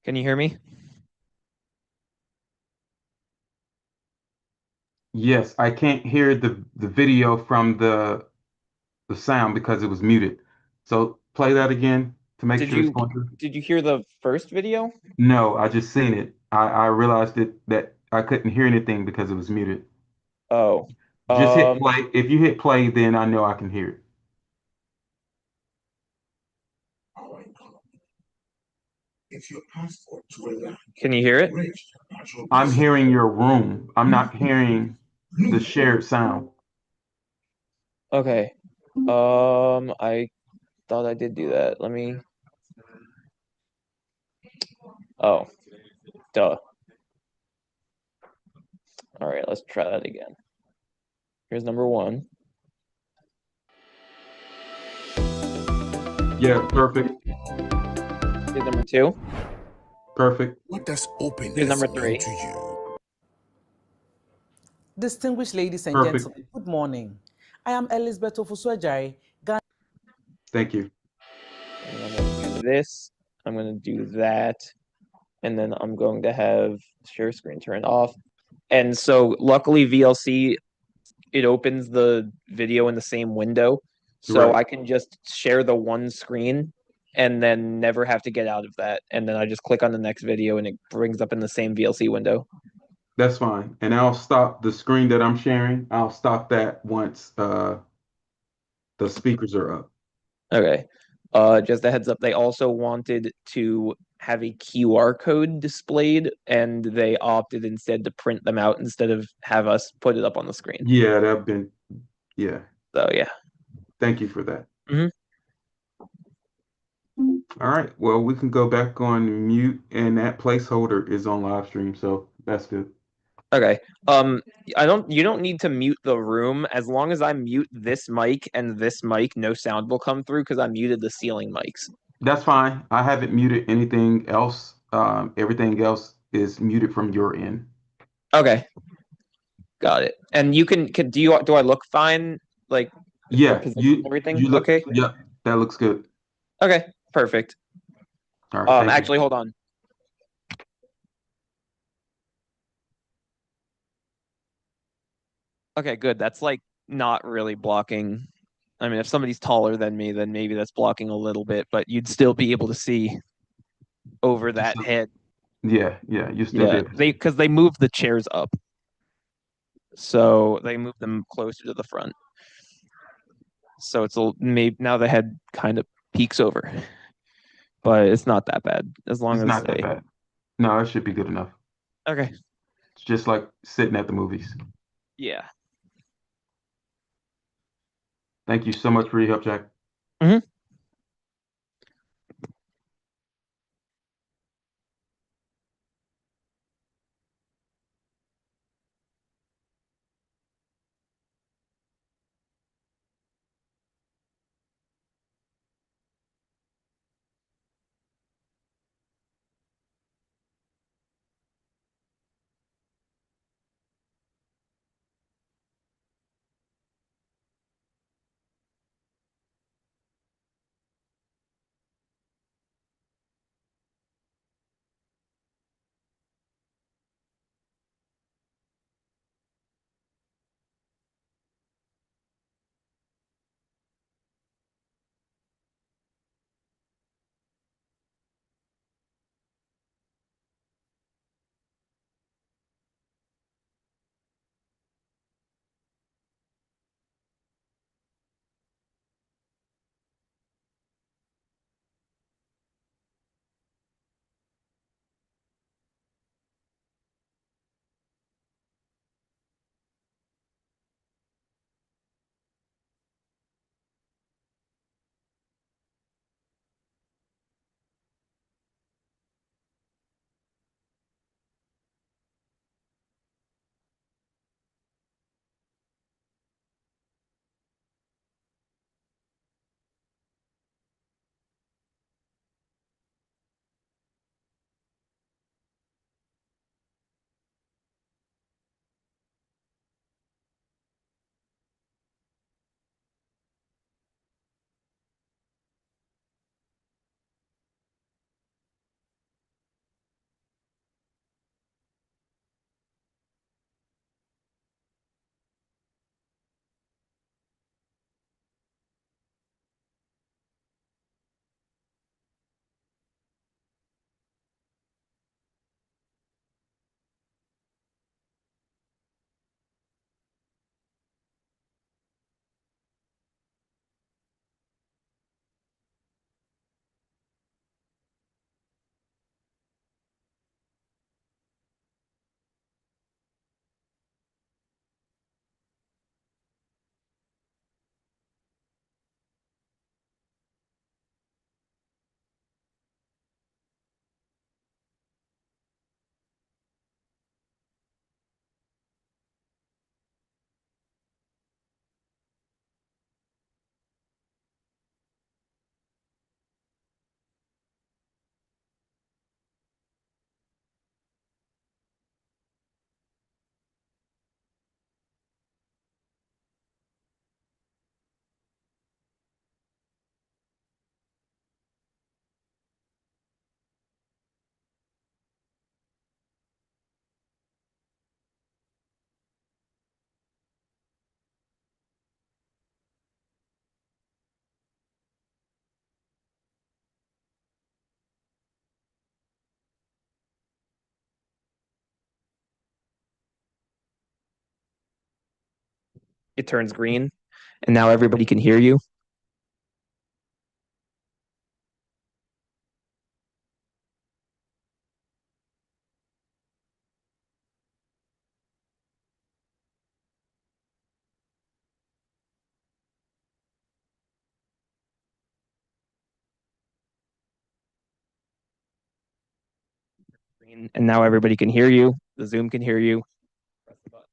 Can you hear me? Yes, I can't hear the video from the sound because it was muted. So play that again to make Did sure it's you going through. did you hear the first video? No, I just seen it. I realized that I couldn't hear anything because it was muted. Oh. Just hit Um, play. If you hit play, then I know I can hear it. can you hear it? I'm hearing your room. I'm not hearing the shared sound. Okay. I thought I did do that. Let me. Oh, duh. All right, let's try that again. Here's number one. Yeah, perfect. Here's number two. Perfect. What does Here's openness number mean three. to you? Distinguished ladies and Perfect. gentlemen, good morning. I am Elizabeth Ofusuajai. Thank you. And I'm gonna do this. I'm gonna do that, and then I'm going to have share screen turned off. And so, luckily, VLC it opens the video in the same window, so Right. I can just share the one screen and then never have to get out of that. And then I just click on the next video and it brings up in the same VLC window. That's fine. And I'll stop the screen that I'm sharing. I'll stop that once the speakers are up. Okay. Just a heads up, they also wanted to have a QR code displayed, and they opted instead to print them out instead of have us put it up on the screen. Yeah, that've been, yeah. So yeah. Thank you for that. Mhm. All right. Well, we can go back on mute, and that placeholder is on live stream, so that's good. Okay. You don't need to mute the room. As long as I mute this mic and this mic, no sound will come through because I muted the ceiling mics. That's fine. I haven't muted anything else. Everything else is muted from your end. Okay, got it. And can do I look fine? Like for Yeah, position and you everything? look. Okay. Yep, that looks good. Okay, perfect. All right. Thank you. Actually, hold on. Okay, good. That's like not really blocking. I mean, if somebody's taller than me, then maybe that's blocking a little bit, but you'd still be able to see over that So, head. yeah, yeah, you still be Yeah, able to they see. because they moved the chairs up, so they moved them closer to the front. So it's a maybe now the head kind of peeks over, but it's not that bad as long It's as not that they. bad. No, it should be good enough. Okay. It's just like sitting at the movies. Yeah. Thank you so much for your help, Jack. Hmm. it turns green, and now everybody can hear you. And now everybody can hear you. The Zoom can hear you. Press the button.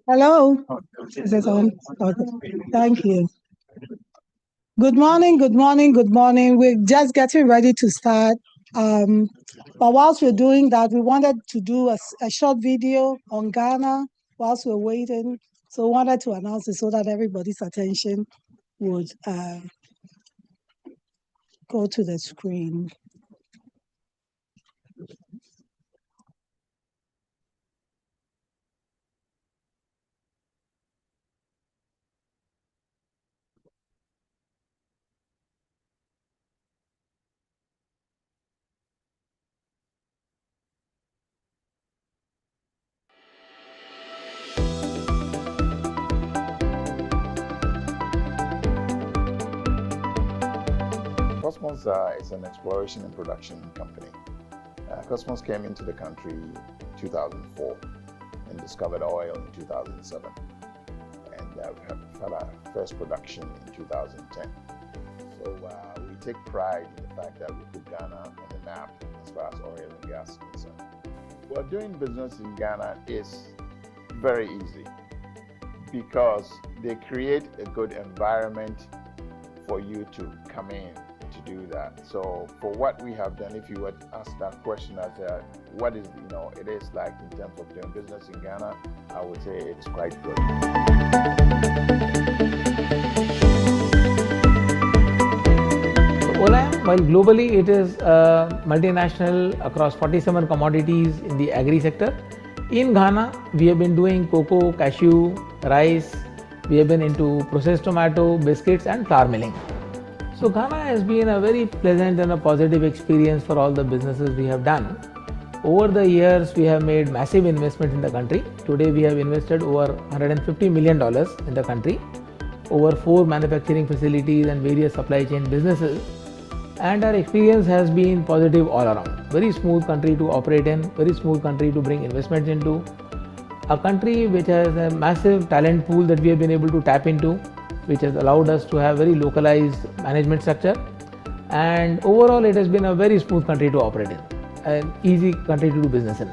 Hello. Is it on? Okay. Thank you. Good morning, good morning, good morning. We're just getting ready to start. But whilst we're doing that, we wanted to do a short video on Ghana whilst we're waiting. So we wanted to announce it so that everybody's attention would go to the screen. Cosmos is an exploration and production company. Cosmos came into the country in 2004 and discovered oil in 2007. And we had our first production in 2010. So we take pride in the fact that we put Ghana on the map as far as oil and gas is concerned. Well, doing business in Ghana is very easy because they create a good environment for you to come in to do that. So for what we have done, if you would ask that question as what is, it is like in terms of doing business in Ghana, I would say it's quite good. Olam, while globally it is multinational across 47 commodities in the agri sector, in Ghana we have been doing cocoa, cashew, rice, we have been into processed tomato, biscuits and flour milling. So Ghana has been a very pleasant and a positive experience for all the businesses we have done. Over the years, we have made massive investment in the country. Today, we have invested over $150 million in the country, over 4 manufacturing facilities and various supply chain businesses. And our experience has been positive all around. Very smooth country to operate in, very smooth country to bring investments into. A country which has a massive talent pool that we have been able to tap into, which has allowed us to have very localized management structure, and overall it has been a very smooth country to operate in, an easy country to do business in.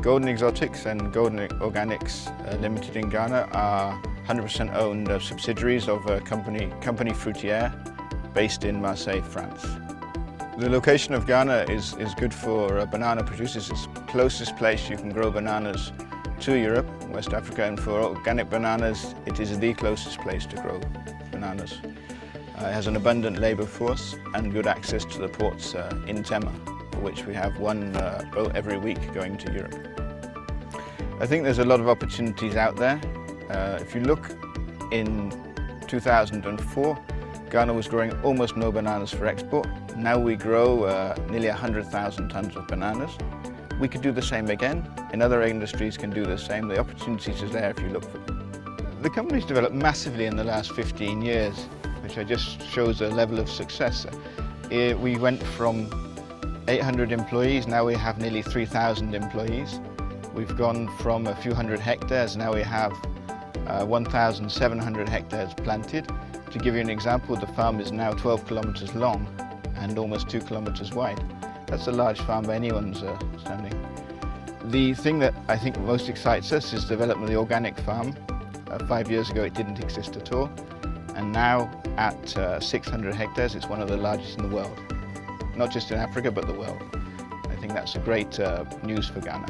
Golden Exotics and Golden Organics Limited in Ghana are 100% owned subsidiaries of a company fruitière based in Marseille, France. The location of Ghana is good for banana producers. It's the closest place you can grow bananas to Europe, West Africa, and for organic bananas, it is the closest place to grow bananas. It has an abundant labour force and good access to the ports in Tema, for which we have one boat every week going to Europe. I think there's a lot of opportunities out there. If you look in 2004, Ghana was growing almost no bananas for export. Now we grow nearly 100,000 tons of bananas. We could do the same again, and other industries can do the same. The opportunities are there if you look for them. The company's developed massively in the last 15 years, which just shows a level of success. We went from 800 employees, now we have nearly 3,000 employees. We've gone from a few hundred hectares, now we have 1,700 hectares planted. To give you an example, the farm is now 12 kilometers long and almost 2 kilometers wide. That's a large farm by anyone's standing. The thing that I think most excites us is the development of the organic farm. 5 years ago it didn't exist at all, and now at 600 hectares it's one of the largest in the world. Not just in Africa but the world. I think that's a great news for Ghana.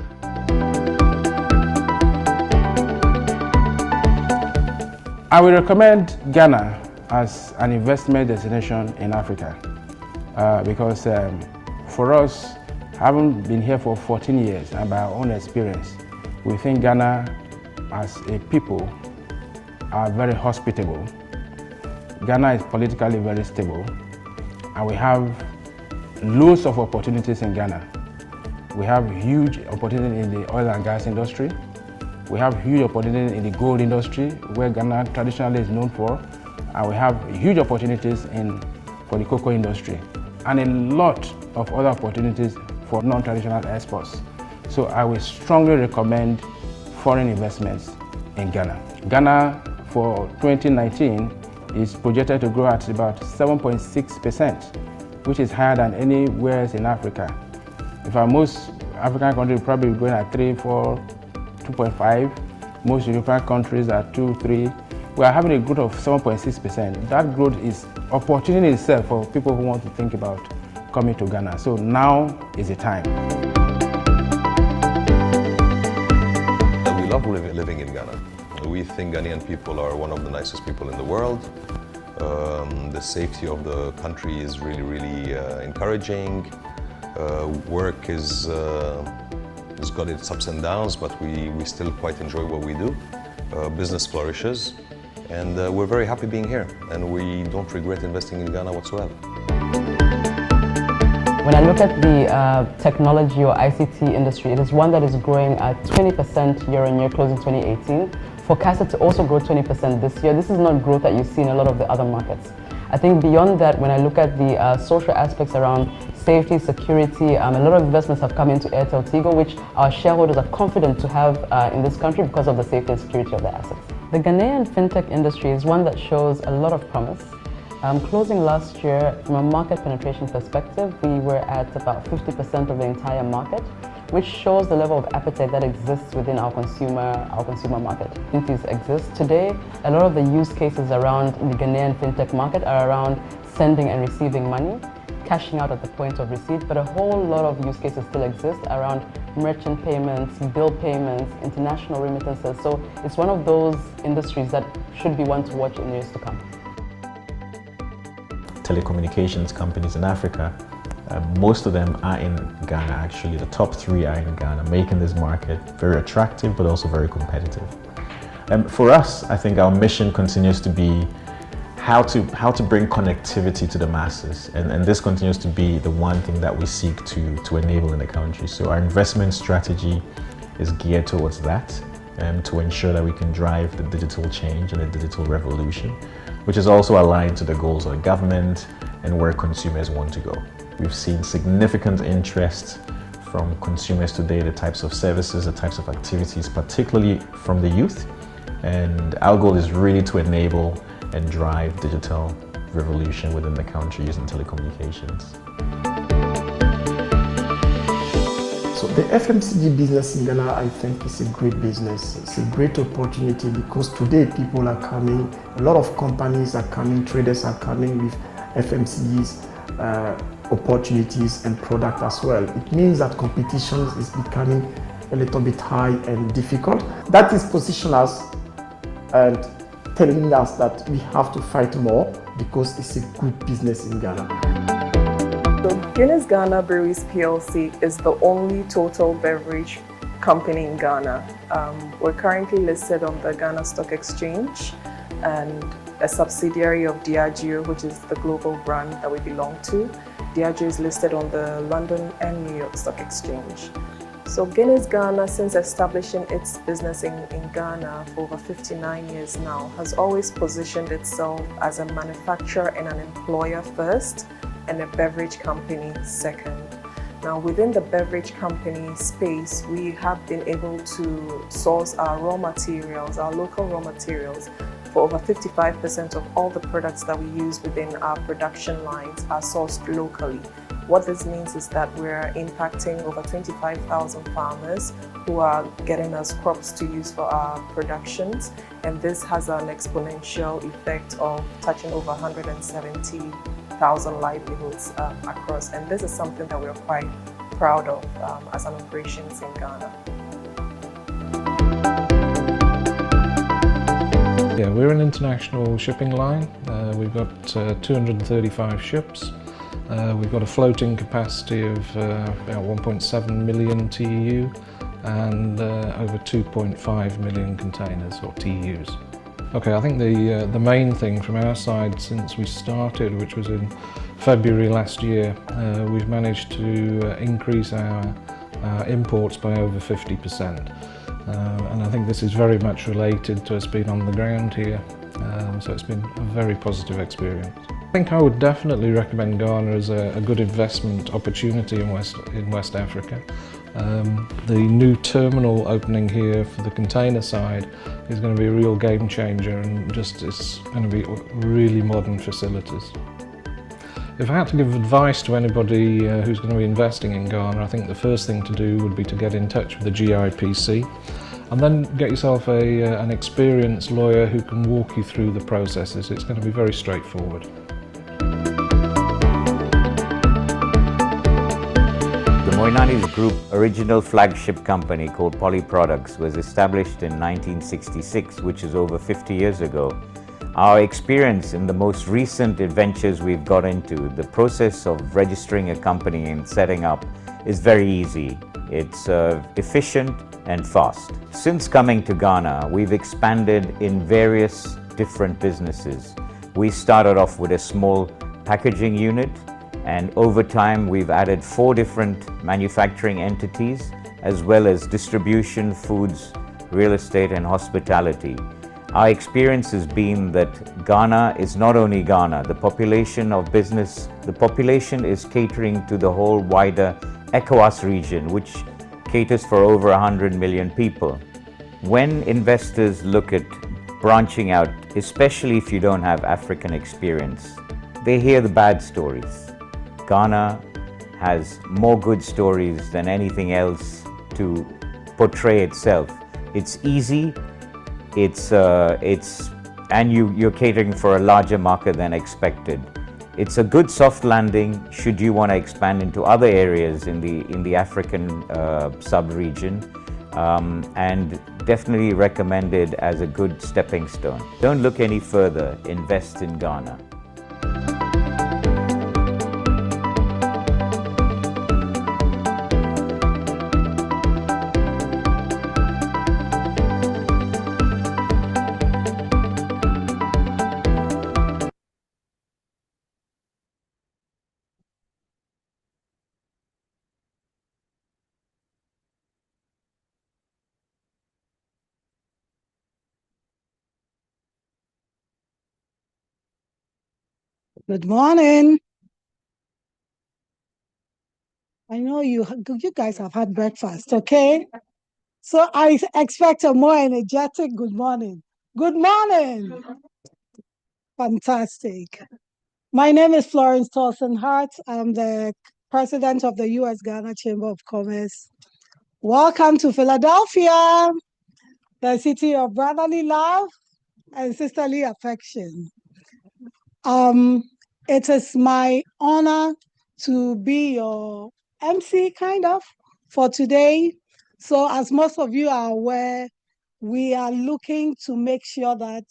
I will recommend Ghana as an investment destination in Africa because for us, having been here for 14 years and by our own experience, we think Ghana as a people are very hospitable. Ghana is politically very stable, and we have loads of opportunities in Ghana. We have huge opportunity in the oil and gas industry. We have huge opportunity in the gold industry, where Ghana traditionally is known for, and we have huge opportunities for the cocoa industry, and a lot of other opportunities for non-traditional exports. So I will strongly recommend foreign investments in Ghana. Ghana for 2019 is projected to grow at about 7.6%, which is higher than anywhere else in Africa. In fact, most African countries probably going at 3, 4, 2.5. Most European countries are 2, 3. We are having a growth of 7.6%. That growth is opportunity itself for people who want to think about coming to Ghana. So now is the time. We love living in Ghana. We think Ghanaian people are one of the nicest people in the world. The safety of the country is really encouraging. Work has got its ups and downs, but we still quite enjoy what we do. Business flourishes, and we're very happy being here, and we don't regret investing in Ghana whatsoever. When I look at the technology or ICT industry, it is one that is growing at 20% year-on-year, closing 2018. Forecasted to also grow 20% this year. This is not growth that you see in a lot of the other markets. I think beyond that, when I look at the social aspects around safety, security, a lot of investments have come into Airtel Tigo, which our shareholders are confident to have in this country because of the safety and security of their assets. The Ghanaian fintech industry is one that shows a lot of promise. Closing last year, from a market penetration perspective, we were at about 50% of the entire market, which shows the level of appetite that exists within our consumer market. Opportunities exist today. A lot of the use cases around the Ghanaian fintech market are around sending and receiving money, cashing out at the point of receipt, but a whole lot of use cases still exist around merchant payments, bill payments, international remittances. So it's one of those industries that should be one to watch in years to come. Telecommunications companies in Africa, most of them are in Ghana actually. The top 3 are in Ghana, making this market very attractive but also very competitive. For us, I think our mission continues to be how to bring connectivity to the masses, and this continues to be the one thing that we seek to enable in the country. So our investment strategy is geared towards that, to ensure that we can drive the digital change and the digital revolution, which is also aligned to the goals of the government and where consumers want to go. We've seen significant interest from consumers today, the types of services, the types of activities, particularly from the youth. And our goal is really to enable and drive digital revolution within the country using telecommunications. So the FMCG business in Ghana, I think, is a great business. It's a great opportunity because today people are coming, a lot of companies are coming, traders are coming with FMCGs, opportunities and product as well. It means that competition is becoming a little bit high and difficult. That is positioning us and telling us that we have to fight more because it's a good business in Ghana. So Guinness Ghana Breweries PLC is the only total beverage company in Ghana. We're currently listed on the Ghana Stock Exchange and a subsidiary of Diageo, which is the global brand that we belong to. Diageo is listed on the London and New York Stock Exchange. So Guinness Ghana, since establishing its business in Ghana for over 59 years now, has always positioned itself as a manufacturer and an employer first, and a beverage company second. Now, within the beverage company space, we have been able to source our raw materials, our local raw materials, for over 55% of all the products that we use within our production lines are sourced locally. What this means is that we're impacting over 25,000 farmers who are getting us crops to use for our productions, and this has an exponential effect of touching over 170,000 livelihoods across, and this is something that we're quite proud of as an operations in Ghana. Yeah, we're an international shipping line. We've got 235 ships. We've got a floating capacity of about 1.7 million TEU and over 2.5 million containers or TEUs. Okay, I think the main thing from our side since we started, which was in February last year, we've managed to increase our imports by over 50%. And I think this is very much related to us being on the ground here, so it's been a very positive experience. I think I would definitely recommend Ghana as a good investment opportunity in West Africa. The new terminal opening here for the container side is going to be a real game changer, and it's going to be really modern facilities. If I had to give advice to anybody who's going to be investing in Ghana, I think the first thing to do would be to get in touch with the GIPC and then get yourself an experienced lawyer who can walk you through the processes. It's going to be very straightforward. The Moinani's Group original flagship company called Poly Products was established in 1966, which is over 50 years ago. Our experience in the most recent adventures we've got into, the process of registering a company and setting up is very easy. It's efficient and fast. Since coming to Ghana, we've expanded in various different businesses. We started off with a small packaging unit, and over time we've added 4 different manufacturing entities, as well as distribution, foods, real estate and hospitality. Our experience has been that Ghana is not only Ghana, the population is catering to the whole wider ECOWAS region, which caters for over 100 million people. When investors look at branching out, especially if you don't have African experience, they hear the bad stories. Ghana has more good stories than anything else to portray itself. It's easy, and you're catering for a larger market than expected. It's a good soft landing should you want to expand into other areas in the African sub-region, and definitely recommended as a good stepping stone. Don't look any further, invest in Ghana. Good morning. I know you guys have had breakfast, okay? So I expect a more energetic good morning. Good morning. Fantastic. My name is Florence Thorson Hart. I'm the president of the U.S. Ghana Chamber of Commerce. Welcome to Philadelphia, the city of brotherly love and sisterly affection. It is my honor to be your MC, kind of, for today. So as most of you are aware, we are looking to make sure that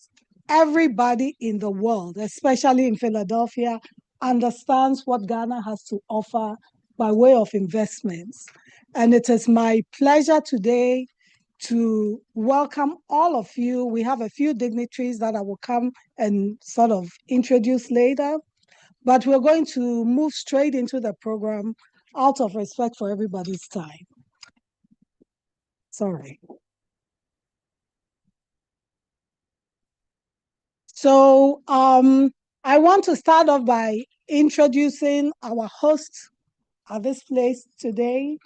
everybody in the world, especially in Philadelphia, understands what Ghana has to offer by way of investments. And it is my pleasure today to welcome all of you. We have a few dignitaries that I will come and sort of introduce later, but we're going to move straight into the program out of respect for everybody's time. Sorry. So I want to start off by introducing our host at this place today.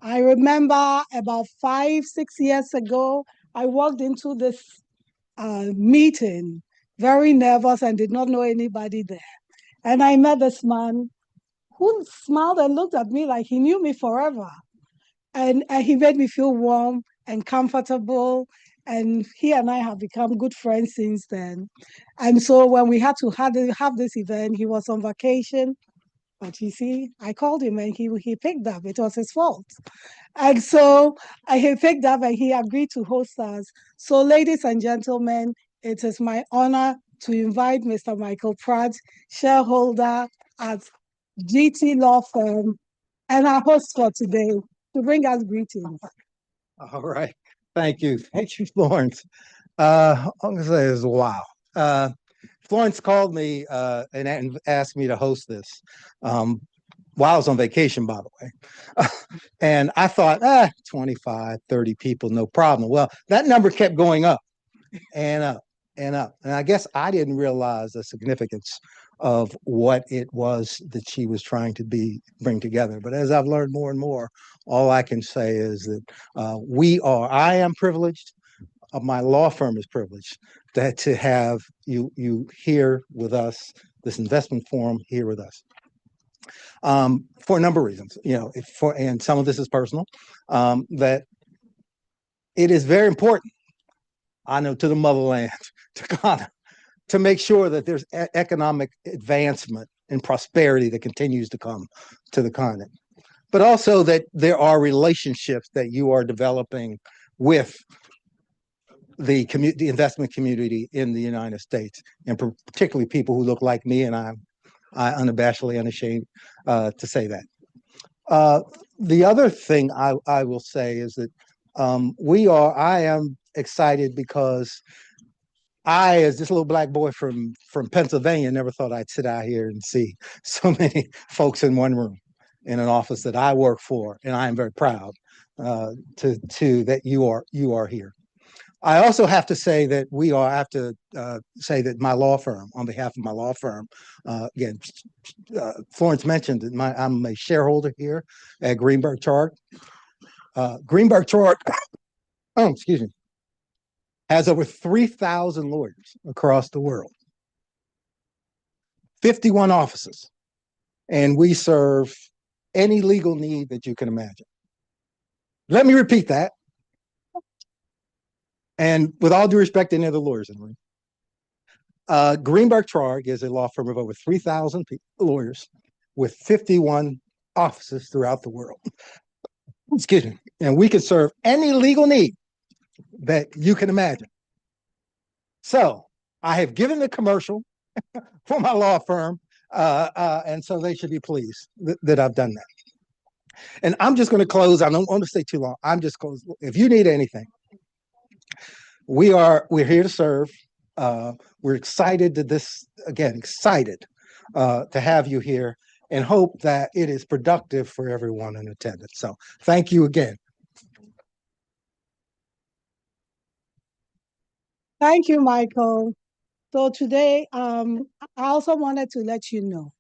I remember about 5-6 years ago, I walked into this meeting very nervous and did not know anybody there. And I met this man who smiled and looked at me like he knew me forever. And he made me feel warm and comfortable. And he and I have become good friends since then. And so when we had to have this event, he was on vacation. But you see, I called him and he picked up. It was his fault. And so he picked up and he agreed to host us. So ladies and gentlemen, it is my honor to invite Mr. Michael Pratt, shareholder at GT Law Firm, and our host for today, to bring us greetings. All right. Thank you. Thank you, Florence. I'm going to say is wow. Florence called me and asked me to host this while I was on vacation, by the way. And I thought, 25, 30 people, no problem. Well, that number kept going up and up and up. And I guess I didn't realize the significance of what it was that she was trying to bring together. But as I've learned more and more, all I can say is that I am privileged, my law firm is privileged to have you here with us, this investment forum here with us. for a number of reasons. And some of this is personal, that it is very important, I know, to the motherland, to Ghana, to make sure that there's economic advancement and prosperity that continues to come to the continent, but also that there are relationships that you are developing with the investment community in the United States, and particularly people who look like me, and I unabashedly unashamed to say that. The other thing I will say is that I am excited because I, as this little black boy from Pennsylvania, never thought I'd sit out here and see so many folks in one room in an office that I work for, and I am very proud that you are here. I also have to say that say that my law firm, on behalf of my law firm, again, Florence mentioned that I'm a shareholder here at Greenberg Traurig. Greenberg Traurig, excuse me, has over 3,000 lawyers across the world, 51 offices, and we serve any legal need that you can imagine. Let me repeat that. And with all due respect to any of the lawyers in the room, Greenberg Traurig is a law firm of over 3,000 lawyers with 51 offices throughout the world. Excuse me. And we can serve any legal need that you can imagine. So I have given the commercial for my law firm, and so they should be pleased that I've done that. And I'm just going to close. I don't want to stay too long. I'm just close. If you need anything, we're here to serve. We're excited excited to have you here, and hope that it is productive for everyone in attendance. So thank you again. Thank you, Michael. So today, I also wanted to let you know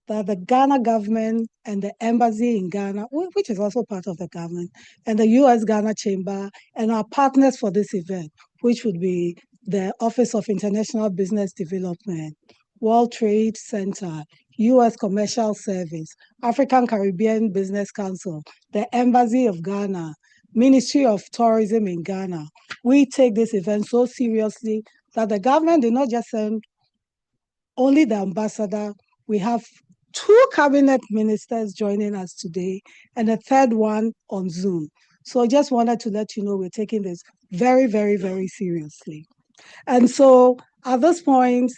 that the Ghana government and the embassy in Ghana, which is also part of the government, and the U.S. Ghana Chamber, and our partners for this event, which would be the Office of International Business Development, World Trade Center, U.S. Commercial Service, African Caribbean Business Council, the Embassy of Ghana, Ministry of Tourism in Ghana. We take this event so seriously that the government did not just send only the ambassador. We have 2 cabinet ministers joining us today, and a third one on Zoom. So I just wanted to let you know we're taking this very, very, very seriously. And so at this point,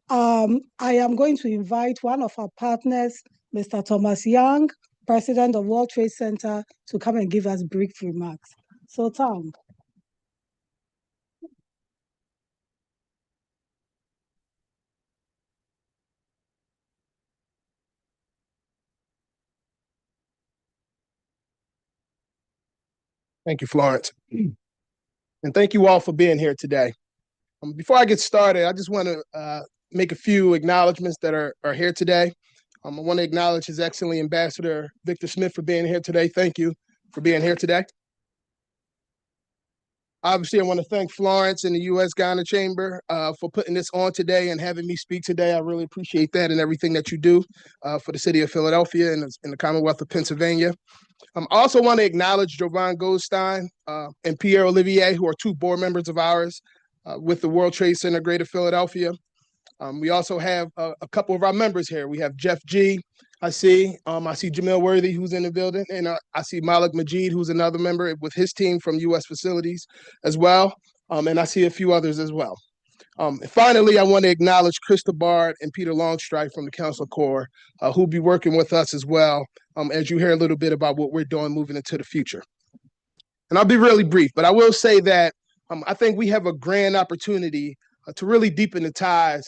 I am going to invite one of our partners, Mr. Thomas Young, President of World Trade Center, to come and give us brief remarks. So Tom. Thank you, Florence. And thank you all for being here today. Before I get started, I just want to make a few acknowledgments that are here today. I want to acknowledge His Excellency Ambassador Victor Smith for being here today. Thank you for being here today. Obviously, I want to thank Florence and the U.S. Ghana Chamber for putting this on today and having me speak today. I really appreciate that and everything that you do for the city of Philadelphia and the Commonwealth of Pennsylvania. I also want to acknowledge Jovan Goldstein and Pierre Olivier, who are 2 board members of ours with the World Trade Center Greater Philadelphia. We also have a couple of our members here. We have Jeff G. I see Jamil Worthy, who's in the building, and I see Malik Majid, who's another member with his team from U.S. facilities as well, and I see a few others as well. Finally, I want to acknowledge Krista Bard and Peter Longstrike from the Council Corps, who'll be working with us as well, as you hear a little bit about what we're doing moving into the future. And I'll be really brief, but I will say that I think we have a grand opportunity to really deepen the ties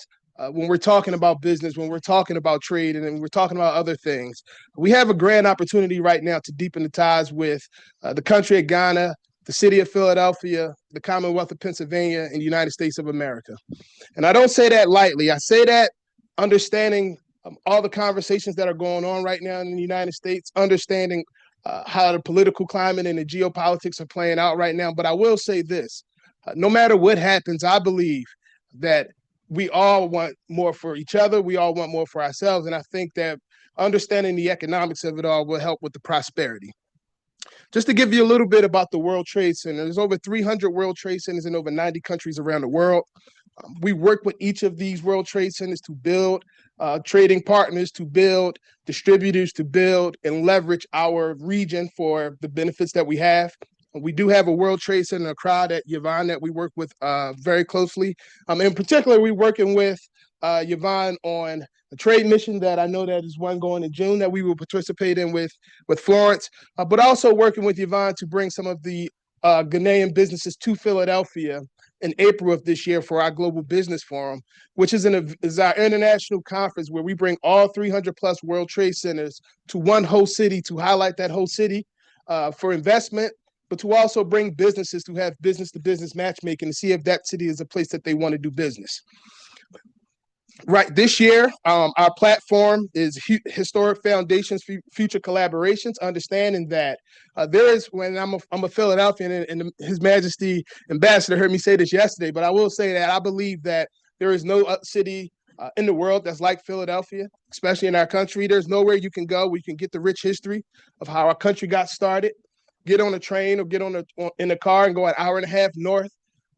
when we're talking about business, when we're talking about trade, and then we're talking about other things. We have a grand opportunity right now to deepen the ties with the country of Ghana, the city of Philadelphia, the Commonwealth of Pennsylvania, and the United States of America. And I don't say that lightly. I say that understanding all the conversations that are going on right now in the United States, understanding how the political climate and the geopolitics are playing out right now. But I will say this, no matter what happens, I believe that we all want more for each other. We all want more for ourselves. And I think that understanding the economics of it all will help with the prosperity. Just to give you a little bit about the World Trade Center, there's over 300 World Trade Centers in over 90 countries around the world. We work with each of these World Trade Centers to build trading partners, to build distributors, to build and leverage our region for the benefits that we have. We do have a World Trade Center, a crowd at Yvonne that we work with very closely. In particular, we're working with Yvonne on a trade mission that I know that is one going in June that we will participate in with Florence, but also working with Yvonne to bring some of the Ghanaian businesses to Philadelphia in April of this year for our Global Business Forum, which is our international conference where we bring all 300 plus World Trade Centers to one host city to highlight that host city for investment, but to also bring businesses to have business-to-business matchmaking to see if that city is a place that they want to do business. Right, this year, our platform is Historic Foundations for Future Collaborations, understanding that there is, when I'm a Philadelphian, and His Majesty Ambassador heard me say this yesterday, but I will say that I believe that there is no city in the world that's like Philadelphia, especially in our country. There's nowhere you can go where you can get the rich history of how our country got started, get on a train or get in a car and go an hour and a half north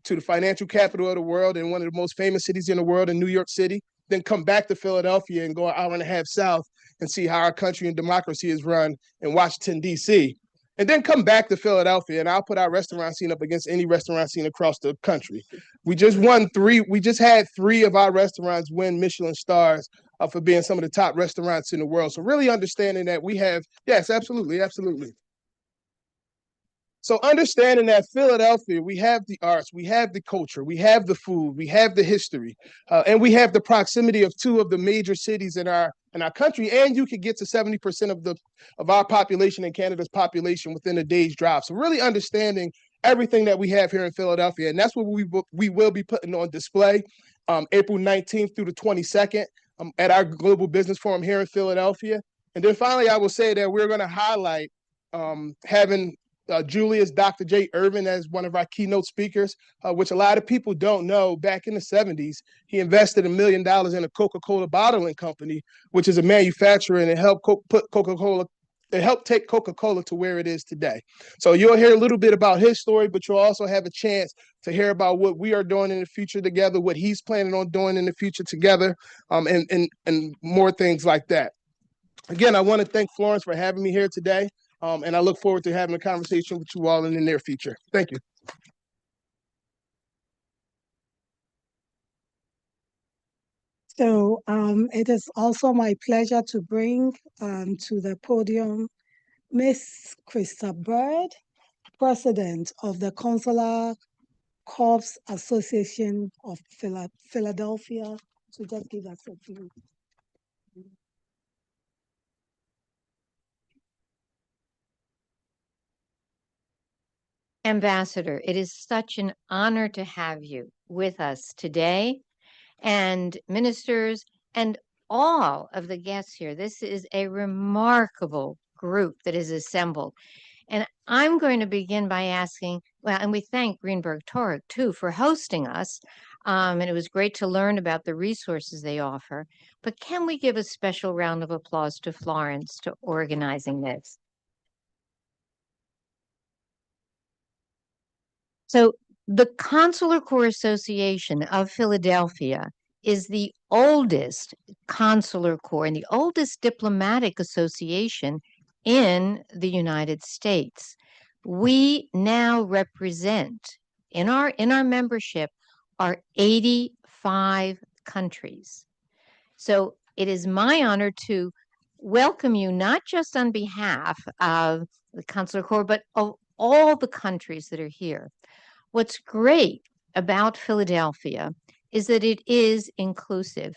to the financial capital of the world and one of the most famous cities in the world in New York City, then come back to Philadelphia and go an hour and a half south and see how our country and democracy is run in Washington, D.C., and then come back to Philadelphia, and I'll put our restaurant scene up against any restaurant scene across the country. We just had 3 of our restaurants win Michelin stars for being some of the top restaurants in the world. So really understanding that we have, yes, absolutely. So understanding that Philadelphia, we have the arts, we have the culture, we have the food, we have the history, and we have the proximity of 2 of the major cities in our country, and you can get to 70% of our population and Canada's population within a day's drive. So really understanding everything that we have here in Philadelphia, and that's what we will be putting on display April 19th through the 22nd at our Global Business Forum here in Philadelphia. And then finally, I will say that we're going to highlight having Julius Dr. J. Irvin as one of our keynote speakers, which a lot of people don't know. Back in the 70s, he invested $1 million in a Coca-Cola bottling company, which is a manufacturer, and it helped take Coca-Cola to where it is today. So you'll hear a little bit about his story, but you'll also have a chance to hear about what we are doing in the future together, what he's planning on doing in the future together, and more things like that. Again, I want to thank Florence for having me here today. And I look forward to having a conversation with you all in the near future. Thank you. So it is also my pleasure to bring to the podium Miss Krista Bird, President of the Consular Corps Association of Philadelphia, to just give us a few. Ambassador, it is such an honor to have you with us today, and ministers and all of the guests here. This is a remarkable group that is assembled. And I'm going to begin by asking, well, and we thank Greenberg Torek too for hosting us. And it was great to learn about the resources they offer. But can we give a special round of applause to Florence to organizing this? So the Consular Corps Association of Philadelphia is the oldest consular corps and the oldest diplomatic association in the United States. We now represent in our membership are 85 countries. So it is my honor to welcome you not just on behalf of the Consular Corps, but of all the countries that are here. What's great about Philadelphia is that it is inclusive.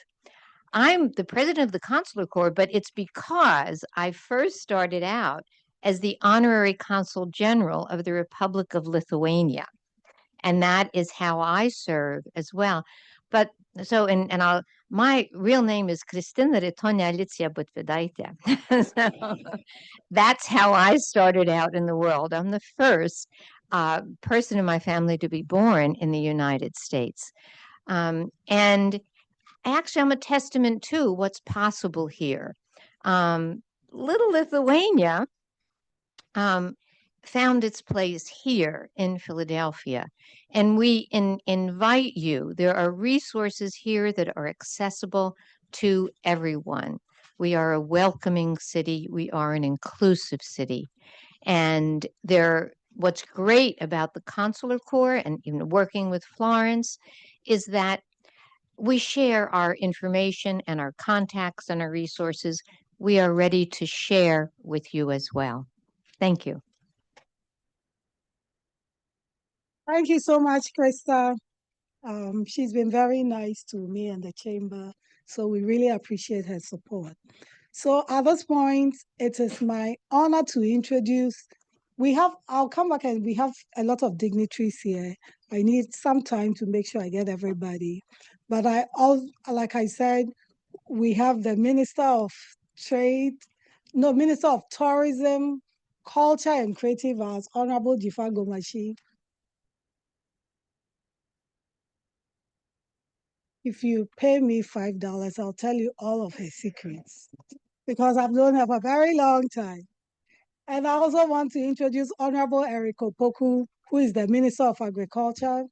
I'm the president of the Consular Corps, but it's because I first started out as the honorary consul general of the Republic of Lithuania. And that is how I serve as well. But so, my real name is Kristina Ritonia Alicia Butvidaitė. So that's how I started out in the world. I'm the first person in my family to be born in the United States. And actually, I'm a testament to what's possible here. Little Lithuania found its place here in Philadelphia. And we invite you. There are resources here that are accessible to everyone. We are a welcoming city. We are an inclusive city. And what's great about the Consular Corps and even working with Florence is that we share our information and our contacts and our resources. We are ready to share with you as well. Thank you. Thank you so much, Krista. She's been very nice to me and the chamber, so we really appreciate her support. So at this point, it is my honor to introduce, I'll come back and we have a lot of dignitaries here. I need some time to make sure I get everybody. But like I said, we have the Minister of Minister of Tourism, Culture and Creative Arts, Honorable Jifa Gomashi. If you pay me $5, I'll tell you all of her secrets because I've known her for a very long time. And I also want to introduce Honorable Eric Opoku, who is the Minister of Agriculture.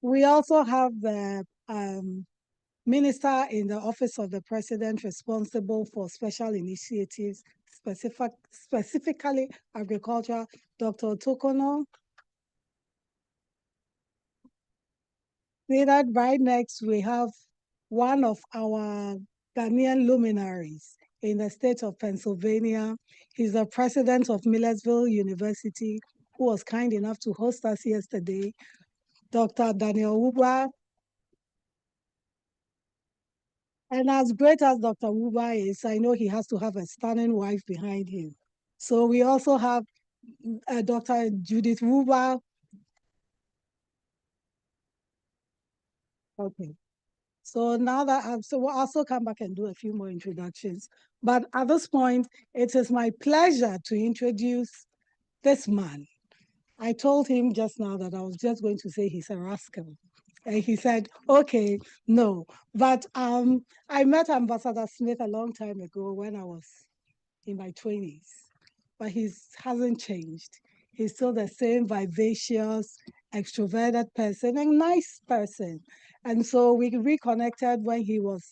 We also have the Minister in the Office of the President responsible for special initiatives, specifically agriculture, Dr. Tokono. Seated right next, we have one of our Ghanaian luminaries in the state of Pennsylvania. He's the president of Millersville University, who was kind enough to host us yesterday, Dr. Daniel Wuba. And as great as Dr. Wuba is, I know he has to have a stunning wife behind him. So we also have Dr. Judith Wuba. Okay. So now that we'll also come back and do a few more introductions. But at this point, it is my pleasure to introduce this man. I told him just now that I was just going to say he's a rascal. And he said, okay, no. But I met Ambassador Smith a long time ago when I was in my 20s. But he hasn't changed. He's still the same vivacious, extroverted person, a nice person. And so we reconnected when he was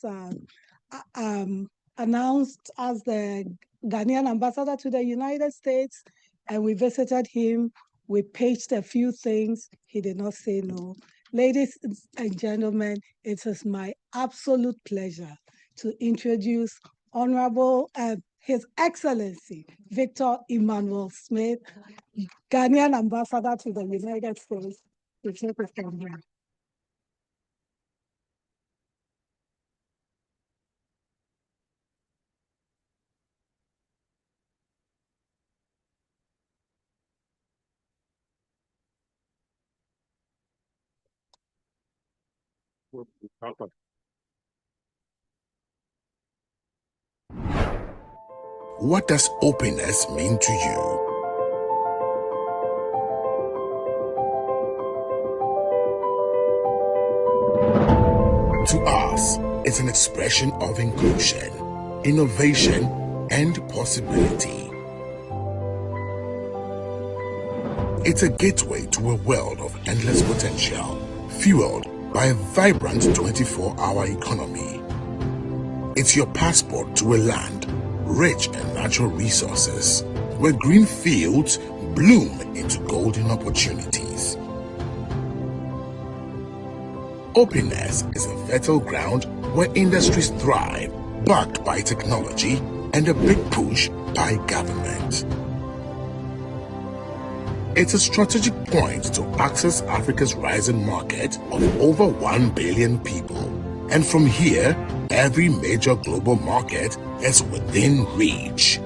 announced as the Ghanaian ambassador to the United States. And we visited him. We pitched a few things. He did not say no. Ladies and gentlemen, it is my absolute pleasure to introduce Honorable His Excellency Victor Emmanuel Smith, Ghanaian ambassador to the United States, to take us from here. What does openness mean to you? To us, it's an expression of inclusion, innovation, and possibility. It's a gateway to a world of endless potential, fueled by a vibrant 24-hour economy. It's your passport to a land rich in natural resources, where green fields bloom into golden opportunities. Openness is a fertile ground where industries thrive, backed by technology and a big push by government. It's a strategic point to access Africa's rising market of over 1 billion people. And from here, every major global market is within reach.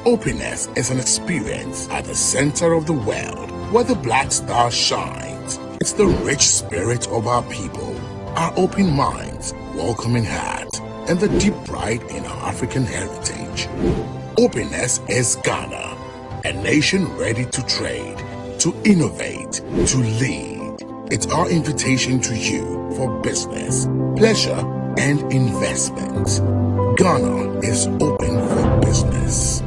Openness is an experience at the center of the world where the black star shines. It's the rich spirit of our people, our open minds, welcoming heart, and the deep pride in our African heritage. Openness is Ghana, a nation ready to trade, to innovate, to lead, It's our invitation to you for business, pleasure, and investment. Ghana is open for business.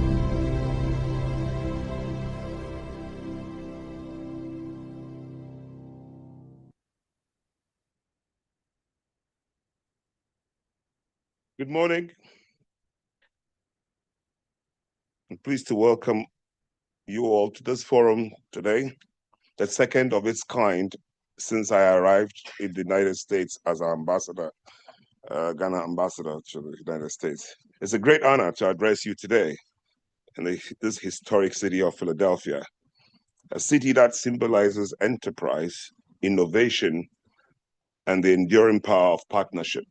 Good morning. I'm pleased to welcome you all to this forum today, the second of its kind since I arrived in the United States as an ambassador, Ghana ambassador to the United States. It's a great honor to address you today in this historic city of Philadelphia, a city that symbolizes enterprise, innovation, and the enduring power of partnership.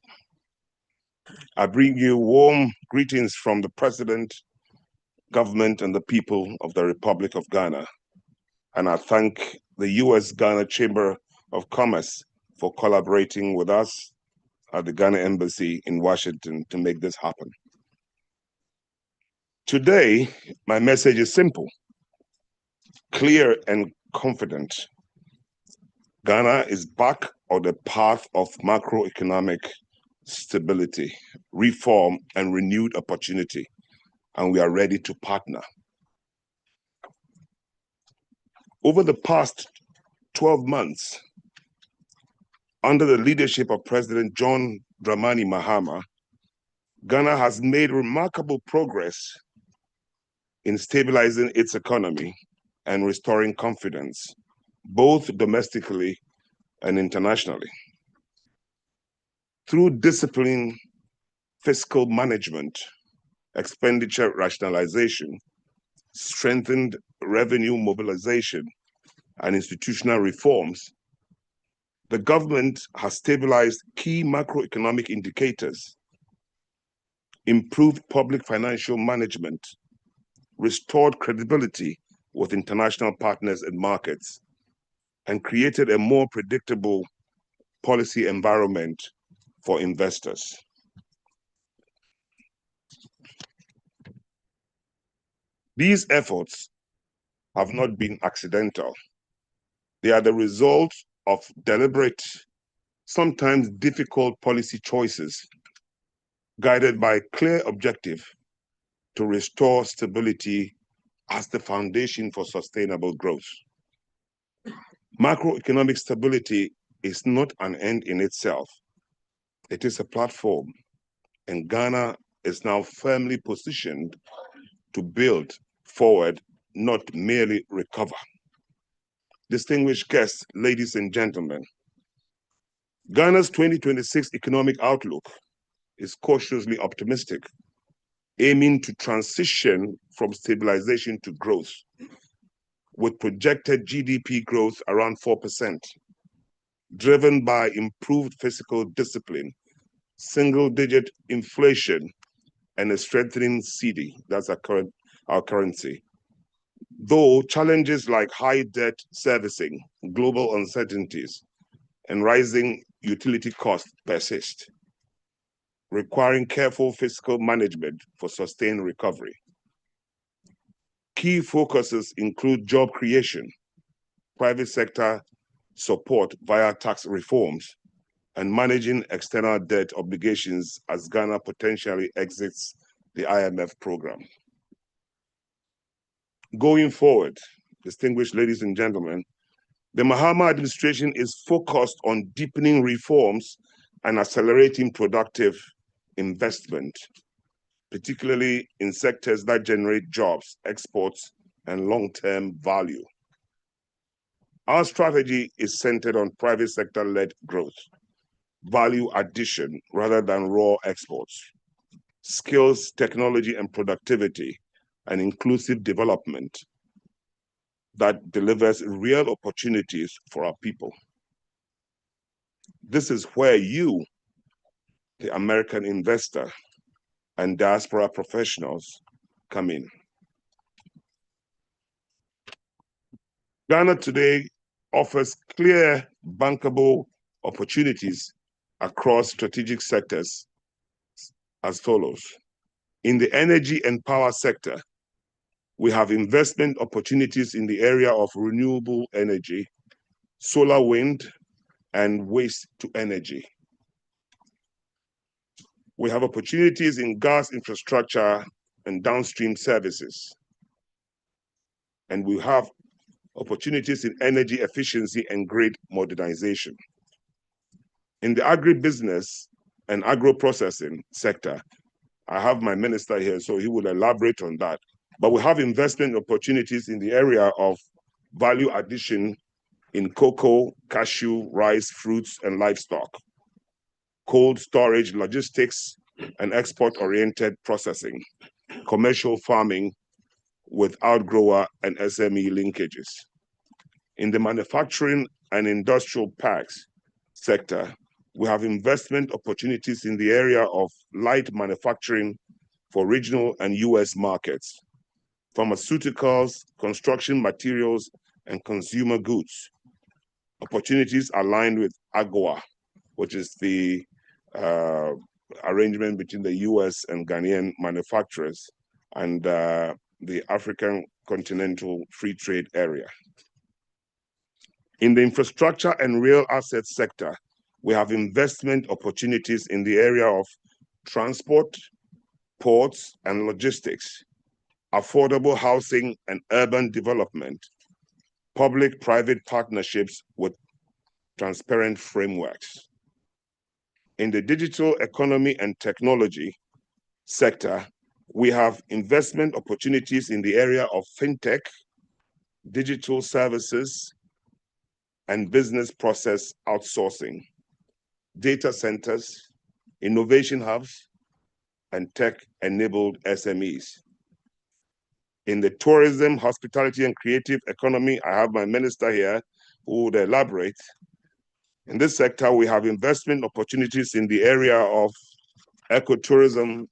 I bring you warm greetings from the President, government, and the people of the Republic of Ghana. And I thank the U.S. Ghana Chamber of Commerce for collaborating with us at the Ghana Embassy in Washington to make this happen. Today, my message is simple, clear, and confident. Ghana is back on the path of macroeconomic stability, reform, and renewed opportunity, and we are ready to partner. Over the past 12 months, under the leadership of President John Dramani Mahama, Ghana has made remarkable progress in stabilizing its economy and restoring confidence, both domestically and internationally. Through disciplined fiscal management, expenditure rationalization, strengthened revenue mobilization, and institutional reforms, the government has stabilized key macroeconomic indicators, improved public financial management, restored credibility with international partners and markets, and created a more predictable policy environment for investors. These efforts have not been accidental. They are the result of deliberate, sometimes difficult policy choices, guided by a clear objective to restore stability as the foundation for sustainable growth. Macroeconomic stability is not an end in itself. It is a platform, and Ghana is now firmly positioned to build forward, not merely recover. Distinguished guests, ladies and gentlemen, Ghana's 2026 economic outlook is cautiously optimistic, aiming to transition from stabilization to growth, with projected GDP growth around 4%, driven by improved fiscal discipline, single-digit inflation, and a strengthening cedi, that's our currency. Though challenges like high debt servicing, global uncertainties, and rising utility costs persist, requiring careful fiscal management for sustained recovery. Key focuses include job creation, private sector support via tax reforms, and managing external debt obligations as Ghana potentially exits the IMF program. Going forward, distinguished ladies and gentlemen, the Mahama administration is focused on deepening reforms and accelerating productive investment, particularly in sectors that generate jobs, exports, and long-term value. Our strategy is centered on private sector-led growth, value addition rather than raw exports, skills, technology, and productivity, and inclusive development that delivers real opportunities for our people. This is where you, the American investor, and diaspora professionals come in. Ghana today offers clear, bankable opportunities across strategic sectors as follows. In the energy and power sector, we have investment opportunities in the area of renewable energy, solar wind, and waste to energy. We have opportunities in gas infrastructure and downstream services. And we have opportunities in energy efficiency and grid modernization. In the agribusiness and agro-processing sector, I have my minister here, so he will elaborate on that. But we have investment opportunities in the area of value addition in cocoa, cashew, rice, fruits, and livestock, cold storage, logistics, and export-oriented processing, commercial farming with outgrower and SME linkages. In the manufacturing and industrial parks sector, we have investment opportunities in the area of light manufacturing for regional and US markets, pharmaceuticals, construction materials, and consumer goods. Opportunities aligned with AGOA, which is the arrangement between the US and Ghanaian manufacturers and the African Continental Free Trade Area. In the infrastructure and real assets sector, we have investment opportunities in the area of transport, ports, and logistics, affordable housing and urban development, public-private partnerships with transparent frameworks. In the digital economy and technology sector, we have investment opportunities in the area of fintech, digital services, and business process outsourcing, data centers, innovation hubs, and tech-enabled SMEs. In the tourism, hospitality, and creative economy, I have my minister here who would elaborate. In this sector, we have investment opportunities in the area of ecotourism,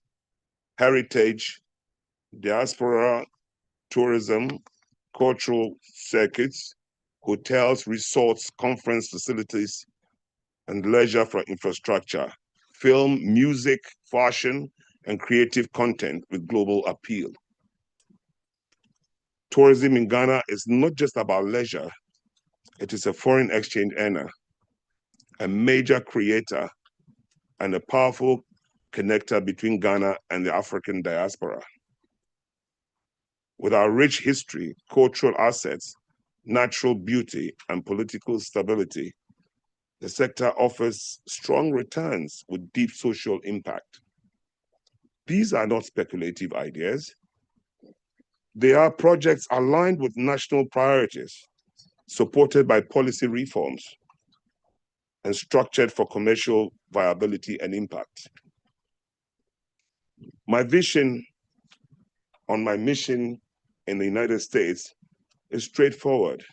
heritage, diaspora tourism, cultural circuits, hotels, resorts, conference facilities, and leisure for infrastructure, film, music, fashion, and creative content with global appeal. Tourism in Ghana is not just about leisure, it is a foreign exchange earner, a major creator, and a powerful connector between Ghana and the African diaspora. With our rich history, cultural assets, natural beauty, and political stability, the sector offers strong returns with deep social impact. These are not speculative ideas. They are projects aligned with national priorities, supported by policy reforms, and structured for commercial viability and impact. My vision on my mission in the United States is straightforward: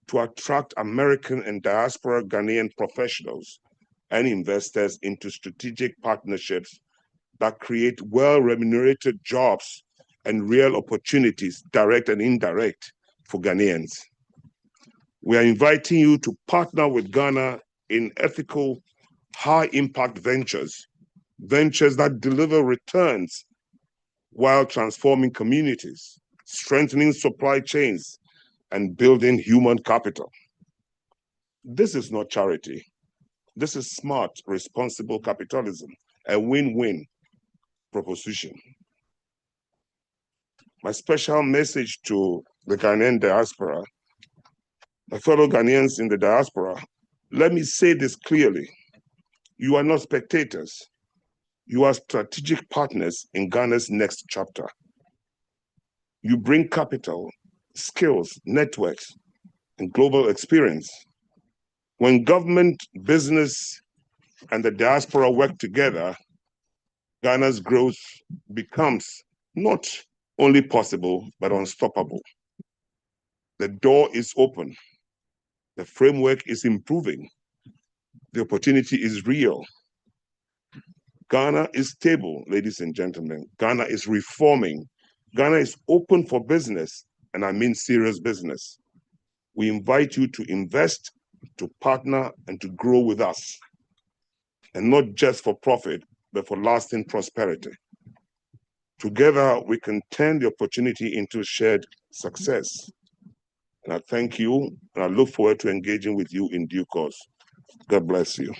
to attract American and diaspora Ghanaian professionals and investors into strategic partnerships that create well-remunerated jobs and real opportunities, direct and indirect, for Ghanaians. We are inviting you to partner with Ghana in ethical, high-impact ventures that deliver returns while transforming communities, strengthening supply chains, and building human capital. This is not charity. This is smart, responsible capitalism, a win-win proposition. My special message to the Ghanaian diaspora, my fellow Ghanaians in the diaspora, let me say this clearly: you are not spectators. You are strategic partners in Ghana's next chapter. You bring capital, skills, networks, and global experience. When government, business, and the diaspora work together, Ghana's growth becomes not only possible, but unstoppable. The door is open. The framework is improving. The opportunity is real. Ghana is stable, ladies and gentlemen. Ghana is reforming. Ghana is open for business, and I mean serious business. We invite you to invest, to partner, and to grow with us. And not just for profit, but for lasting prosperity. Together, we can turn the opportunity into shared success. And I thank you, and I look forward to engaging with you in due course. God bless you.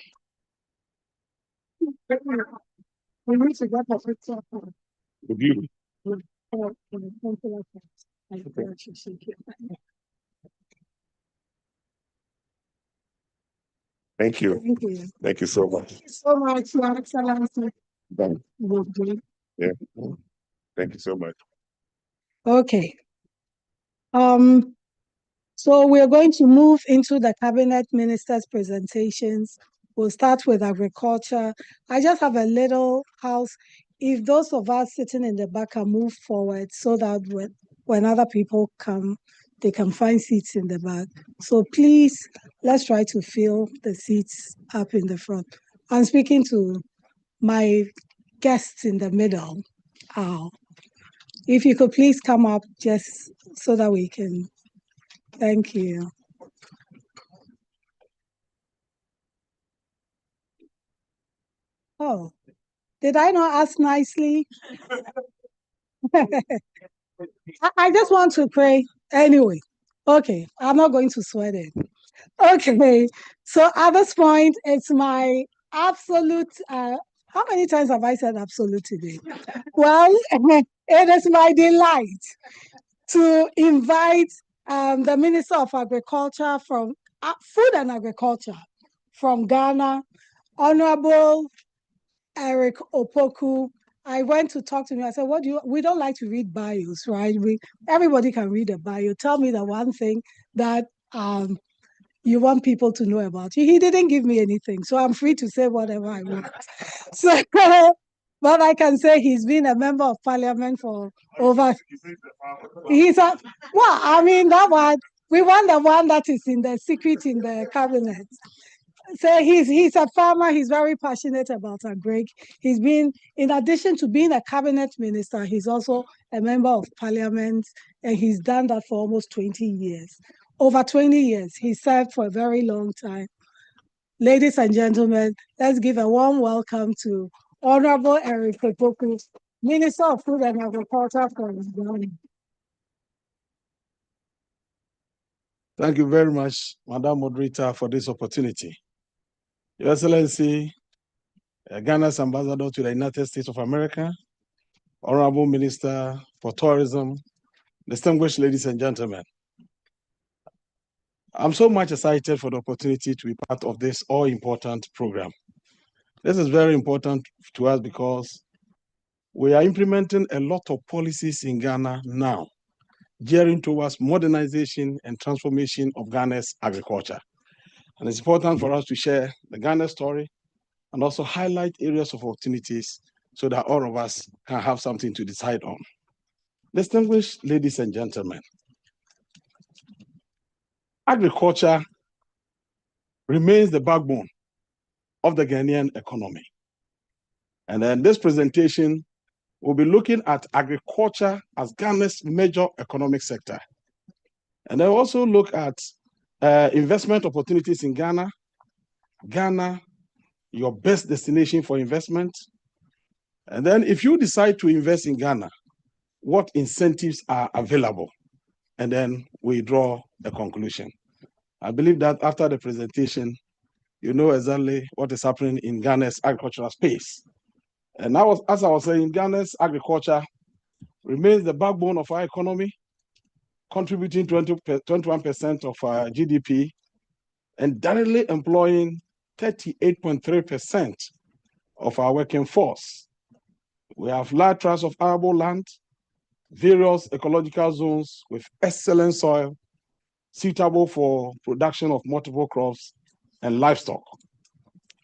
With you. Thank you. Thank you. Thank you so much. So much, Your Excellency. Done. Yeah. Thank you so much. Okay. So we're going to move into the cabinet ministers' presentations. We'll start with agriculture. I just have a little house. If those of us sitting in the back can move forward so that when other people come, they can find seats in the back. So please, let's try to fill the seats up in the front. I'm speaking to my guests in the middle. If you could please come up just so that we can. Thank you. Oh, did I not ask nicely? I just want to pray anyway. Okay, I'm not going to sweat it. Okay, so at this point, it's my absolute. How many times have I said absolute today? Well, it is my delight to invite the Minister of Agriculture from Food and Agriculture from Ghana, Honorable Eric Opoku. I went to talk to him. I said, "What do you? We don't like to read bios, right? Everybody can read a bio. Tell me the one thing that you want people to know about you." He didn't give me anything, so I'm free to say whatever I want. So, but I can say he's been a member of parliament for over. He's a well. I mean that one. We want the one that is in the secret in the cabinet. So he's a farmer. He's very passionate about agri. He's been, in addition to being a cabinet minister, he's also a member of parliament, and he's done that for almost 20 years. Over 20 years, he served for a very long time. Ladies and gentlemen, let's give a warm welcome to Honorable Eric Opoku, Minister of Food and Agriculture from Ghana. Thank you very much, Madam Moderator, for this opportunity. Your Excellency, Ghana's Ambassador to the United States of America, Honorable Minister for Tourism, distinguished ladies and gentlemen. I'm so much excited for the opportunity to be part of this all-important program. This is very important to us because we are implementing a lot of policies in Ghana now, gearing towards modernization and transformation of Ghana's agriculture. And it's important for us to share the Ghana story and also highlight areas of opportunities so that all of us can have something to decide on. Distinguished ladies and gentlemen, agriculture remains the backbone of the Ghanaian economy. And then this presentation will be looking at agriculture as Ghana's major economic sector. And then also look at investment opportunities in Ghana, Ghana, your best destination for investment. And then if you decide to invest in Ghana, what incentives are available? And then we draw a conclusion. I believe that after the presentation, you know exactly what is happening in Ghana's agricultural space. And now, as I was saying, Ghana's agriculture remains the backbone of our economy, contributing 21% of our GDP and directly employing 38.3% of our working force. We have large tracts of arable land, various ecological zones with excellent soil, suitable for production of multiple crops and livestock.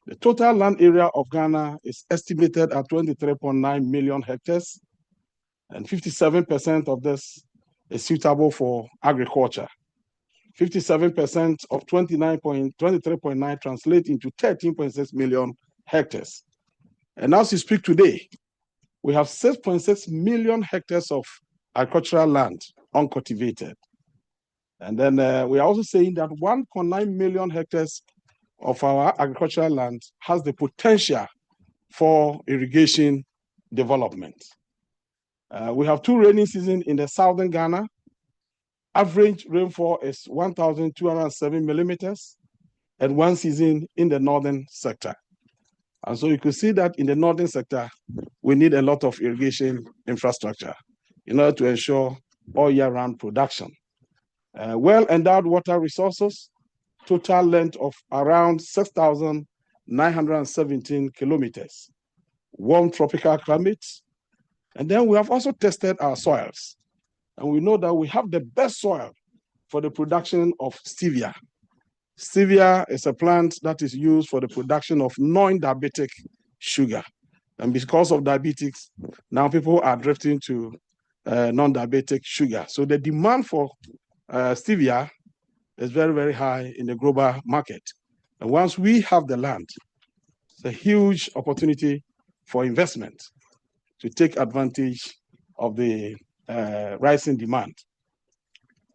The total land area of Ghana is estimated at 23.9 million hectares, and 57% of this is suitable for agriculture. 57% of 23.9 translate into 13.6 million hectares. And as we speak today, we have 6.6 million hectares of agricultural land uncultivated. And then we are also saying that 1.9 million hectares of our agricultural land has the potential for irrigation development. We have 2 rainy seasons in the southern Ghana. Average rainfall is 1,207 millimeters. and one season in the northern sector. And so you could see that in the northern sector, we need a lot of irrigation infrastructure in order to ensure all year-round production. Well-endowed water resources, total length of around 6,917 kilometers, warm tropical climates. And then we have also tested our soils. And we know that we have the best soil for the production of stevia. Stevia is a plant that is used for the production of non-diabetic sugar. And because of diabetes, now people are drifting to non-diabetic sugar. So the demand for stevia is very, very high in the global market. And once we have the land, it's a huge opportunity for investment to take advantage of the rising demand.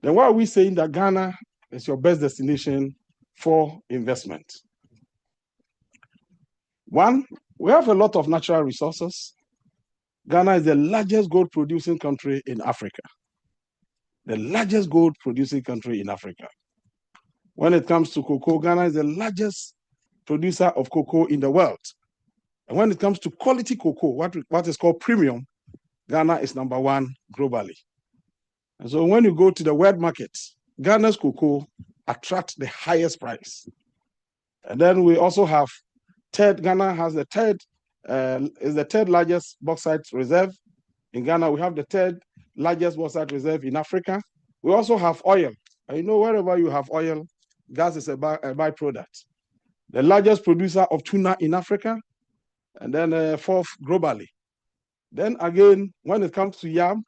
Then why are we saying that Ghana is your best destination for investment? One, we have a lot of natural resources. Ghana is the largest gold producing country in Africa. The largest gold producing country in Africa. When it comes to cocoa, Ghana is the largest producer of cocoa in the world. And when it comes to quality cocoa, what is called premium, Ghana is number one globally. And so when you go to the world market, Ghana's cocoa attracts the highest price. And then we also have Ghana has the third largest bauxite reserve. In Ghana, we have the third largest bauxite reserve in Africa. We also have oil. And you know, wherever you have oil, gas is a byproduct. The largest producer of tuna in Africa, and then fourth globally. Then again, when it comes to yam,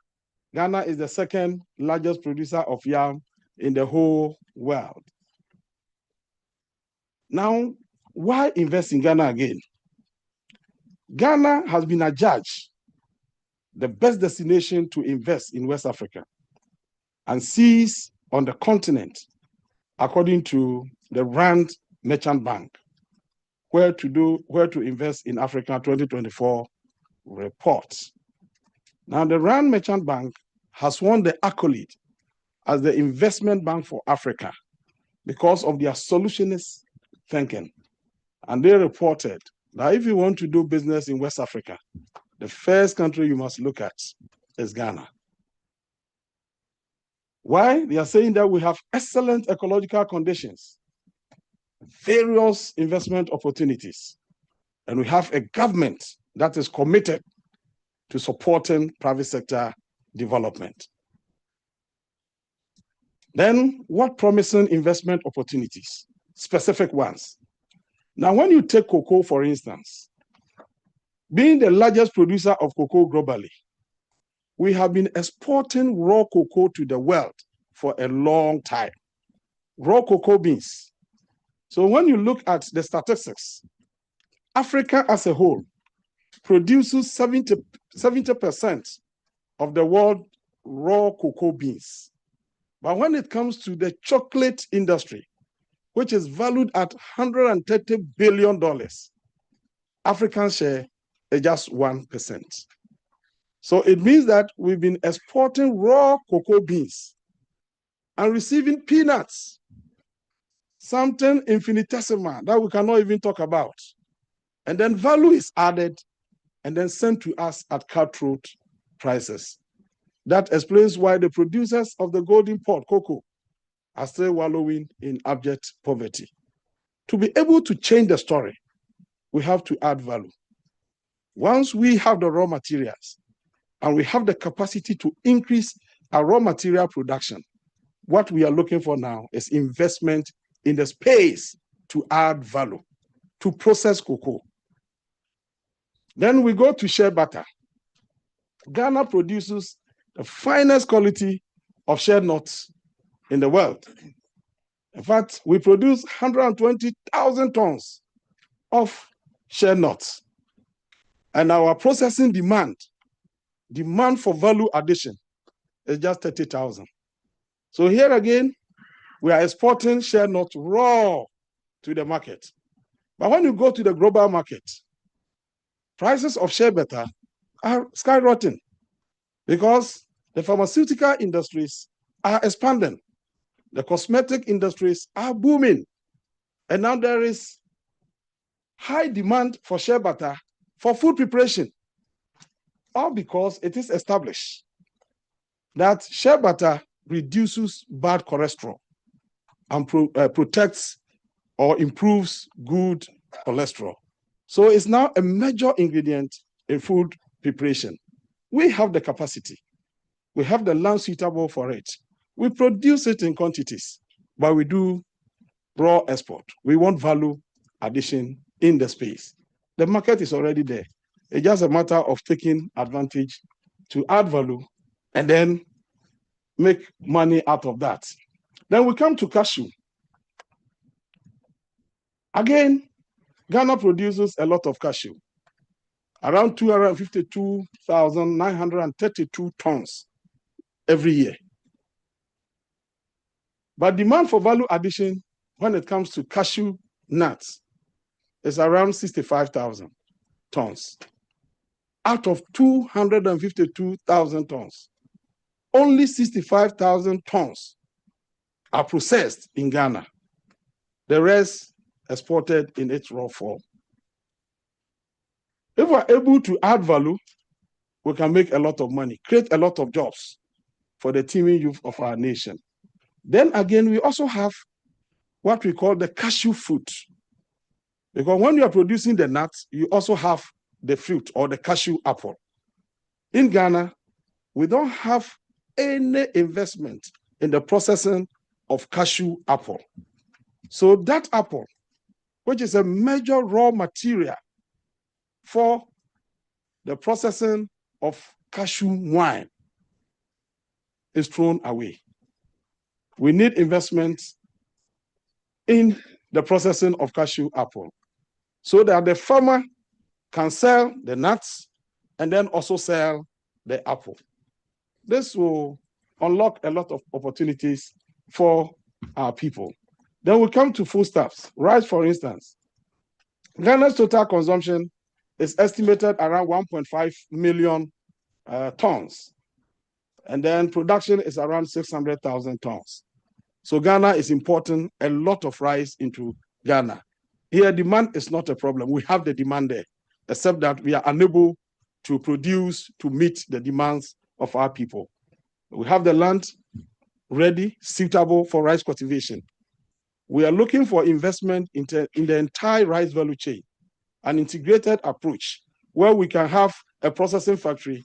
Ghana is the second largest producer of yam in the whole world. Now, why invest in Ghana again? Ghana has been adjudged the best destination to invest in West Africa and sees on the continent, according to the Rand Merchant Bank, where to invest in Africa 2024 report. Now, the Rand Merchant Bank has won the accolade as the investment bank for Africa because of their solutionist thinking. And they reported that if you want to do business in West Africa, the first country you must look at is Ghana. Why? They are saying that we have excellent ecological conditions, various investment opportunities, and we have a government that is committed to supporting private sector development. Then, what promising investment opportunities? Specific ones. Now, when you take cocoa, for instance, being the largest producer of cocoa globally, we have been exporting raw cocoa to the world for a long time. Raw cocoa beans. So when you look at the statistics, Africa as a whole produces 70% of the world raw cocoa beans. But when it comes to the chocolate industry, which is valued at $130 billion, African share is just 1%. So it means that we've been exporting raw cocoa beans and receiving peanuts, something infinitesimal that we cannot even talk about. And then value is added and then sent to us at cutthroat prices. That explains why the producers of the golden pot cocoa are still wallowing in abject poverty. To be able to change the story, we have to add value. Once we have the raw materials and we have the capacity to increase our raw material production, what we are looking for now is investment in the space to add value, to process cocoa. Then we go to shea butter. Ghana produces the finest quality of shea nuts in the world. In fact, we produce 120,000 tons of shea nuts. And our processing demand for value addition is just 30,000. So here again, we are exporting shea nuts raw to the market. But when you go to the global market, prices of shea butter are skyrocketing because the pharmaceutical industries are expanding. The cosmetic industries are booming. And now there is high demand for shea butter for food preparation, all because it is established that shea butter reduces bad cholesterol and protects or improves good cholesterol. So it's now a major ingredient in food preparation. We have the capacity. We have the land suitable for it. We produce it in quantities, but we do raw export. We want value addition in the space. The market is already there. It's just a matter of taking advantage to add value and then make money out of that. Then we come to cashew. Again, Ghana produces a lot of cashew, around 252,932 tons every year. But demand for value addition when it comes to cashew nuts is around 65,000 tons. Out of 252,000 tons, only 65,000 tons are processed in Ghana. The rest exported in its raw form. If we're able to add value, we can make a lot of money, create a lot of jobs for the teeming youth of our nation. Then again, we also have what we call the cashew fruit. Because when you are producing the nuts, you also have the fruit or the cashew apple. In Ghana, we don't have any investment in the processing of cashew apple. So that apple, which is a major raw material for the processing of cashew wine, is thrown away. We need investments in the processing of cashew apple so that the farmer can sell the nuts and then also sell the apple. This will unlock a lot of opportunities for our people. Then we come to foodstuffs. Rice, for instance. Ghana's total consumption is estimated around 1.5 million tons. And then production is around 600,000 tons. So Ghana is importing a lot of rice into Ghana. Here, demand is not a problem. We have the demand there, except that we are unable to produce to meet the demands of our people. We have the land ready, suitable for rice cultivation. We are looking for investment in the entire rice value chain, an integrated approach where we can have a processing factory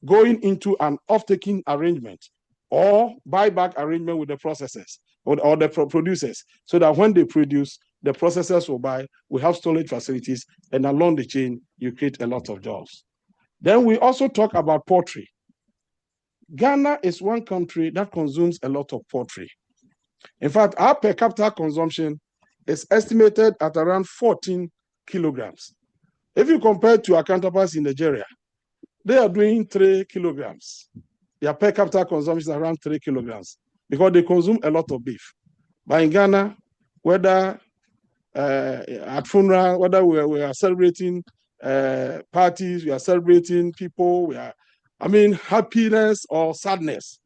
going into an off-taking arrangement or buyback arrangement with the processors or the producers, so that when they produce, the processors will buy, we have storage facilities, and along the chain, you create a lot of jobs. Then we also talk about poultry. Ghana is one country that consumes a lot of poultry. In fact, our per capita consumption is estimated at around 14 kilograms. If you compare to our counterparts in Nigeria, they are doing 3 kilograms. Their per capita consumption is around 3 kilograms because they consume a lot of beef. But in Ghana, whether at funeral, whether we are celebrating parties, we are celebrating people, happiness or sadness,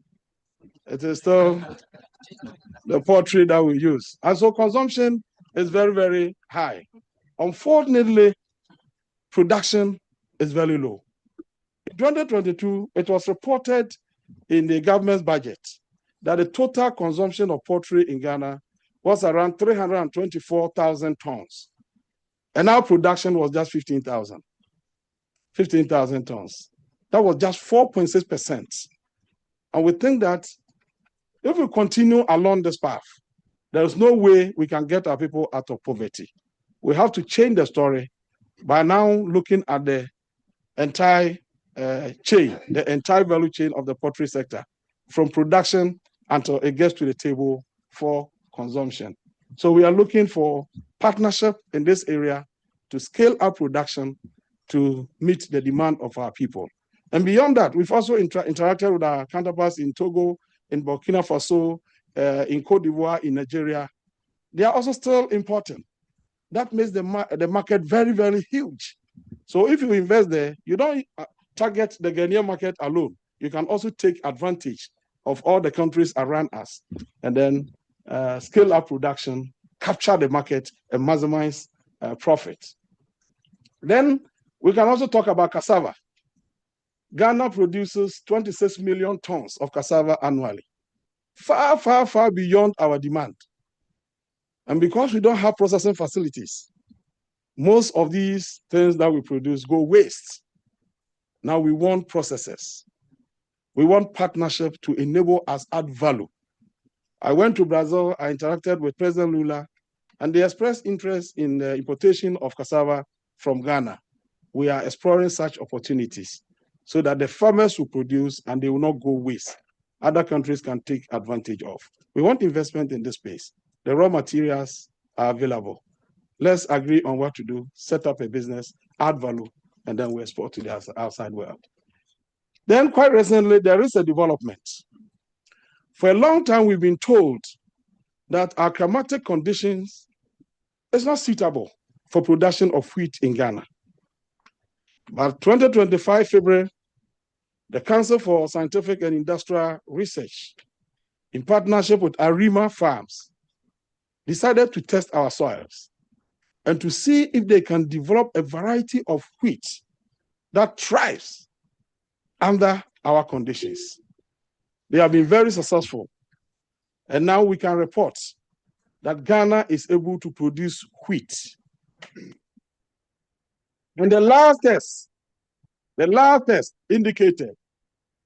it is still the poultry that we use. And so consumption is very, very high. Unfortunately, production is very low. In 2022, it was reported in the government's budget that the total consumption of poultry in Ghana was around 324,000 tons. And our production was just 15,000 tons. That was just 4.6%. And we think that if we continue along this path, there is no way we can get our people out of poverty. We have to change the story by now looking at the entire chain, the entire value chain of the poultry sector, from production until it gets to the table for consumption. So we are looking for partnership in this area to scale up production to meet the demand of our people. And beyond that, we've also interacted with our counterparts in Togo, in Burkina Faso, in Cote d'Ivoire, in Nigeria. They are also still important. That makes the market very, very huge. So if you invest there, you don't target the Ghanaian market alone. You can also take advantage of all the countries around us and then scale up production capture the market and maximize profit. Then we can also talk about cassava. Ghana produces 26 million tons of cassava annually, far, far, far beyond our demand. And because we don't have processing facilities, most of these things that we produce go waste. Now we want processes. We want partnership to enable us add value. I went to Brazil, I interacted with President Lula, and they expressed interest in the importation of cassava from Ghana. We are exploring such opportunities so that the farmers will produce and they will not go waste. Other countries can take advantage of. We want investment in this space. The raw materials are available. Let's agree on what to do, set up a business, add value, and then we export to the outside world. Then quite recently, there is a development. For a long time, we've been told that our climatic conditions is not suitable for production of wheat in Ghana. But 2025 February, the Council for Scientific and Industrial Research, in partnership with Arima Farms, decided to test our soils and to see if they can develop a variety of wheat that thrives under our conditions. They have been very successful. And now we can report that Ghana is able to produce wheat. And the last test indicated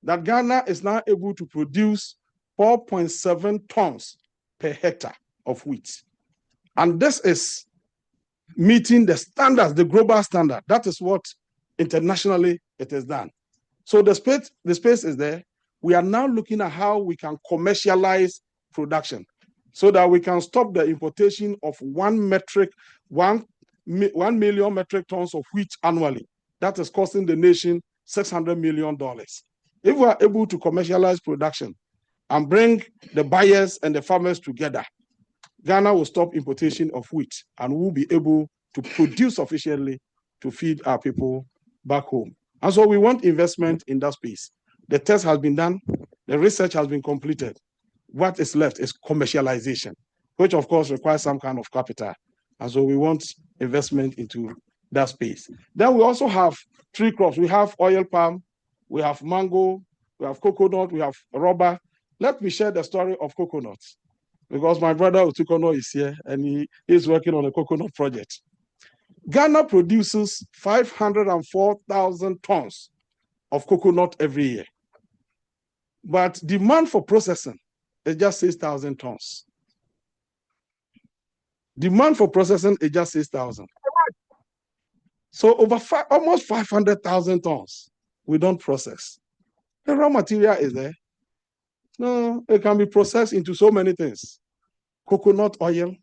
that Ghana is now able to produce 4.7 tons per hectare of wheat. And this is meeting the standards, the global standard. That is what internationally it is done. So the space is there. We are now looking at how we can commercialize production so that we can stop the importation of 1 million metric tons of wheat annually. That is costing the nation $600 million. If we are able to commercialize production and bring the buyers and the farmers together, Ghana will stop importation of wheat and will be able to produce sufficiently to feed our people back home. And so we want investment in that space. The test has been done, the research has been completed. What is left is commercialization, which of course requires some kind of capital. And so we want investment into that space. Then we also have 3 crops. We have oil palm, we have mango, we have coconut, we have rubber. Let me share the story of coconut, because my brother Utukono is here and he is working on a coconut project. Ghana produces 504,000 tons of coconut every year. But demand for processing is just 6,000 tons. Demand for processing is just 6,000. So almost 500,000 tons we don't process. The raw material is there. No, it can be processed into so many things. Coconut oil.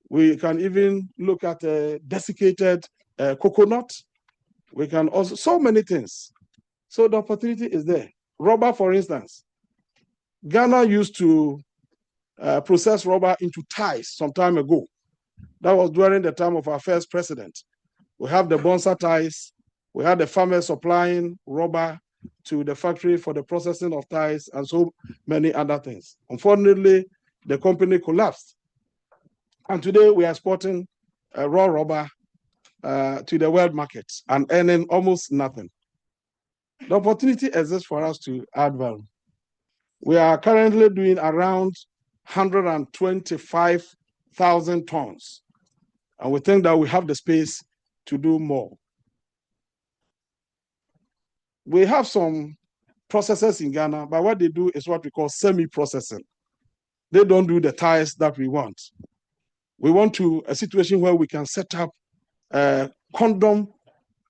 We can even look at desiccated coconut. We can also, so many things. So the opportunity is there. Rubber, for instance. Ghana used to process rubber into ties some time ago. That was during the time of our first president. We have the Bonsa ties. We had the farmers supplying rubber to the factory for the processing of ties and so many other things. Unfortunately, the company collapsed. And today we are exporting raw rubber to the world markets and earning almost nothing. The opportunity exists for us to add value. We are currently doing around 125,000 tons. And we think that we have the space to do more. We have some processors in Ghana, but what they do is what we call semi-processing. They don't do the ties that we want. We want a situation where we can set up a condom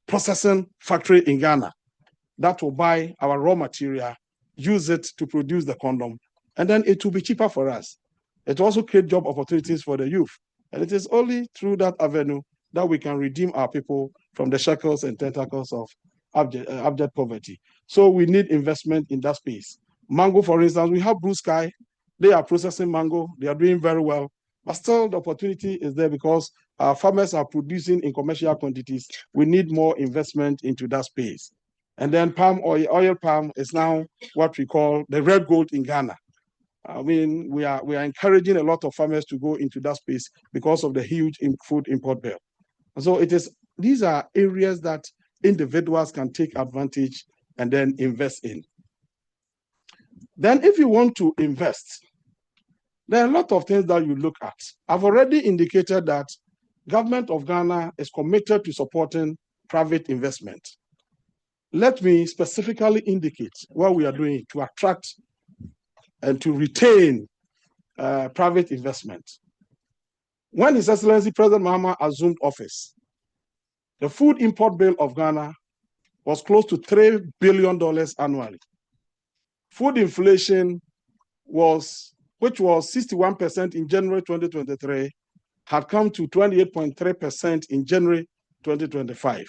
processing factory in Ghana that will buy our raw material, use it to produce the condom, and then it will be cheaper for us. It will also create job opportunities for the youth. And it is only through that avenue that we can redeem our people from the shackles and tentacles of abject poverty. So we need investment in that space. Mango, for instance, we have Blue Sky. They are processing mango. They are doing very well. But still, the opportunity is there because our farmers are producing in commercial quantities. We need more investment into that space. And then palm oil palm is now what we call the red gold in Ghana. I mean, we are encouraging a lot of farmers to go into that space because of the huge food import bill. And so these are areas that individuals can take advantage and then invest in. Then if you want to invest, there are a lot of things that you look at. I've already indicated that government of Ghana is committed to supporting private investment. Let me specifically indicate what we are doing to attract and to retain private investment. When His Excellency President Mahama assumed office, the food import bill of Ghana was close to $3 billion annually. Food inflation which was 61% in January 2023, had come to 28.3% in January 2025.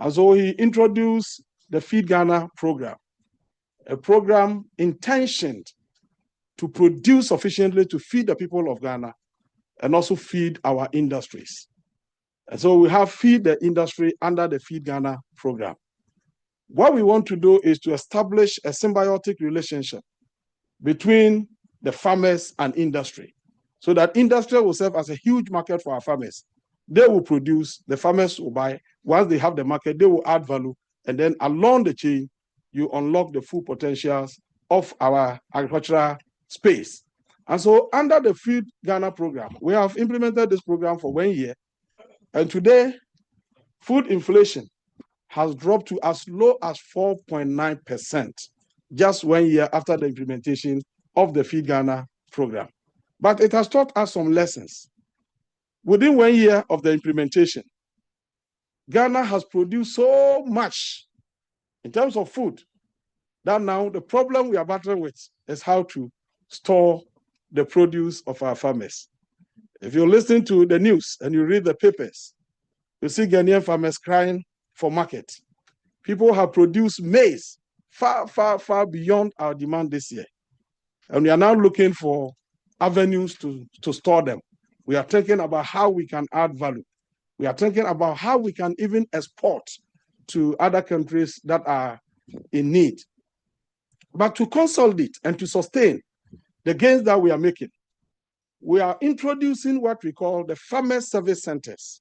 And so he introduced the Feed Ghana program, a program intentioned to produce sufficiently to feed the people of Ghana and also feed our industries. And so we have Feed the Industry under the Feed Ghana program. What we want to do is to establish a symbiotic relationship between the farmers and industry, so that industry will serve as a huge market for our farmers. They will produce, the farmers will buy. Once they have the market, they will add value. And then along the chain, you unlock the full potentials of our agricultural space. And so under the Feed Ghana program, we have implemented this program for 1 year. And today, food inflation has dropped to as low as 4.9%, just 1 year after the implementation of the Feed Ghana program. But it has taught us some lessons. Within 1 year of the implementation, Ghana has produced so much in terms of food that now the problem we are battling with is how to store the produce of our farmers. If you listen to the news and you read the papers, you see Ghanaian farmers crying for market. People have produced maize far, far, far beyond our demand this year. And we are now looking for avenues to store them. We are thinking about how we can add value. We are thinking about how we can even export to other countries that are in need. But to consolidate and to sustain the gains that we are making, we are introducing what we call the Farmer Service Centers.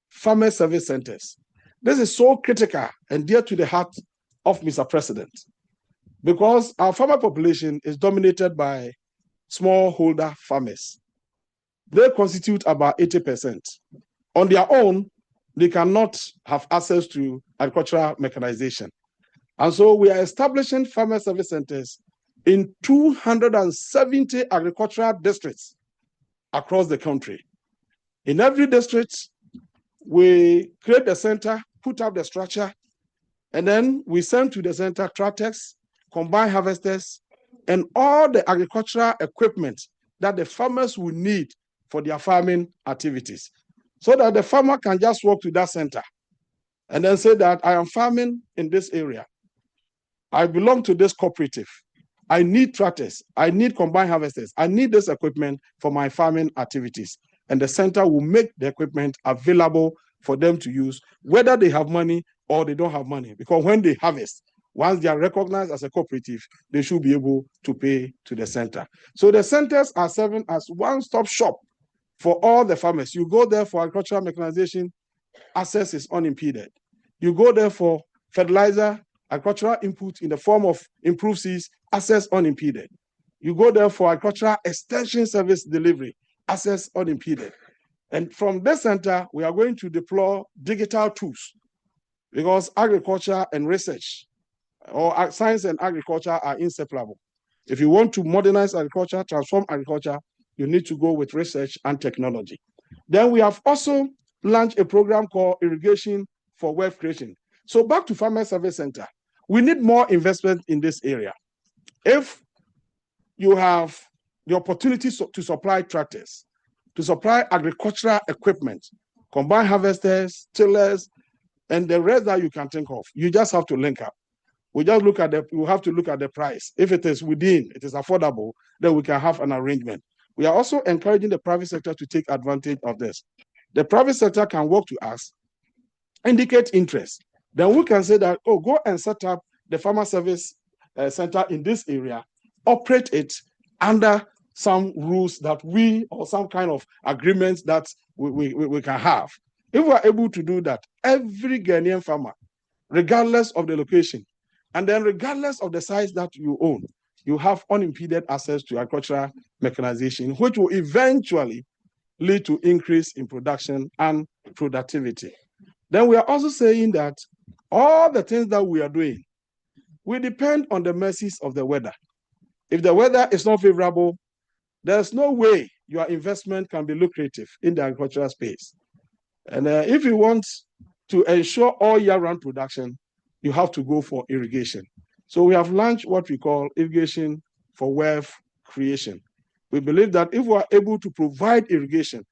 Farmer Service Centers. This is so critical and dear to the heart of Mr. President, because our farmer population is dominated by smallholder farmers. They constitute about 80%. On their own, they cannot have access to agricultural mechanization. And so we are establishing farmer service centers in 270 agricultural districts across the country. In every district, we create the center, put up the structure, and then we send to the center tractors, combine harvesters, and all the agricultural equipment that the farmers will need for their farming activities, so that the farmer can just walk to that center and then say that I am farming in this area. I belong to this cooperative. I need tractors. I need combined harvesters. I need this equipment for my farming activities. And the center will make the equipment available for them to use, whether they have money or they don't have money. Because when they harvest, once they are recognized as a cooperative, they should be able to pay to the center. So the centers are serving as one-stop shop for all the farmers. You go there for agricultural mechanization, access is unimpeded. You go there for fertilizer, agricultural input in the form of improved seeds, access unimpeded. You go there for agricultural extension service delivery, access unimpeded. And from this center, we are going to deploy digital tools, because agriculture and research, or science and agriculture, are inseparable. If you want to modernize agriculture, transform agriculture, you need to go with research and technology. Then we have also launched a program called Irrigation for Wealth Creation. So back to Farmer Service Center, we need more investment in this area. If you have the opportunity to supply tractors, to supply agricultural equipment, combine harvesters, tillers, and the rest that you can think of, you just have to link up. We have to look at the price. If it is within, it is affordable, then we can have an arrangement. We are also encouraging the private sector to take advantage of this. The private sector can work to us, indicate interest. Then we can say that, go and set up the farmer service center in this area, operate it, under some rules that we, or some kind of agreements that we can have. If we are able to do that, every Ghanaian farmer, regardless of the location, and then regardless of the size that you own, you have unimpeded access to agricultural mechanization, which will eventually lead to increase in production and productivity. Then we are also saying that all the things that we are doing, we depend on the mercies of the weather. If the weather is not favorable, there's no way your investment can be lucrative in the agricultural space. And if you want to ensure all year-round production, you have to go for irrigation. So we have launched what we call irrigation for wealth creation. We believe that if we are able to provide irrigation,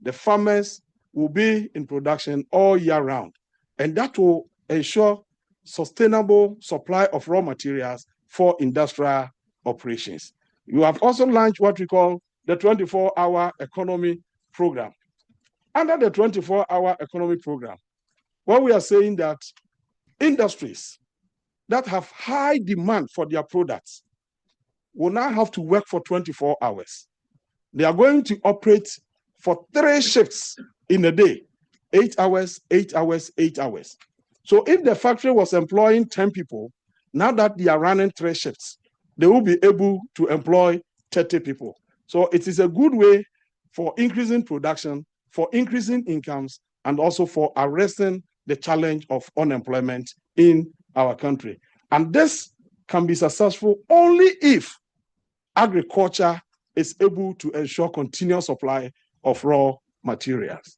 the farmers will be in production all year round. And that will ensure sustainable supply of raw materials for industrial operations. You have also launched what we call the 24-hour economy program. Under the 24-hour economy program, what we are saying that industries that have high demand for their products will now have to work for 24 hours. They are going to operate for 3 shifts in a day, 8 hours, 8 hours, 8 hours. So if the factory was employing 10 people, now that they are running 3 shifts, they will be able to employ 30 people. So it is a good way for increasing production, for increasing incomes, and also for arresting the challenge of unemployment in our country. And this can be successful only if agriculture is able to ensure continuous supply of raw materials.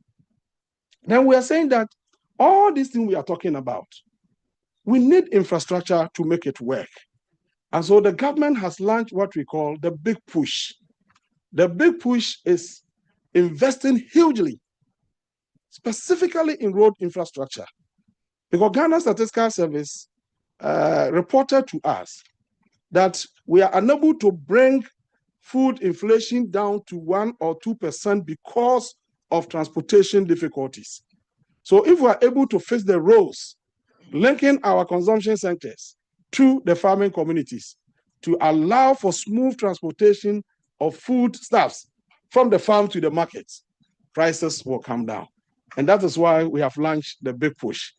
Then we are saying that all these things we are talking about, we need infrastructure to make it work. And so the government has launched what we call the big push. The big push is investing hugely, specifically in road infrastructure. Because Ghana Statistical Service reported to us that we are unable to bring food inflation down to 1 or 2% because of transportation difficulties. So if we are able to fix the roads, linking our consumption centers to the farming communities to allow for smooth transportation of foodstuffs from the farm to the markets, prices will come down. And that is why we have launched the big push.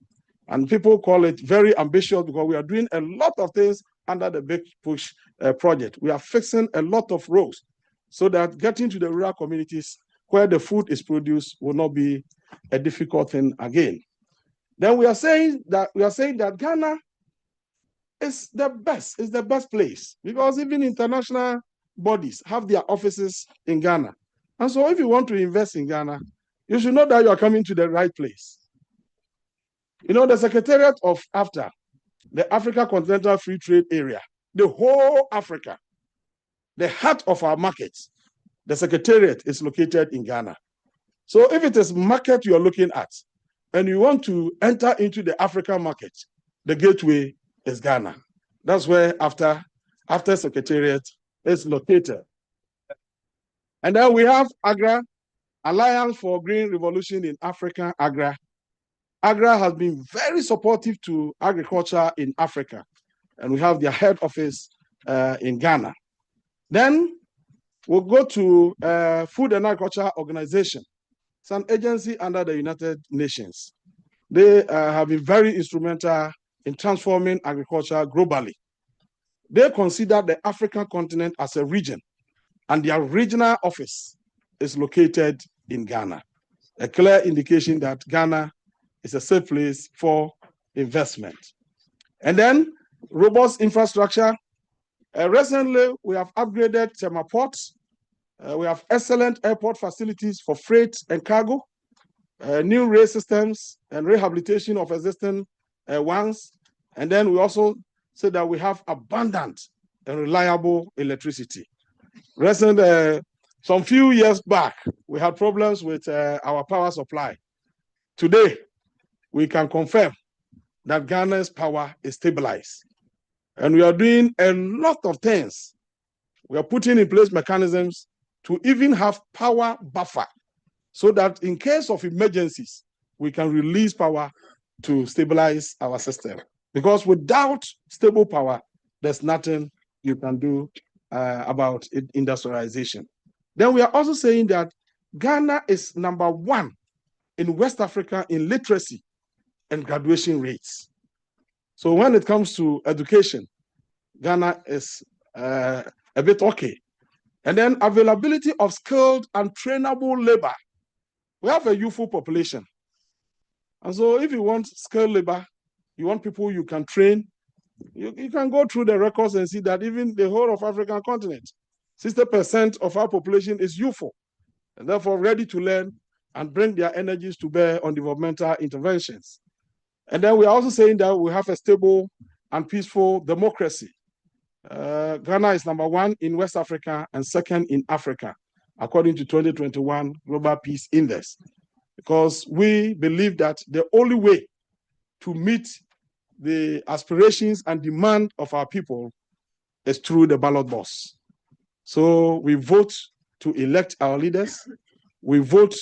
And people call it very ambitious because we are doing a lot of things under the big push project. We are fixing a lot of roads so that getting to the rural communities where the food is produced will not be a difficult thing again. Then we are saying that Ghana is the best place because even international bodies have their offices in Ghana. And so if you want to invest in Ghana, you should know that you are coming to the right place. You know, the Secretariat of AFTA, the Africa Continental Free Trade Area, the whole Africa, the heart of our markets, the Secretariat is located in Ghana. So if it is market you are looking at, and you want to enter into the African market, the gateway is Ghana. That's where AFTA Secretariat is located. And then we have AGRA, Alliance for Green Revolution in Africa, AGRA. AGRA has been very supportive to agriculture in Africa, and we have their head office in Ghana. Then we'll go to Food and Agriculture Organization. It's an agency under the United Nations. They have been very instrumental in transforming agriculture globally. They consider the African continent as a region, and their regional office is located in Ghana. A clear indication that Ghana is a safe place for investment. And then robust infrastructure. Recently, we have upgraded Tema ports. We have excellent airport facilities for freight and cargo, new rail systems and rehabilitation of existing ones. And then we also say that we have abundant and reliable electricity. Some few years back, we had problems with our power supply. Today, we can confirm that Ghana's power is stabilized. And we are doing a lot of things. We are putting in place mechanisms to even have power buffer so that in case of emergencies, we can release power to stabilize our system. Because without stable power, there's nothing you can do about industrialization. Then we are also saying that Ghana is #1 in West Africa in literacy and graduation rates. So when it comes to education, Ghana is a bit okay. And then availability of skilled and trainable labor. We have a youthful population. And so if you want skilled labor, you want people you can train, you can go through the records and see that even the whole of African continent, 60% of our population is youthful, and therefore ready to learn and bring their energies to bear on developmental interventions. And then we're also saying that we have a stable and peaceful democracy. Ghana is #1 in West Africa and 2nd in Africa, according to 2021 Global Peace Index, because we believe that the only way to meet the aspirations and demand of our people is through the ballot box. So we vote to elect our leaders. We vote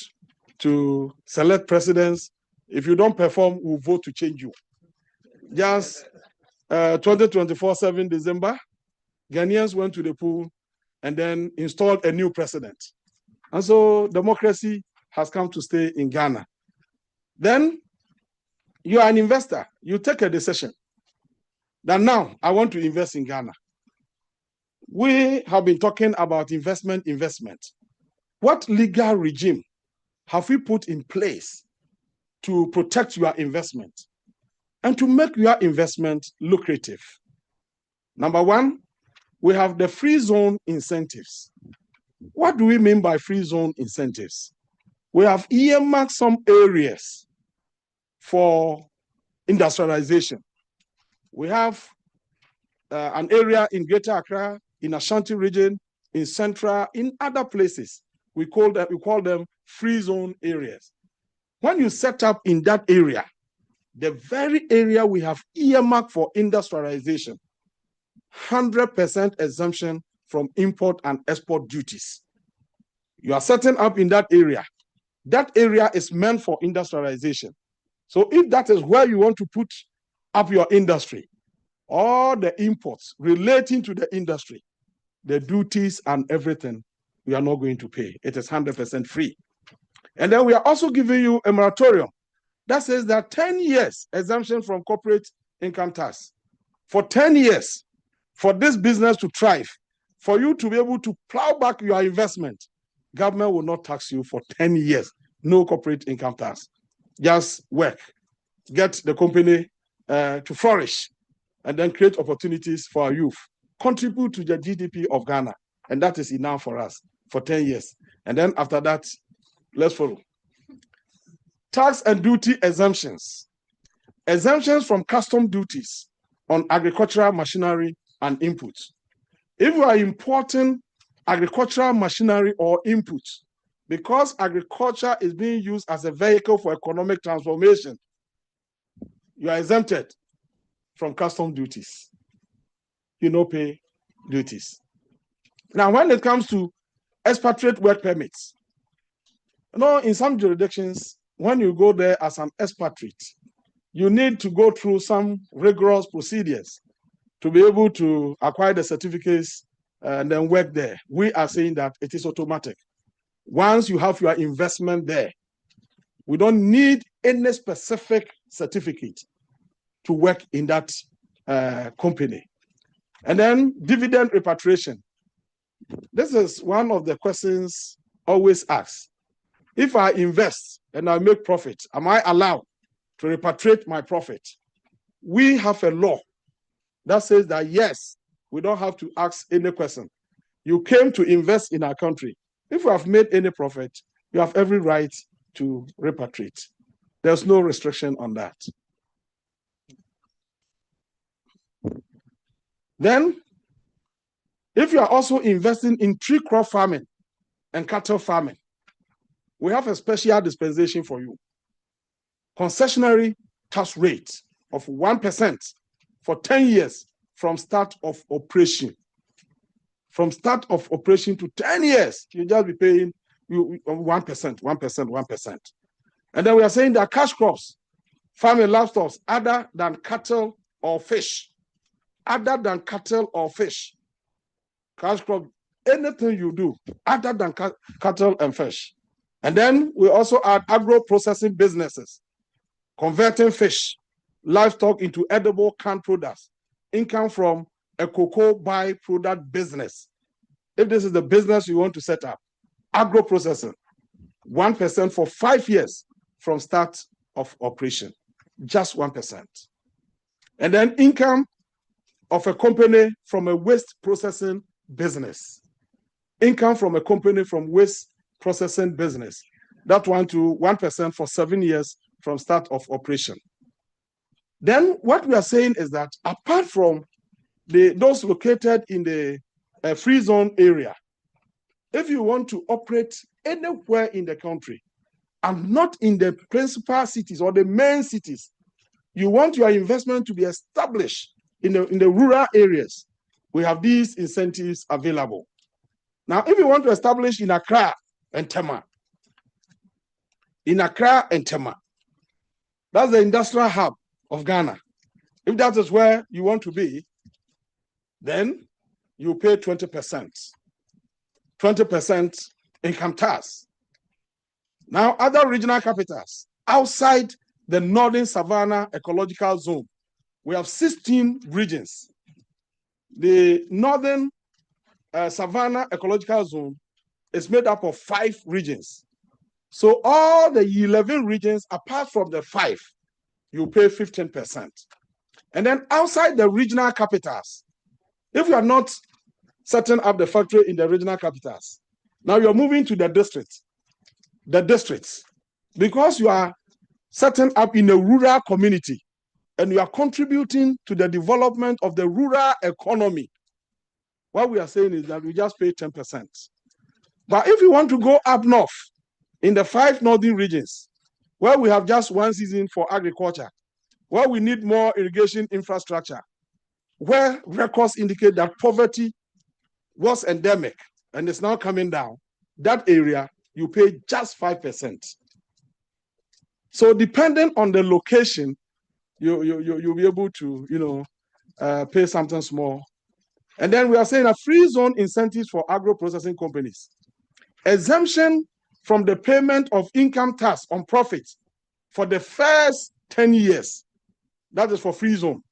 to select presidents. If you don't perform, we'll vote to change you. Just 2024, 7 December, Ghanaians went to the pool and then installed a new president. And so democracy has come to stay in Ghana. Then you are an investor. You take a decision that now I want to invest in Ghana. We have been talking about investment. What legal regime have we put in place to protect your investment and to make your investment lucrative? #1, we have the free zone incentives. What do we mean by free zone incentives? We have earmarked some areas for industrialization. We have an area in Greater Accra, in Ashanti region, in Central, in other places. We call them free zone areas. When you set up in that area, the very area we have earmarked for industrialization, 100% exemption from import and export duties. You are setting up in that area. That area is meant for industrialization. So if that is where you want to put up your industry, all the imports relating to the industry, the duties and everything, we are not going to pay. It is 100% free. And then we are also giving you a moratorium that says that 10 years exemption from corporate income tax. For 10 years, for this business to thrive, for you to be able to plow back your investment, government will not tax you for 10 years. No corporate income tax. Just work. Get the company to flourish and then create opportunities for our youth. Contribute to the GDP of Ghana. And that is enough for us for 10 years. And then after that, let's follow. Tax and duty exemptions. Exemptions from custom duties on agricultural machinery and inputs. If you are importing agricultural machinery or inputs, because agriculture is being used as a vehicle for economic transformation, you are exempted from custom duties. You no pay duties. Now, when it comes to expatriate work permits, in some jurisdictions, when you go there as an expatriate, you need to go through some rigorous procedures to be able to acquire the certificates and then work there. We are saying that it is automatic. Once you have your investment there, we don't need any specific certificate to work in that company. And then dividend repatriation. This is one of the questions always asked. If I invest and I make profit, am I allowed to repatriate my profit? We have a law that says that yes, we don't have to ask any question. You came to invest in our country. If you have made any profit, you have every right to repatriate. There's no restriction on that. Then, if you are also investing in tree crop farming and cattle farming, we have a special dispensation for you. Concessionary tax rate of 1% for 10 years from start of operation. From start of operation to 10 years, you just be paying 1%. And then we are saying that cash crops, farming livestock, other than cattle or fish, cash crop, anything you do other than cattle and fish. And then we also add agro-processing businesses, converting fish, livestock into edible canned products, income from a cocoa byproduct business. If this is the business you want to set up, agro-processing, 1% for 5 years from start of operation, just 1%. And then income of a company from a waste processing business. Income from a company from waste processing business. That 1% for 7 years from start of operation. Then what we are saying is that apart from those located in the free zone area, if you want to operate anywhere in the country and not in the principal cities or the main cities, you want your investment to be established in the rural areas, we have these incentives available. Now, if you want to establish in Accra and Tema, that's the industrial hub of Ghana. If that is where you want to be, then you pay 20%. 20% income tax. Now, other regional capitals outside the Northern Savannah Ecological Zone, we have 16 regions. The Northern Savannah Ecological Zone is made up of 5 regions. So all the 11 regions, apart from the 5, you pay 15%. And then outside the regional capitals, if you are not setting up the factory in the regional capitals, now you're moving to the districts. The districts, because you are setting up in a rural community and you are contributing to the development of the rural economy, what we are saying is that we just pay 10%. But if you want to go up north, in the 5 northern regions, where we have just one season for agriculture, where we need more irrigation infrastructure, where records indicate that poverty was endemic and is now coming down, that area, you pay just 5%. So depending on the location, you'll be able to, pay something small. And then we are saying a free zone incentives for agro-processing companies. Exemption from the payment of income tax on profits for the first 10 years. That is for free zone.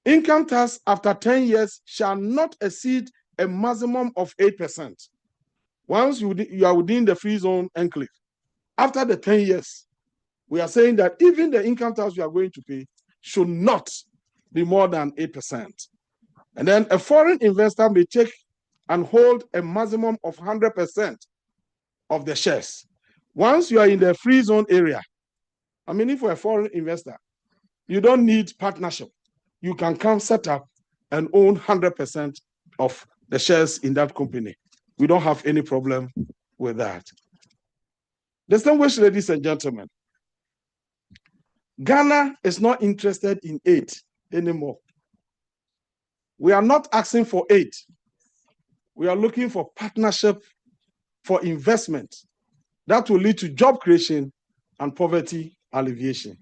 Income tax after 10 years shall not exceed a maximum of 8%. Once you are within the free zone enclave, after the 10 years, we are saying that even the income tax you are going to pay should not be more than 8%. And then a foreign investor may take and hold a maximum of 100% of the shares. Once you are in the free zone area, I mean, if you're a foreign investor, you don't need partnership. You can come set up and own 100% of the shares in that company. We don't have any problem with that. Distinguished ladies and gentlemen, Ghana is not interested in aid anymore. We are not asking for aid. We are looking for partnership for investment that will lead to job creation and poverty alleviation.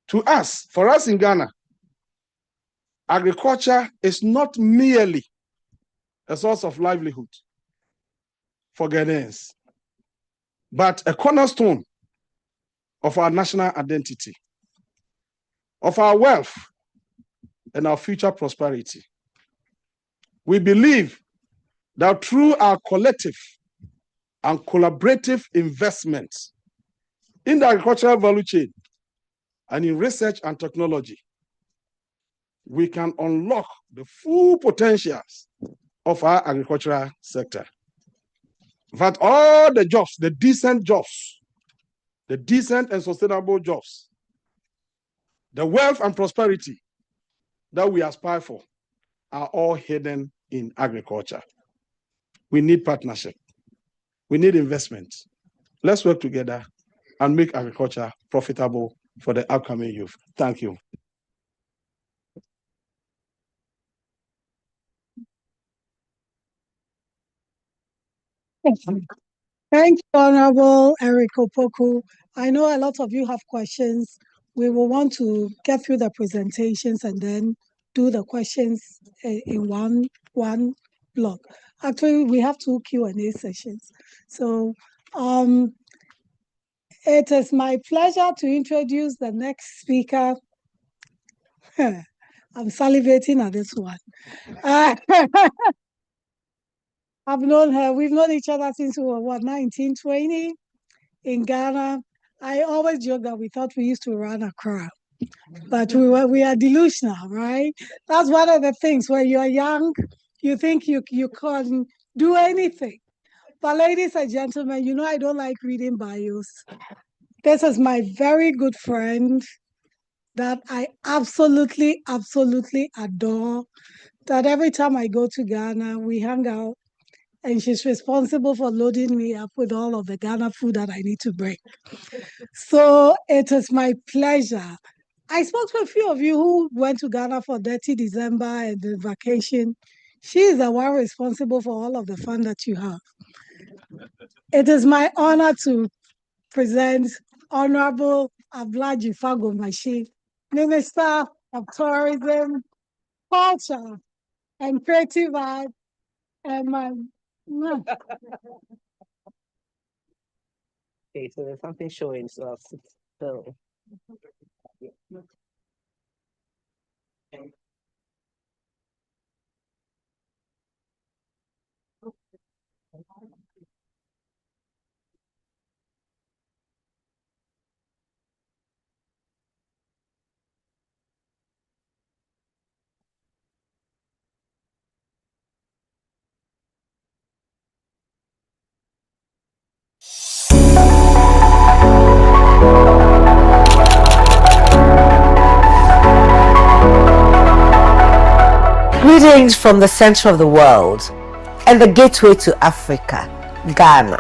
For us in Ghana, agriculture is not merely a source of livelihood for Ghanaians, but a cornerstone of our national identity, of our wealth, and our future prosperity. We believe that through our collective and collaborative investments in the agricultural value chain and in research and technology, we can unlock the full potentials of our agricultural sector. But all the jobs, the decent and sustainable jobs, the wealth and prosperity that we aspire for are all hidden in agriculture. We need partnership. We need investment. Let's work together and make agriculture profitable for the upcoming youth. Thank you. Thank you, Honorable Eric Opoku. I know a lot of you have questions. We will want to get through the presentations and then do the questions in one block. Actually, we have 2 Q&A sessions. So it is my pleasure to introduce the next speaker. I'm salivating at this one. I've known her. We've known each other since we were, 1920 in Ghana. I always joke that we thought we used to run Accra, but we are delusional, right? That's one of the things. When you're young, you think you can do anything. But ladies and gentlemen, you know I don't like reading bios. This is my very good friend that I absolutely, absolutely adore. That every time I go to Ghana, we hang out, and she's responsible for loading me up with all of the Ghana food that I need to bring. So it is my pleasure. I spoke to a few of you who went to Ghana for Dirty December and the vacation. She is the one responsible for all of the fun that you have. It is my honor to present Honorable Abla Jifagomashi, Minister of Tourism, Culture, and Creative Art, and my Okay, so there's something showing, so Greetings from the center of the world and the gateway to Africa, Ghana.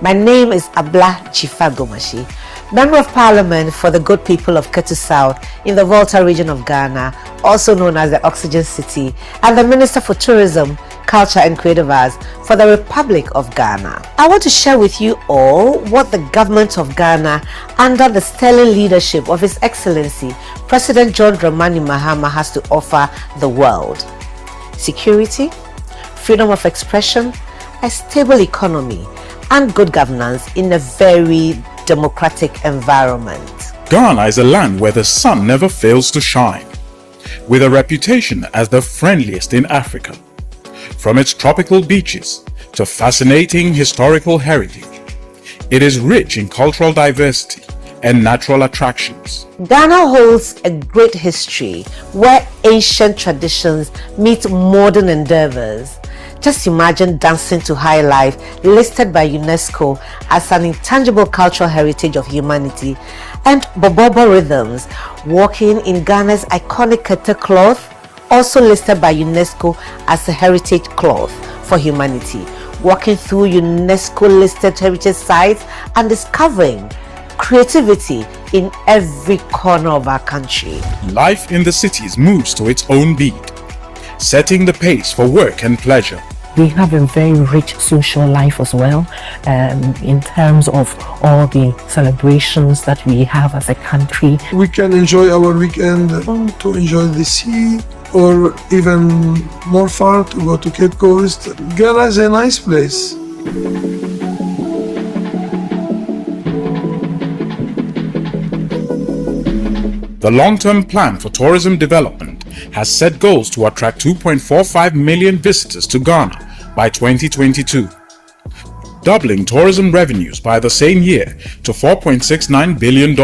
My name is Abla Jifagomashi, Member of Parliament for the good people of Ketu South in the Volta region of Ghana, also known as the Oxygen City, and the Minister for Tourism, Culture and Creative Arts for the Republic of Ghana. I want to share with you all what the government of Ghana, under the sterling leadership of His Excellency President John Dramani Mahama, has to offer the world. Security, freedom of expression, a stable economy, and good governance in a very democratic environment. Ghana is a land where the sun never fails to shine, with a reputation as the friendliest in Africa. From its tropical beaches to fascinating historical heritage, it is rich in cultural diversity and natural attractions. Ghana holds a great history where ancient traditions meet modern endeavors. Just imagine dancing to high life, listed by UNESCO as an intangible cultural heritage of humanity, and bobobo rhythms, walking in Ghana's iconic kete cloth, also listed by UNESCO as a heritage cloth for humanity, walking through UNESCO listed heritage sites and discovering creativity in every corner of our country. Life in the cities moves to its own beat, setting the pace for work and pleasure. We have a very rich social life as well, in terms of all the celebrations that we have as a country. We can enjoy our weekend to enjoy the sea, or even more far to go to Cape Coast. Ghana is a nice place. The long-term plan for tourism development has set goals to attract 2.45 million visitors to Ghana by 2022, doubling tourism revenues by the same year to $4.69 billion.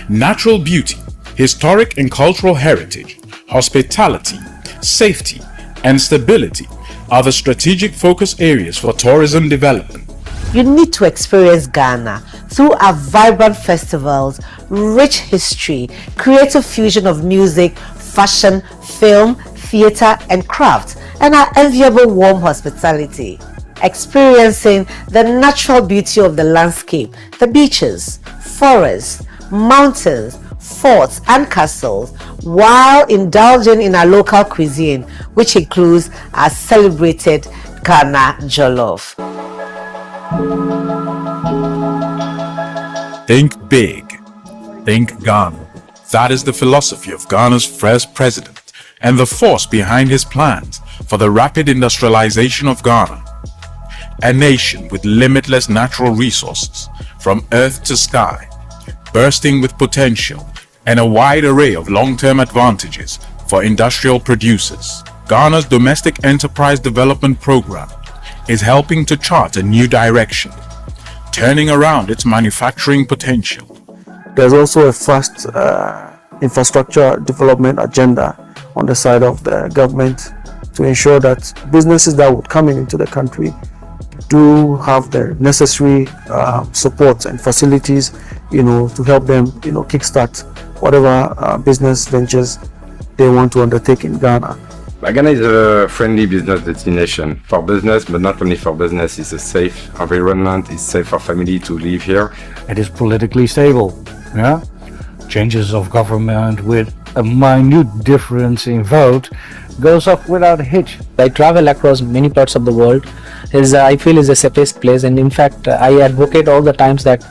Natural beauty, historic and cultural heritage, hospitality, safety, and stability are the strategic focus areas for tourism development. You need to experience Ghana through our vibrant festivals, rich history, creative fusion of music, fashion, film, theatre and craft, and our enviable warm hospitality. Experiencing the natural beauty of the landscape, the beaches, forests, mountains, forts and castles, while indulging in our local cuisine, which includes our celebrated Ghana Jollof. Think big. Think Ghana. That is the philosophy of Ghana's first president and the force behind his plans for the rapid industrialization of Ghana. A nation with limitless natural resources, from earth to sky, bursting with potential and a wide array of long-term advantages for industrial producers. Ghana's Domestic Enterprise Development Program is helping to chart a new direction, turning around its manufacturing potential. There's also a fast infrastructure development agenda on the side of the government to ensure that businesses that would come into the country do have the necessary support and facilities, to help them, kickstart whatever business ventures they want to undertake in Ghana. Ghana is a friendly business destination for business, but not only for business. It's a safe environment. It's safe for family to live here. It is politically stable. Yeah, changes of government with a minute difference in vote goes off without a hitch. I travel across many parts of the world. I feel is the safest place, and in fact, I advocate all the times that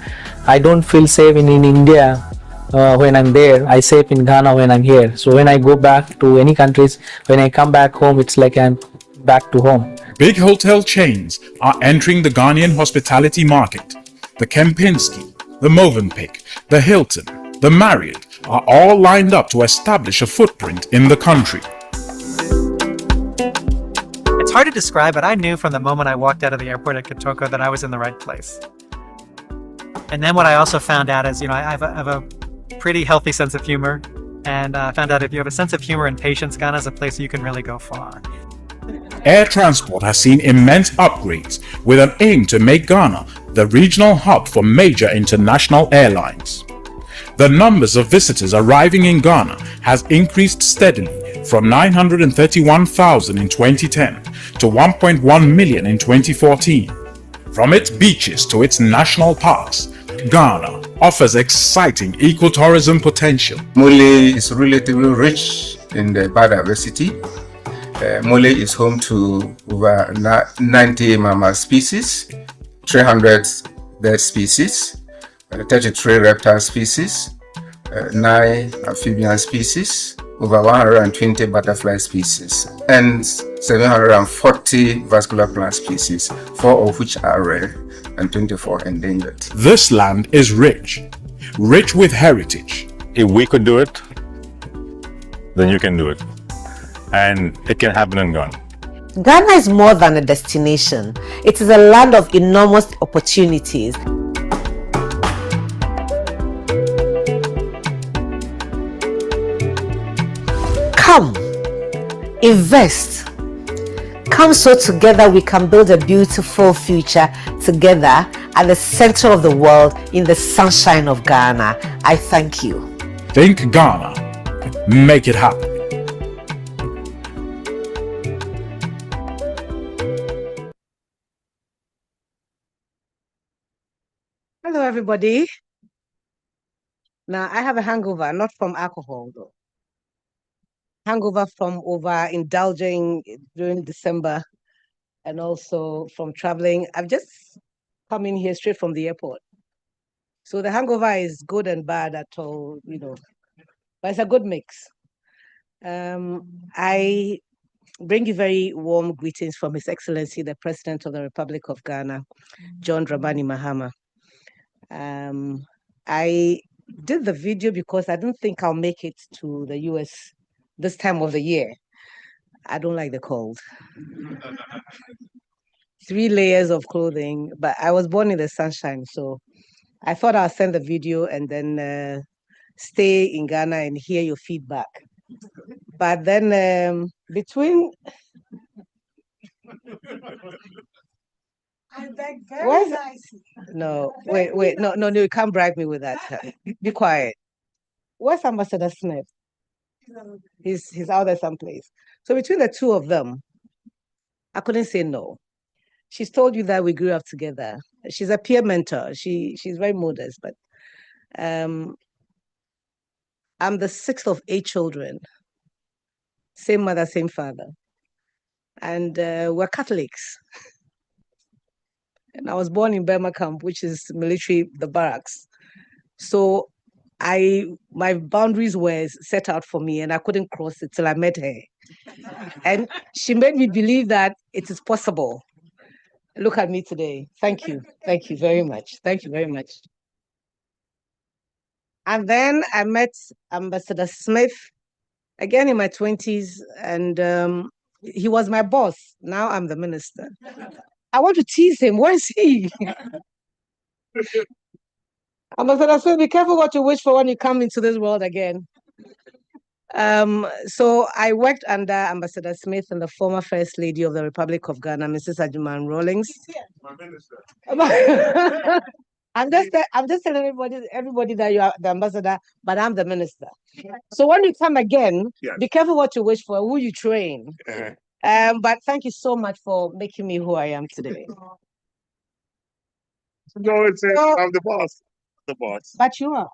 I don't feel safe in India when I'm there. I safe in Ghana when I'm here. So when I go back to any countries, when I come back home, it's like I'm back to home. Big hotel chains are entering the Ghanaian hospitality market. The Kempinski, the Movenpick, the Hilton, the Marriott are all lined up to establish a footprint in the country. It's hard to describe, but I knew from the moment I walked out of the airport at Kotoko that I was in the right place. And then what I also found out is, I have a pretty healthy sense of humor, and I found out if you have a sense of humor and patience, Ghana is a place you can really go far. Air transport has seen immense upgrades with an aim to make Ghana the regional hub for major international airlines. The numbers of visitors arriving in Ghana has increased steadily from 931,000 in 2010 to 1.1 million in 2014. From its beaches to its national parks, Ghana offers exciting ecotourism potential. Mole is relatively rich in the biodiversity. Mole is home to over 90 mammal species, 300 bird species, 33 reptile species, 9 amphibian species, over 120 butterfly species, and 740 vascular plant species, 4 of which are rare and 24 endangered. This land is rich with heritage. If we could do it, then you can do it. And it can happen in Ghana. Ghana is more than a destination. It is a land of enormous opportunities. Come, invest. Come so together we can build a beautiful future together at the center of the world in the sunshine of Ghana. I thank you. Think Ghana. Make it happen. Hello, everybody. Now, I have a hangover, not from alcohol, though. Hangover from overindulging during December and also from traveling. I've just come in here straight from the airport. So the hangover is good and bad at all, but it's a good mix. I bring you very warm greetings from His Excellency, the President of the Republic of Ghana, John Dramani Mahama. I did the video because I didn't think I'll make it to the US this time of the year. I don't like the cold. 3 layers of clothing, but I was born in the sunshine, so I thought I'll send the video and then stay in Ghana and hear your feedback. But then between... I beg very nicely. No, wait, no, you can't bribe me with that. Be quiet. Where's Ambassador Smith? He's out there someplace. So between the two of them, I couldn't say no. She's told you that we grew up together. She's a peer mentor. She's very modest, but I'm the 6th of 8 children. Same mother, same father. And we're Catholics. And I was born in Burma camp, which is military, the barracks. So my boundaries were set out for me and I couldn't cross it till I met her. And she made me believe that it is possible. Look at me today. Thank you. Thank you very much. Thank you very much. And then I met Ambassador Smith again in my 20s, and he was my boss. Now I'm the minister. I want to tease him. Where is he? Ambassador Smith, be careful what you wish for when you come into this world again. So I worked under Ambassador Smith and the former First Lady of the Republic of Ghana, Mrs. Ajuman Rawlings. My minister. I'm just telling everybody that you are the ambassador, but I'm the minister. So when you come again, Yes. be careful what you wish for, who you train. But thank you so much for making me who I am today. No, it's I'm the boss. The boss. But you are.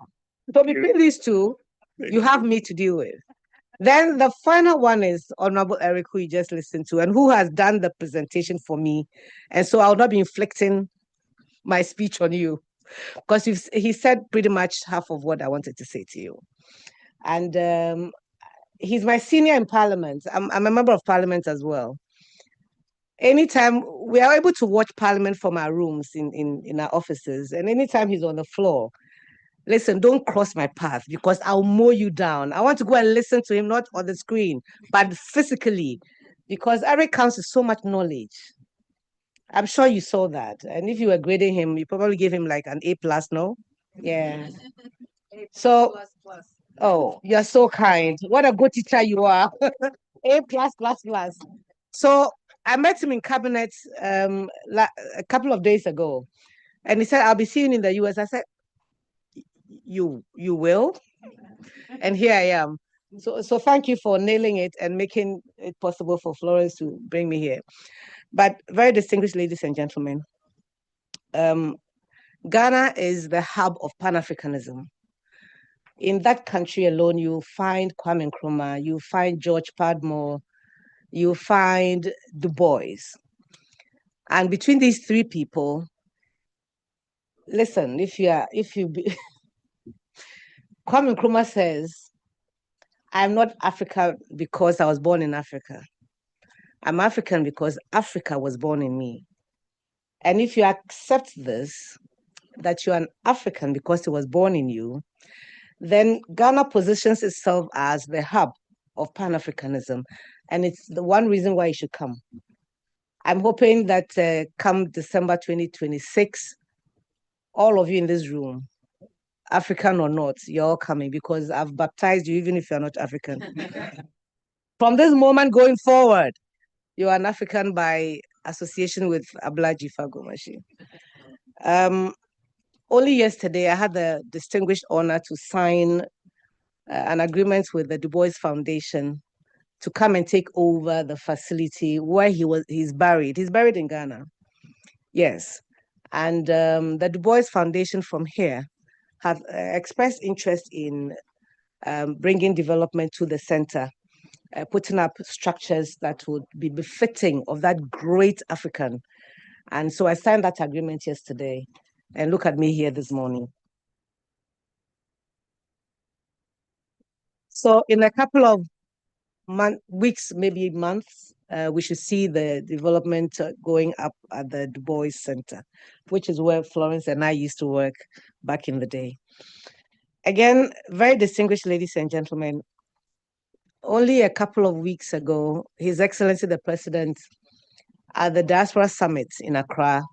So between these two, you have me to deal with. Then the final one is Honorable Eric, who you just listened to, and who has done the presentation for me. And so I'll not be inflicting my speech on you, because he said pretty much half of what I wanted to say to you. And he's my senior in Parliament. I'm a member of Parliament as well. Anytime we are able to watch Parliament from our rooms in our offices, and anytime he's on the floor, listen, don't cross my path because I'll mow you down. I want to go and listen to him, not on the screen, but physically, because Eric comes with so much knowledge. I'm sure you saw that. And if you were grading him, you probably gave him like an A+, no? Yeah. So, oh, you're so kind. What a good teacher you are. A+++. So I met him in cabinet a couple of days ago, and he said, I'll be seeing you in the US. I said, you will? And here I am. So thank you for nailing it and making it possible for Florence to bring me here. But very distinguished ladies and gentlemen, Ghana is the hub of Pan-Africanism. In that country alone, you find Kwame Nkrumah, you find George Padmore, you find Du Bois. And between these three people, listen, Kwame Nkrumah says, I'm not African because I was born in Africa. I'm African because Africa was born in me. And if you accept this, that you're an African because it was born in you, then Ghana positions itself as the hub of Pan-Africanism. And it's the one reason why you should come. I'm hoping that come December 2026, all of you in this room, African or not, you're all coming because I've baptized you even if you're not African. From this moment going forward, you are an African by association with Abla Jifagomashi. Only yesterday, I had the distinguished honor to sign an agreement with the Du Bois Foundation to come and take over the facility where he's buried. He's buried in Ghana. Yes. And the Du Bois Foundation from here have expressed interest in bringing development to the center, putting up structures that would be befitting of that great African. And so I signed that agreement yesterday. And look at me here this morning. So in a couple of weeks, maybe months, we should see the development going up at the Du Bois Center, which is where Florence and I used to work back in the day. Again, very distinguished ladies and gentlemen, only a couple of weeks ago, His Excellency the President at the Diaspora Summit in Accra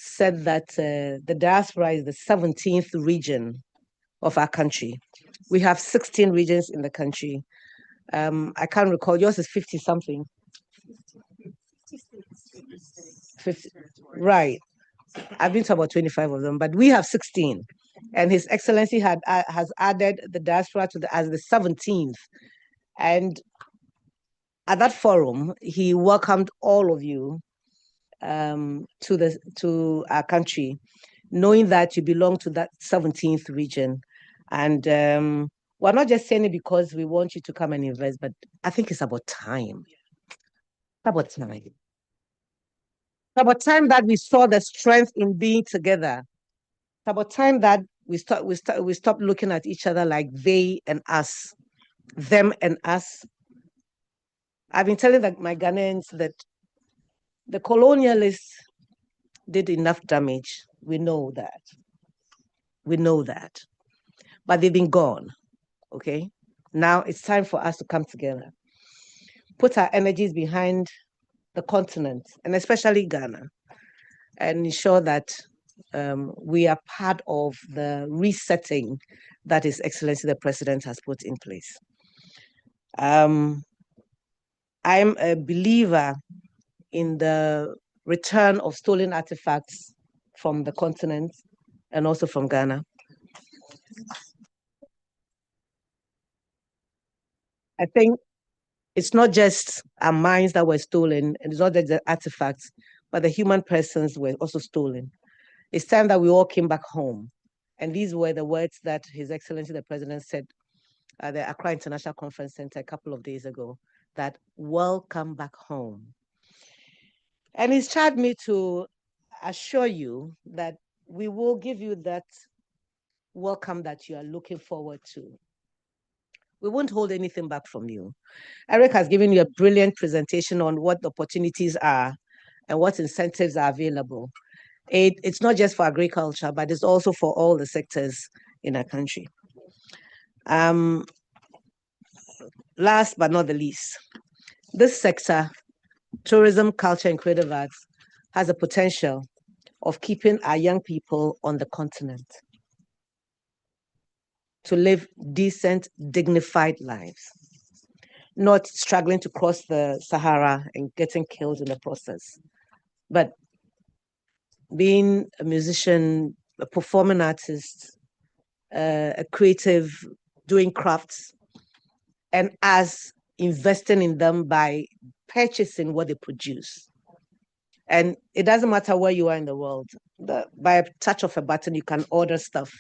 said that the diaspora is the 17th region of our country. We have 16 regions in the country. I can't recall, yours is 50 something. 50, right. I've been to about 25 of them, but we have 16. And His Excellency has added the diaspora as the 17th. And at that forum, he welcomed all of you to our country, knowing that you belong to that 17th region. And we're not just saying it because we want you to come and invest, but I think it's about time. It's about time. It's about time that we saw the strength in being together. It's about time that we stop looking at each other like they and us, them and us. I've been telling my Ghanaians that the colonialists did enough damage. We know that. We know that. But they've been gone. Okay? Now it's time for us to come together, put our energies behind the continent, and especially Ghana, and ensure that we are part of the resetting that His Excellency the President has put in place. I'm a believer in the return of stolen artifacts from the continent and also from Ghana. I think it's not just our minds that were stolen, and it's not just the artifacts, but the human persons were also stolen. It's time that we all came back home. And these were the words that His Excellency the President said at the Accra International Conference Center a couple of days ago, that welcome back home. And he's charged me to assure you that we will give you that welcome that you are looking forward to. We won't hold anything back from you. Eric has given you a brilliant presentation on what the opportunities are and what incentives are available. It's not just for agriculture, but it's also for all the sectors in our country. Last but not the least, this sector, tourism, culture, and creative arts, has the potential of keeping our young people on the continent to live decent, dignified lives, not struggling to cross the Sahara and getting killed in the process, but being a musician, a performing artist, a creative, doing crafts, and us investing in them by purchasing what they produce. And it doesn't matter where you are in the world. By a touch of a button, you can order stuff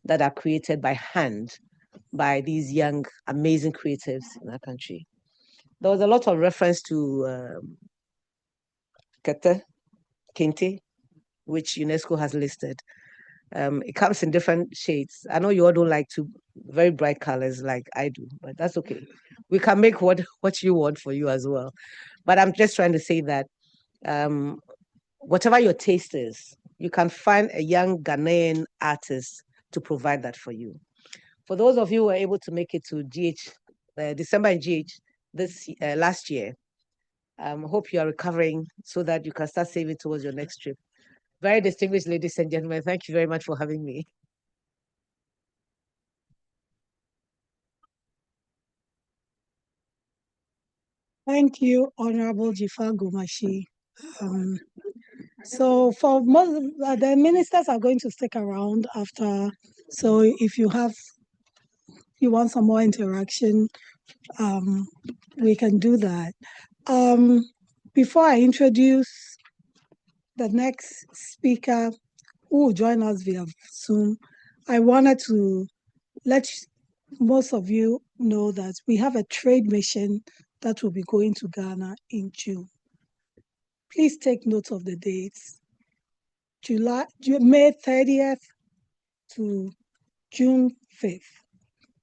that are created by hand by these young, amazing creatives in our country. There was a lot of reference to Kente, which UNESCO has listed. It comes in different shades. I know you all don't like very bright colors like I do, but that's okay. We can make what you want for you as well. But I'm just trying to say that whatever your taste is, you can find a young Ghanaian artist to provide that for you. For those of you who were able to make it to GH, December in GH last year, hope you are recovering so that you can start saving towards your next trip. Very distinguished ladies and gentlemen, thank you very much for having me. Thank you, Honorable Jifa Gomashi. So for most, the ministers are going to stick around after. So if you want some more interaction, we can do that. Before I introduce the next speaker who will join us via Zoom, I wanted to let most of you know that we have a trade mission that will be going to Ghana in June. Please take note of the dates. May 30th to June 5th.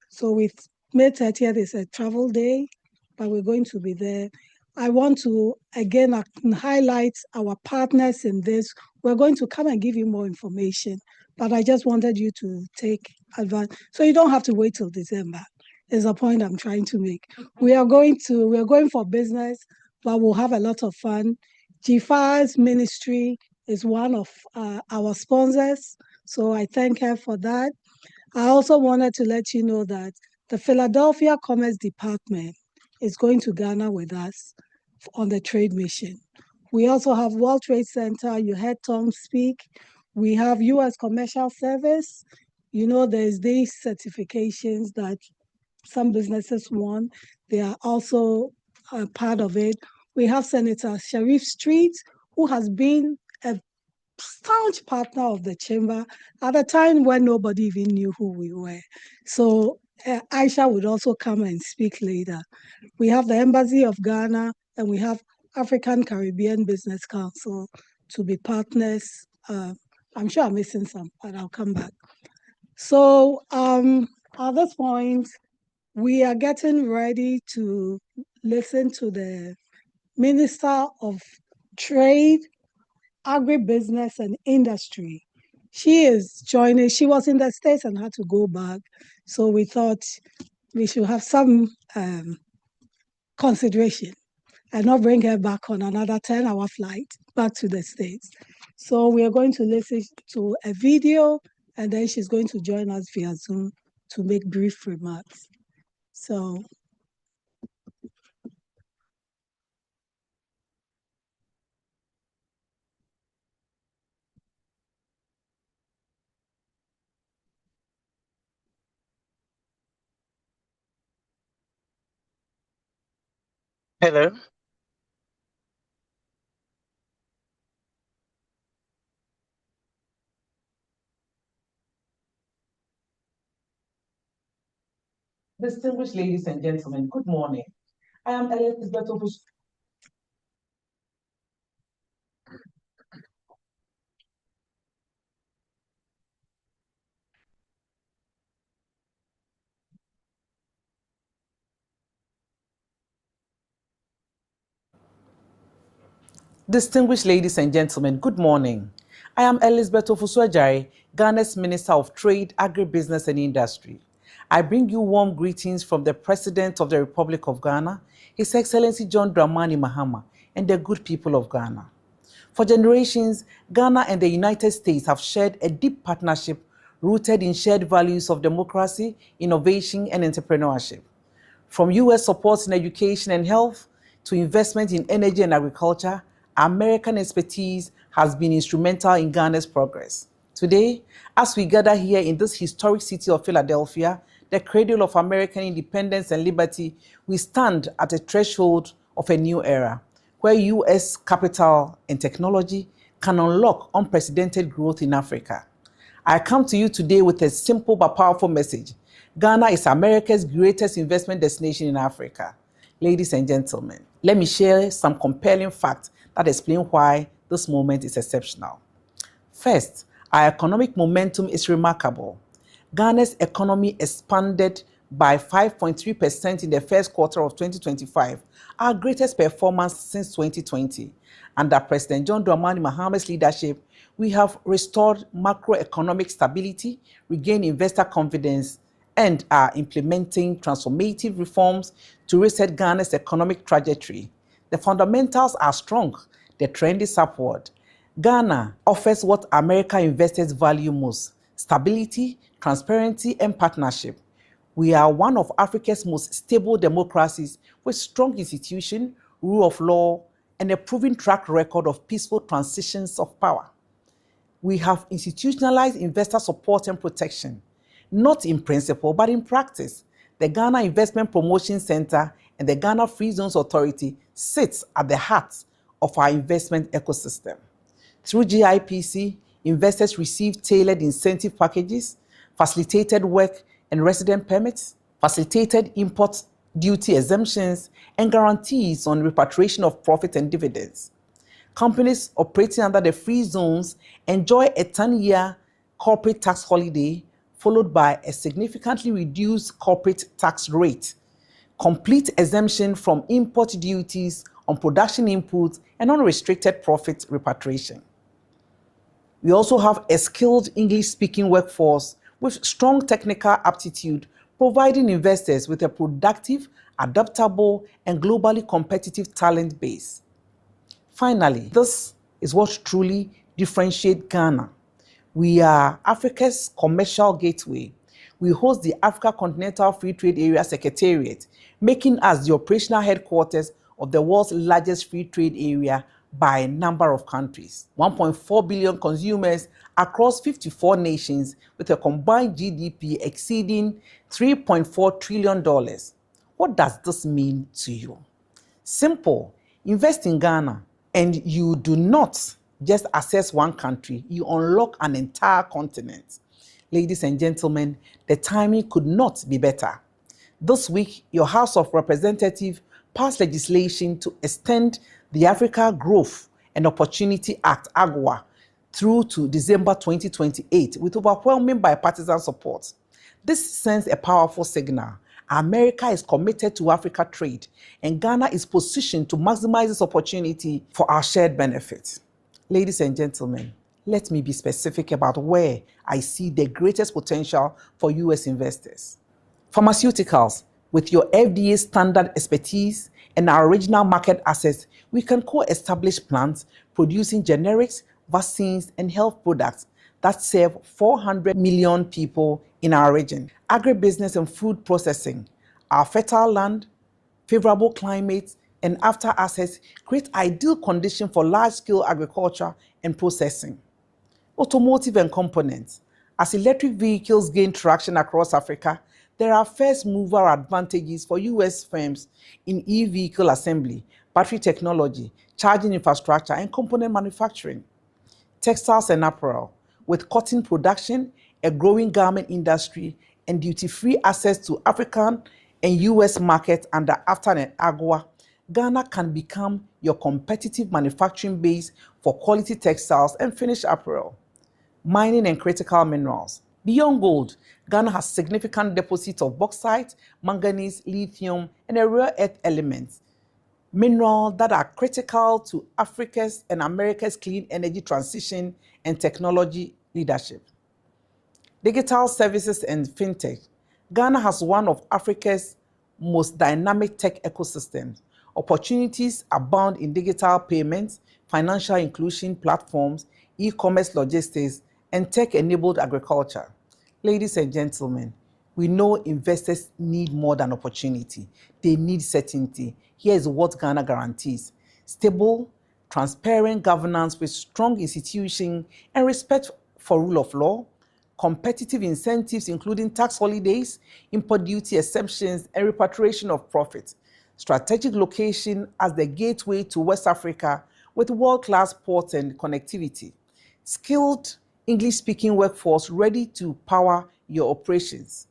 So with May 30th is a travel day, but we're going to be there. I want to again highlight our partners in this. We're going to come and give you more information, but I just wanted you to take advantage. So you don't have to wait till December. Is a point I'm trying to make. We're going for business, but we'll have a lot of fun. Jifa's ministry is one of our sponsors, so I thank her for that. I also wanted to let you know that the Philadelphia Commerce Department is going to Ghana with us on the trade mission. We also have World Trade Center. You heard Tom speak. We have U.S. Commercial Service. You know, there's these certifications that some businesses want. They are also part of it. We have Senator Sharif Street, who has been a staunch partner of the chamber at a time when nobody even knew who we were. So Aisha would also come and speak later. We have the Embassy of Ghana, and we have African Caribbean Business Council to be partners. I'm sure I'm missing some, but I'll come back. So at this point, we are getting ready to listen to the Minister of Trade, Agribusiness and Industry. She is joining. She was in the States and had to go back. So we thought we should have some consideration and not bring her back on another 10-hour flight back to the States. So we are going to listen to a video and then she's going to join us via Zoom to make brief remarks. So Hello. Distinguished ladies and gentlemen, good morning. I am Elizabeth Obus. Distinguished ladies and gentlemen, good morning. I am Elizabeth Ofusuajai, Ghana's Minister of Trade, Agribusiness and Industry. I bring you warm greetings from the President of the Republic of Ghana, His Excellency John Dramani Mahama, and the good people of Ghana. For generations, Ghana and the United States have shared a deep partnership rooted in shared values of democracy, innovation, and entrepreneurship. From U.S. support in education and health to investment in energy and agriculture, American expertise has been instrumental in Ghana's progress. Today, as we gather here in this historic city of Philadelphia, the cradle of American independence and liberty, we stand at a threshold of a new era, where U.S. capital and technology can unlock unprecedented growth in Africa. I come to you today with a simple but powerful message. Ghana is America's greatest investment destination in Africa. Ladies and gentlemen, let me share some compelling facts that explain why this moment is exceptional. First, our economic momentum is remarkable. Ghana's economy expanded by 5.3% in the first quarter of 2025, our greatest performance since 2020. Under President John Dramani Mahama's leadership, we have restored macroeconomic stability, regained investor confidence, and are implementing transformative reforms to reset Ghana's economic trajectory. The fundamentals are strong. The trend is upward. Ghana offers what America investors value most: stability, transparency, and partnership. We are one of Africa's most stable democracies with strong institutions, rule of law, and a proven track record of peaceful transitions of power. We have institutionalized investor support and protection, not in principle, but in practice. The Ghana Investment Promotion Center and the Ghana Free Zones Authority sits at the heart of our investment ecosystem. Through GIPC, investors receive tailored incentive packages, facilitated work and resident permits, facilitated import duty exemptions, and guarantees on repatriation of profit and dividends. Companies operating under the free zones enjoy a 10-year corporate tax holiday, followed by a significantly reduced corporate tax rate, complete exemption from import duties on production inputs, and unrestricted profit repatriation. We also have a skilled English-speaking workforce with strong technical aptitude, providing investors with a productive, adaptable, and globally competitive talent base. Finally, this is what truly differentiates Ghana. We are Africa's commercial gateway. We host the Africa Continental Free Trade Area Secretariat, making us the operational headquarters of the world's largest free trade area by a number of countries. 1.4 billion consumers across 54 nations with a combined GDP exceeding $3.4 trillion. What does this mean to you? Simple. Invest in Ghana and you do not just access one country, you unlock an entire continent. Ladies and gentlemen, the timing could not be better. This week, your House of Representatives passed legislation to extend the Africa Growth and Opportunity Act, AGWA, through to December 2028 with overwhelming bipartisan support. This sends a powerful signal. America is committed to Africa trade, and Ghana is positioned to maximize this opportunity for our shared benefit. Ladies and gentlemen, let me be specific about where I see the greatest potential for US investors. Pharmaceuticals, with your FDA standard expertise and our original market access, we can co-establish plants producing generics, vaccines, and health products that serve 400 million people in our region. Agribusiness and food processing, our fertile land, favorable climate, and after access create ideal conditions for large-scale agriculture and processing. Automotive and components. As electric vehicles gain traction across Africa, there are first mover advantages for US firms in e-vehicle assembly, battery technology, charging infrastructure, and component manufacturing. Textiles and apparel. With cotton production, a growing garment industry, and duty-free access to African and US markets under AFTA and AGOA, Ghana can become your competitive manufacturing base for quality textiles and finished apparel. Mining and critical minerals. Beyond gold, Ghana has significant deposits of bauxite, manganese, lithium, and rare earth elements, minerals that are critical to Africa's and America's clean energy transition and technology leadership. Digital services and fintech. Ghana has one of Africa's most dynamic tech ecosystems. Opportunities abound in digital payments, financial inclusion platforms, e-commerce logistics, and tech-enabled agriculture. Ladies and gentlemen, we know investors need more than opportunity. They need certainty. Here is what Ghana guarantees: stable, transparent governance with strong institutions and respect for rule of law, competitive incentives including tax holidays, import duty exemptions, and repatriation of profits, strategic location as the gateway to West Africa with world-class ports and connectivity, skilled English-speaking workforce ready to power your operations,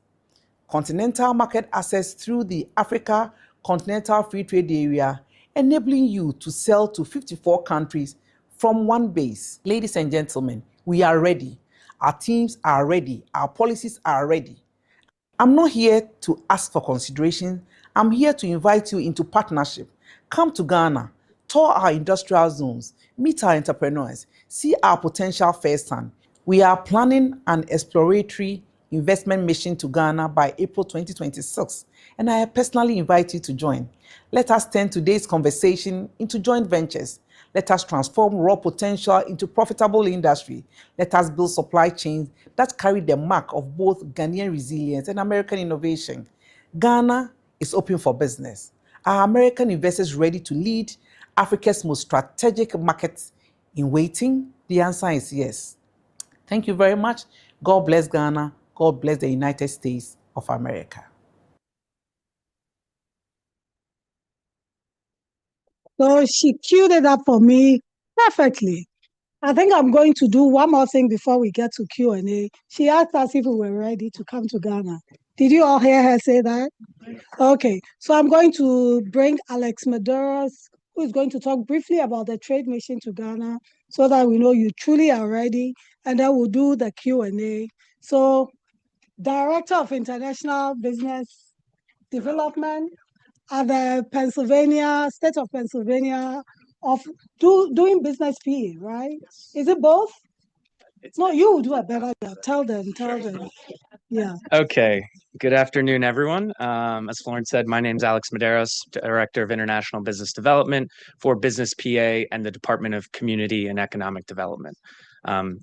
continental market access through the Africa Continental Free Trade Area, enabling you to sell to 54 countries from one base. Ladies and gentlemen, we are ready. Our teams are ready. Our policies are ready. I'm not here to ask for consideration. I'm here to invite you into partnership. Come to Ghana, tour our industrial zones, meet our entrepreneurs, see our potential firsthand. We are planning an exploratory investment mission to Ghana by April 2026, and I personally invite you to join. Let us turn today's conversation into joint ventures. Let us transform raw potential into profitable industry. Let us build supply chains that carry the mark of both Ghanaian resilience and American innovation. Ghana is open for business. Are American investors ready to lead Africa's most strategic markets in waiting? The answer is yes. Thank you very much. God bless Ghana. God bless the United States of America. So she queued it up for me perfectly. I think I'm going to do one more thing before we get to Q&A. She asked us if we were ready to come to Ghana. Did you all hear her say that? Okay, so I'm going to bring Alex Medeiros, who is going to talk briefly about the trade mission to Ghana so that we know you truly are ready, and then we'll do the Q&A. So, Director of International Business Development at the state of Pennsylvania of doing business PA, right? Is it both? No, you will do a better job. Tell them. Yeah. Okay. Good afternoon, everyone. As Florence said, my name is Alex Medeiros, Director of International Business Development for Business PA and the Department of Community and Economic Development.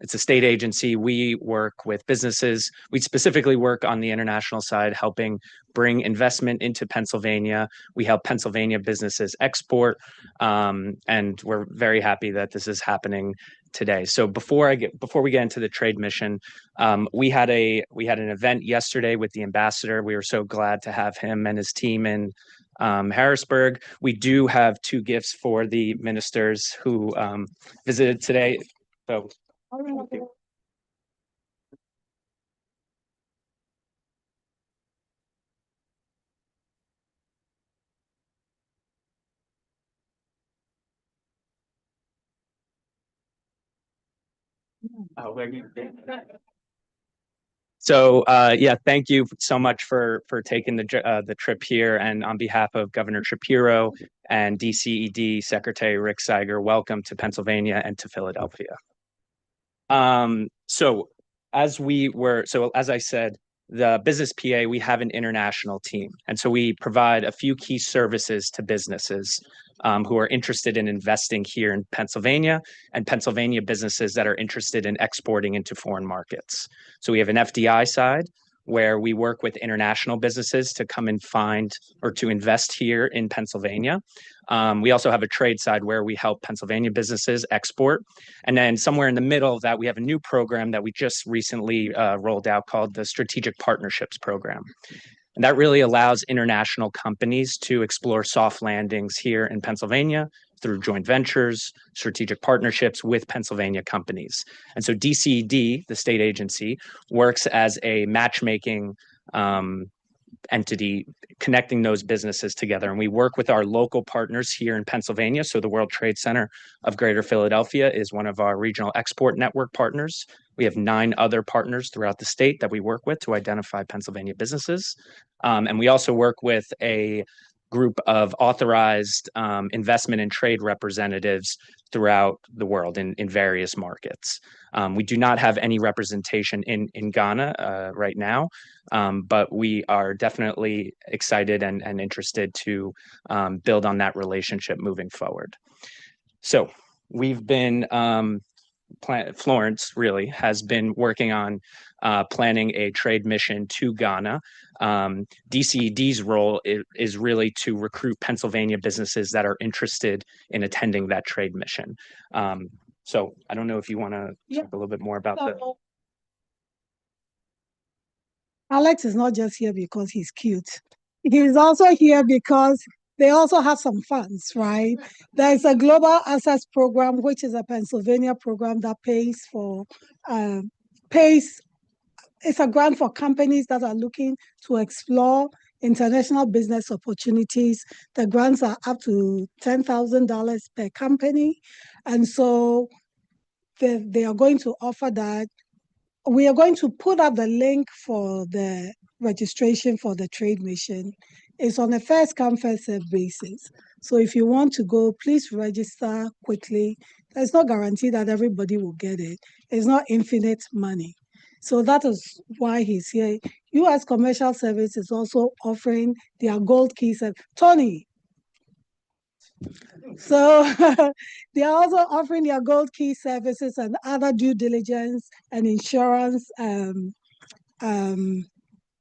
It's a state agency. We work with businesses. We specifically work on the international side, helping bring investment into Pennsylvania. We help Pennsylvania businesses export, and we're very happy that this is happening today. So before we get into the trade mission, we had an event yesterday with the ambassador. We were so glad to have him and his team in Harrisburg. We do have two gifts for the ministers who visited today. So. So yeah, thank you so much for taking the trip here, and on behalf of Governor Shapiro and DCED Secretary Rick Seiger, welcome to Pennsylvania and to Philadelphia. So as I said, the Business PA, we have an international team, and so we provide a few key services to businesses who are interested in investing here in Pennsylvania, and Pennsylvania businesses that are interested in exporting into foreign markets. So we have an FDI side where we work with international businesses to come and find or to invest here in Pennsylvania. We also have a trade side where we help Pennsylvania businesses export. And then somewhere in the middle of that, we have a new program that we just recently rolled out called the Strategic Partnerships Program. And that really allows international companies to explore soft landings here in Pennsylvania through joint ventures, strategic partnerships with Pennsylvania companies. And so DCED, the state agency, works as a matchmaking entity connecting those businesses together. And we work with our local partners here in Pennsylvania. So the World Trade Center of Greater Philadelphia is one of our regional export network partners. We have 9 other partners throughout the state that we work with to identify Pennsylvania businesses. And we also work with a group of authorized investment and trade representatives throughout the world in various markets. We do not have any representation in Ghana right now, but we are definitely excited and interested to build on that relationship moving forward. So we've been, Florence really has been working on planning a trade mission to Ghana. DCED's role is really to recruit Pennsylvania businesses that are interested in attending that trade mission. So I don't know if you want to talk a little bit more about that. Alex is not just here because he's cute. He's also here because they also have some funds, right? There's a Global Access Program, which is a Pennsylvania program that it's a grant for companies that are looking to explore international business opportunities. The grants are up to $10,000 per company. And so they are going to offer that. We are going to put up the link for the registration for the trade mission. It's on a first come, first served basis. So if you want to go, please register quickly. There's no guarantee that everybody will get it. It's not infinite money. So that is why he's here. U.S. Commercial Service is also offering their gold key service. Tony. So they are also offering their gold key services and other due diligence and insurance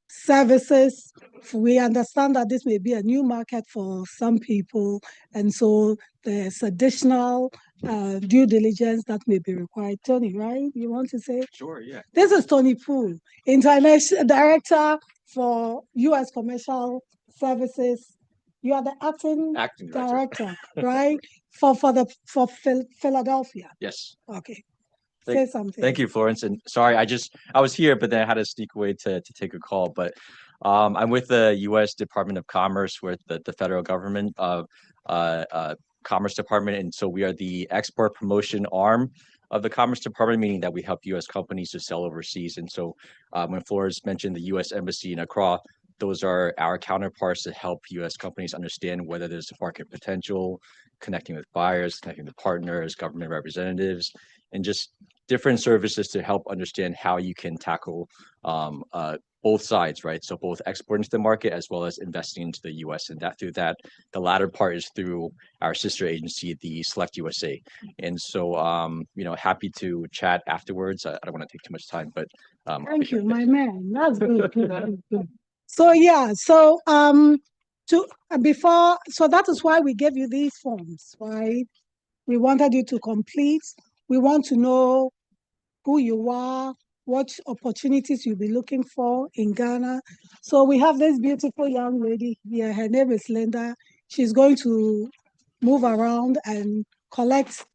services. We understand that this may be a new market for some people, and so there's additional due diligence that may be required. Tony, right? You want to say? Sure, yeah. This is Tony Poole, International Director for U.S. Commercial Services. You are the acting director, right? For Philadelphia. Yes. Okay. Say something. Thank you, Florence. And sorry, I was here, but then I had to sneak away to take a call. But I'm with the U.S. Department of Commerce, with the federal government Commerce Department, and so we are the export promotion arm of the Commerce Department, meaning that we help U.S. companies to sell overseas. And so when Florence mentioned the U.S. Embassy in Accra, those are our counterparts to help U.S. companies understand whether there's market potential, connecting with buyers, connecting with partners, government representatives, and just different services to help understand how you can tackle both sides, right? So both exporting to the market as well as investing into the U.S. And that through that, the latter part is through our sister agency, the Select USA. And so, happy to chat afterwards. I don't want to take too much time, but thank you, my man. That's good. Good. So yeah, so that is why we gave you these forms, right? We wanted you to complete. We want to know who you are, what opportunities you'll be looking for in Ghana. So we have this beautiful young lady here. Her name is Linda. She's going to move around and collect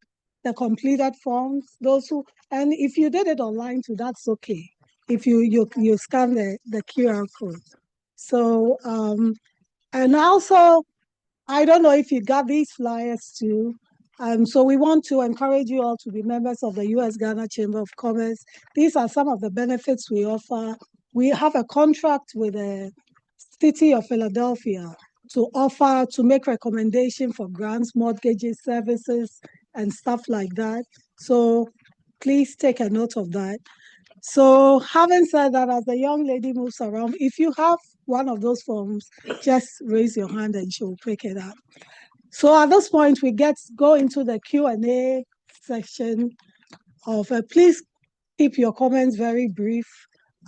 the completed forms. And if you did it online too, that's okay. If you scan the QR code. So and also, I don't know if you got these flyers too. So we want to encourage you all to be members of the U.S.-Ghana Chamber of Commerce. These are some of the benefits we offer. We have a contract with the City of Philadelphia to make recommendation for grants, mortgages, services, and stuff like that. So please take a note of that. So having said that, as the young lady moves around, if you have one of those forms, just raise your hand and she'll pick it up. So at this point, we go into the Q&A section of, please keep your comments very brief,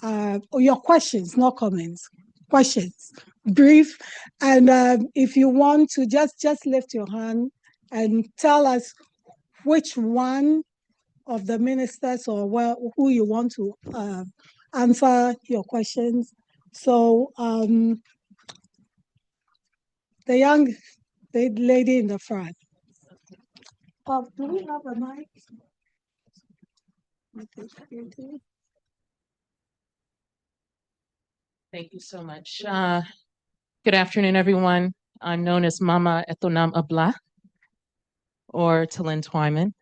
or your questions, not comments, questions, brief. And if you want to just lift your hand and tell us which one of the ministers or who you want to answer your questions. So the young lady in the front. Do we have a mic? Thank you so much. Good afternoon, everyone. I'm known as Mama Etonam Abla or Talin Twyman.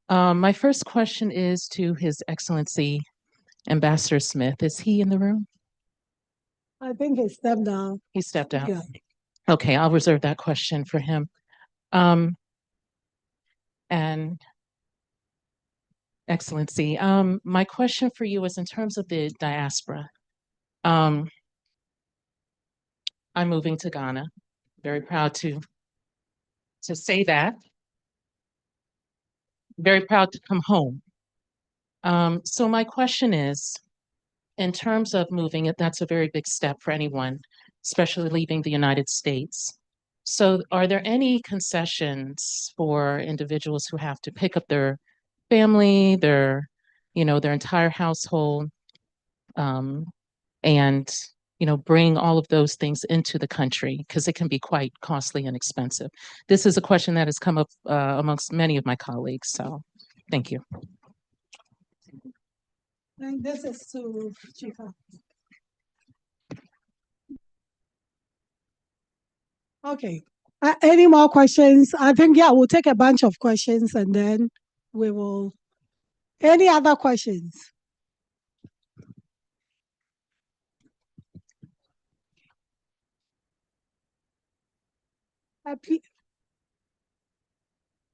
My first question is to His Excellency Ambassador Smith. Is he in the room? I think he stepped down. He stepped out. Yeah. Okay, I'll reserve that question for him. And Excellency, my question for you is in terms of the diaspora. I'm moving to Ghana. Very proud to say that. Very proud to come home. So my question is, in terms of moving, that's a very big step for anyone, especially leaving the United States. So are there any concessions for individuals who have to pick up their family, their entire household, and bring all of those things into the country, because it can be quite costly and expensive? This is a question that has come up amongst many of my colleagues, so thank you. And this is to Chifa. Okay. Any more questions? I think, yeah, we'll take a bunch of questions and then we will. Any other questions?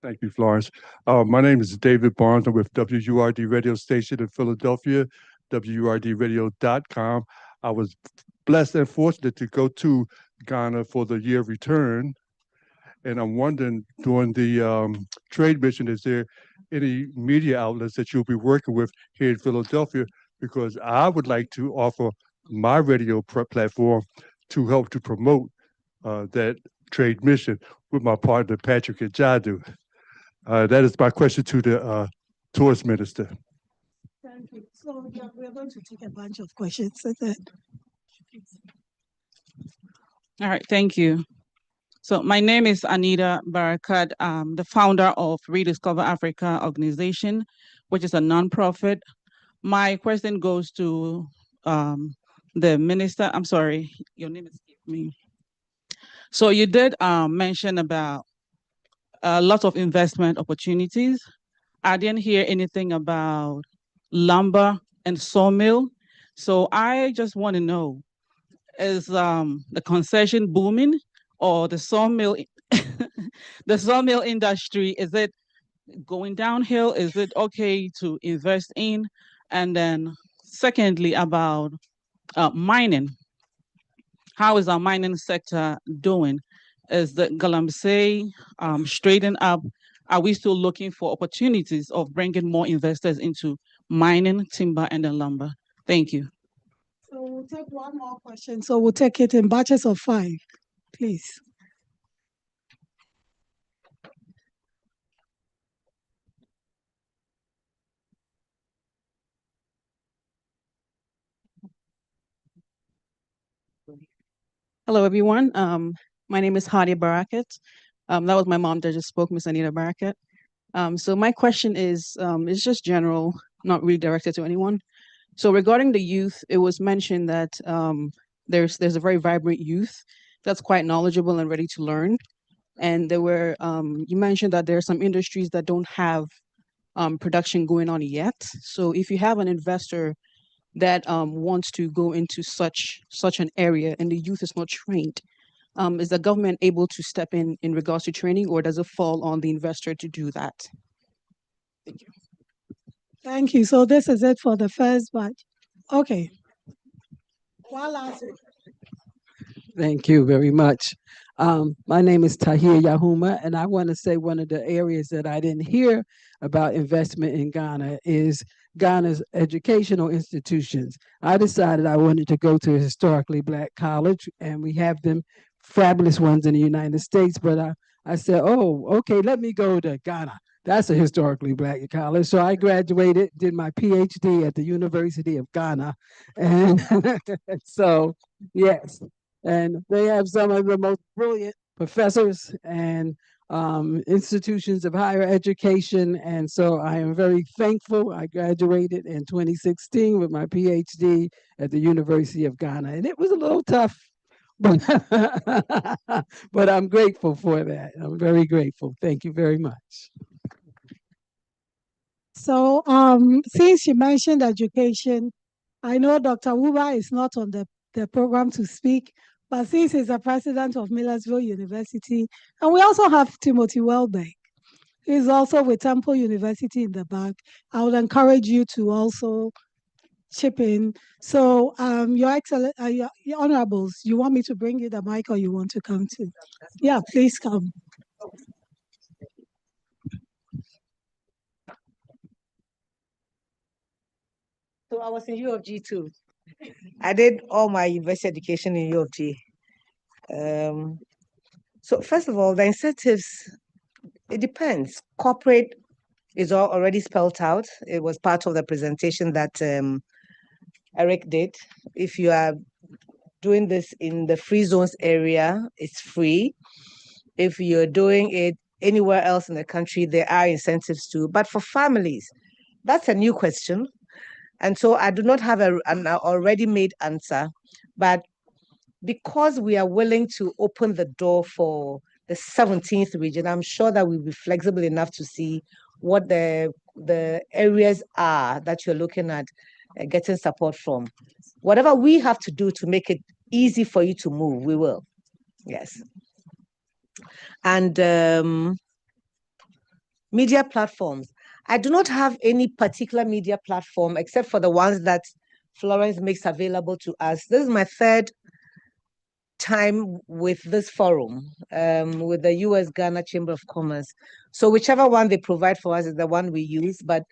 Thank you, Florence. My name is David Barnes. I'm with WURD radio station in Philadelphia, WURDradio.com. I was blessed and fortunate to go to Ghana for the year return. And I'm wondering, during the trade mission, is there any media outlets that you'll be working with here in Philadelphia? Because I would like to offer my radio platform to help to promote that trade mission with my partner, Patrick Ajadu. That is my question to the tourist minister. Thank you. So yeah, we're going to take a bunch of questions. All right, thank you. So my name is Anita Barakat. I'm the founder of Rediscover Africa organization, which is a nonprofit. My question goes to the minister. I'm sorry, your name escaped me. So you did mention about a lot of investment opportunities. I didn't hear anything about lumber and sawmill. So I just want to know, is the concession booming, or the sawmill the sawmill industry, is it going downhill? Is it okay to invest in? And then secondly, about mining. How is our mining sector doing? Is the Galamsey straightened up? Are we still looking for opportunities of bringing more investors into mining, timber, and then lumber? Thank you. So we'll take one more question. So we'll take it in batches of 5, please. Hello, everyone. My name is Hadia Barakat. That was my mom that just spoke, Miss Anita Barakat. So my question is, it's just general, not really directed to anyone. So regarding the youth, it was mentioned that there's a very vibrant youth that's quite knowledgeable and ready to learn. And there were, you mentioned that there are some industries that don't have production going on yet. So if you have an investor that wants to go into such an area and the youth is not trained, is the government able to step in regards to training, or does it fall on the investor to do that? Thank you. Thank you. So this is it for the first batch. Okay. One last one. Thank you very much. My name is Tahir Yahuma, and I want to say one of the areas that I didn't hear about investment in Ghana is Ghana's educational institutions. I decided I wanted to go to a historically Black college, and we have them fabulous ones in the United States, but I said, oh, okay, let me go to Ghana. That's a historically Black college. So I graduated, did my PhD at the University of Ghana. And so, yes, and they have some of the most brilliant professors and institutions of higher education. And so I am very thankful. I graduated in 2016 with my PhD at the University of Ghana. And it was a little tough, but, but I'm grateful for that. I'm very grateful. Thank you very much. So since you mentioned education, I know Dr. Wuba is not on the program to speak, but since he's the president of Millersville University, and we also have Timothy Welbeck, he's also with Temple University in the back, I would encourage you to also chip in. So your excellent, your honorables, you want me to bring you the mic or you want to come to? Yeah, please come. So I was in U of G too. I did all my university education in U of G. So first of all, the incentives, it depends. Corporate is already spelled out. It was part of the presentation that Eric did. If you are doing this in the free zones area, it's free. If you're doing it anywhere else in the country, there are incentives too. But for families, that's a new question. And so I do not have an already made answer, but because we are willing to open the door for the 17th region, I'm sure that we'll be flexible enough to see what the areas are that you're looking at getting support from. Whatever we have to do to make it easy for you to move, we will. Yes. And media platforms. I do not have any particular media platform except for the ones that Florence makes available to us. This is my third time with this forum, with the US Ghana Chamber of Commerce. So whichever one they provide for us is the one we use, but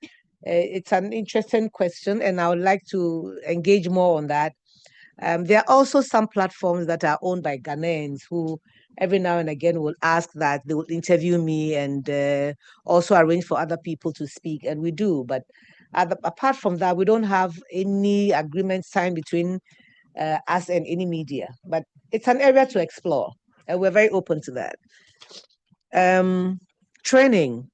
it's an interesting question and I would like to engage more on that. There are also some platforms that are owned by Ghanaians who every now and again will ask that they will interview me and also arrange for other people to speak, and we do. But apart from that, we don't have any agreement signed between us and any media. But it's an area to explore, and we're very open to that. Training.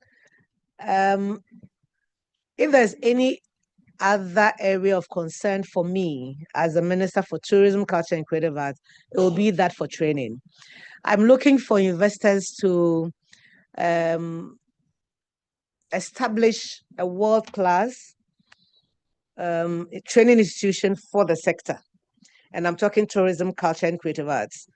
If there's any other area of concern for me as a Minister for Tourism, Culture and Creative Arts, it will be that for training. I'm looking for investors to establish a world-class training institution for the sector. And I'm talking tourism, culture, and creative arts.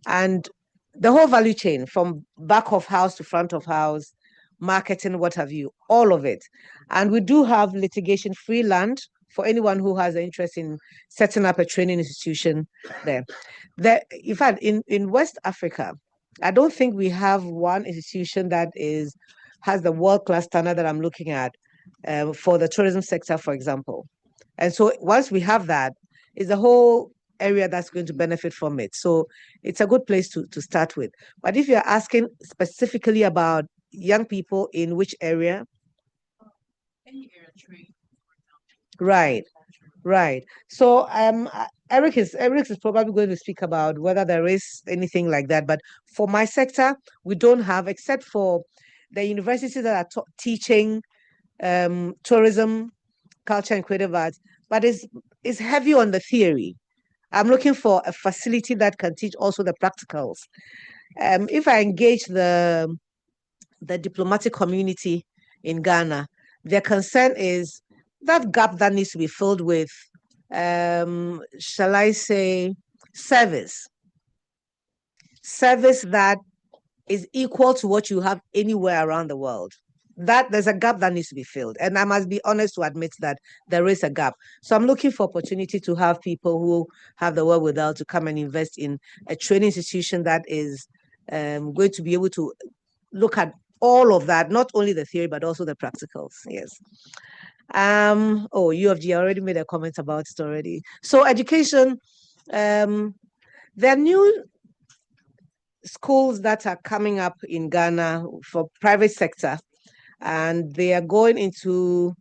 And the whole value chain from back of house to front of house, marketing, what have you, all of it. And we do have litigation-free land for anyone who has an interest in setting up a training institution there. In fact, in West Africa, I don't think we have one institution that has the world-class standard that I'm looking at for the tourism sector, for example. And so once we have that, it's the whole area that's going to benefit from it. So it's a good place to start with. But if you're asking specifically about young people in which area? Any area trade. Right, right. So Eric is probably going to speak about whether there is anything like that. But for my sector, we don't have, except for the universities that are teaching tourism, culture, and creative arts, but it's heavy on the theory. I'm looking for a facility that can teach also the practicals. If I engage the diplomatic community in Ghana, their concern is that gap that needs to be filled with, shall I say, service that is equal to what you have anywhere around the world. That there's a gap that needs to be filled. And I must be honest to admit that there is a gap. So I'm looking for opportunity to have people who have the wherewithal to come and invest in a training institution that is going to be able to look at all of that, not only the theory, but also the practicals. Yes. U of G, I already made a comment about it already. So education, there are new schools that are coming up in Ghana for private sector, and they are going into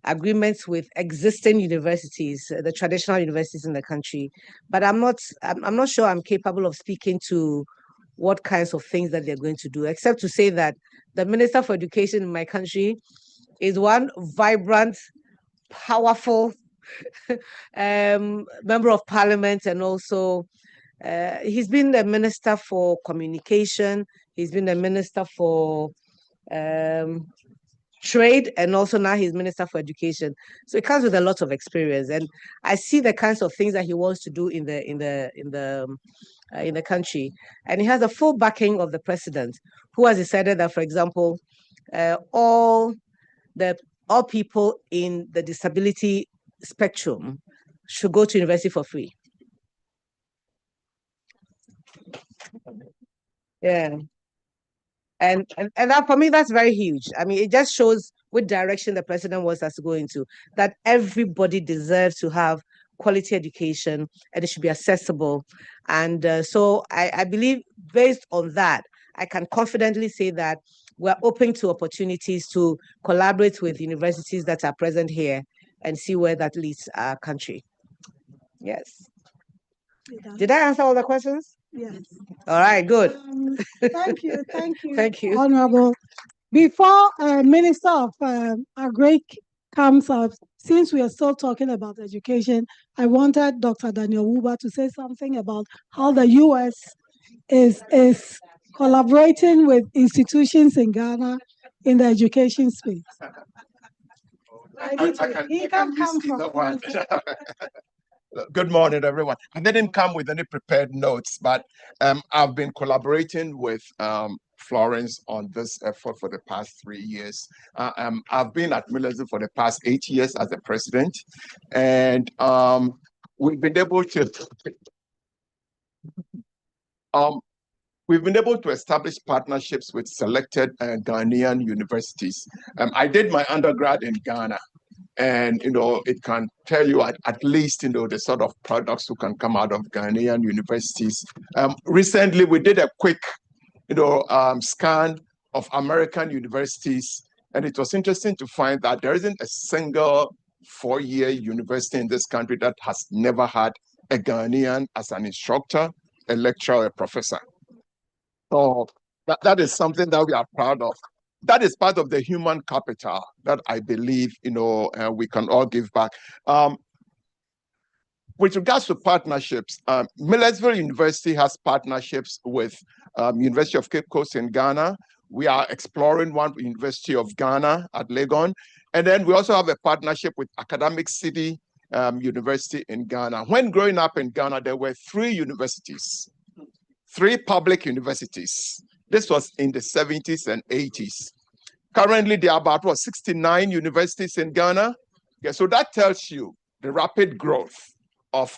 agreements with existing universities, the traditional universities in the country. But I'm not sure I'm capable of speaking to what kinds of things that they're going to do, except to say that the Minister for Education in my country is one vibrant, powerful member of parliament, and also he's been the Minister for Communication, he's been the Minister for Trade, and also now he's Minister for Education. So it comes with a lot of experience, and I see the kinds of things that he wants to do in the country, and he has the full backing of the president, who has decided that, for example, all people in the disability spectrum should go to university for free. Yeah. And that, for me, that's very huge. I mean, it just shows what direction the president wants us to go into, that everybody deserves to have quality education and it should be accessible. And so I believe based on that, I can confidently say that we're open to opportunities to collaborate with universities that are present here and see where that leads our country. Yes. Did I answer all the questions? Yes. All right, good. Thank you. Thank you. Honorable. Before Minister of Agric comes up, since we are still talking about education, I wanted Dr. Daniel Wuba to say something about how the U.S. is collaborating with institutions in Ghana in the education space. He can come from. Good morning, everyone. I didn't come with any prepared notes, but I've been collaborating with Florence on this effort for the past 3 years. I've been at Millersville for the past 8 years as the president, and we've been able to establish partnerships with selected Ghanaian universities. I did my undergrad in Ghana. And, it can tell you at least, the sort of products who can come out of Ghanaian universities. Recently, we did a quick, scan of American universities. And it was interesting to find that there isn't a single 4-year university in this country that has never had a Ghanaian as an instructor, a lecturer, a professor. So that is something that we are proud of. That is part of the human capital that I believe, we can all give back. With regards to partnerships, Millersville University has partnerships with University of Cape Coast in Ghana. We are exploring one with University of Ghana at Legon. And then we also have a partnership with Academic City University in Ghana. When growing up in Ghana, there were 3 universities, 3 public universities. This was in the 70s and 80s. Currently, there are about 69 universities in Ghana. Okay, so that tells you the rapid growth of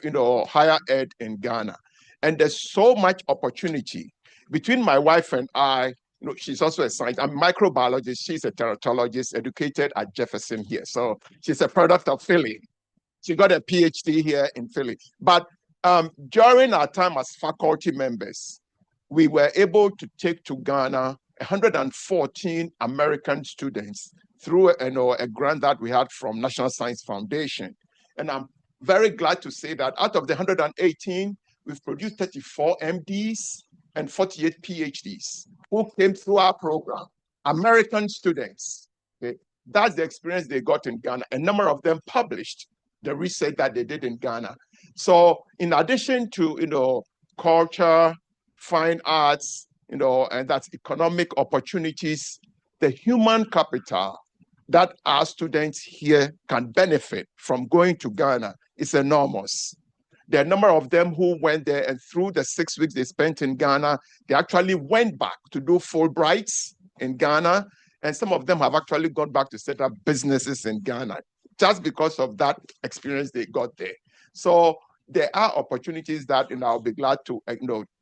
higher ed in Ghana. And there's so much opportunity. Between my wife and I, she's also a scientist. I'm a microbiologist. She's a teratologist, educated at Jefferson here. So she's a product of Philly. She got a PhD here in Philly. But during our time as faculty members, we were able to take to Ghana 114 American students through a grant that we had from National Science Foundation. And I'm very glad to say that out of the 118, we've produced 34 MDs and 48 PhDs who came through our program, American students. Okay? That's the experience they got in Ghana. A number of them published the research that they did in Ghana. So in addition to, culture, fine arts, and that's economic opportunities, the human capital that our students here can benefit from going to Ghana is enormous. There are a number of them who went there, and through the 6 weeks they spent in Ghana, they actually went back to do Fulbrights in Ghana, and some of them have actually gone back to set up businesses in Ghana just because of that experience they got there. So there are opportunities that I'll be glad to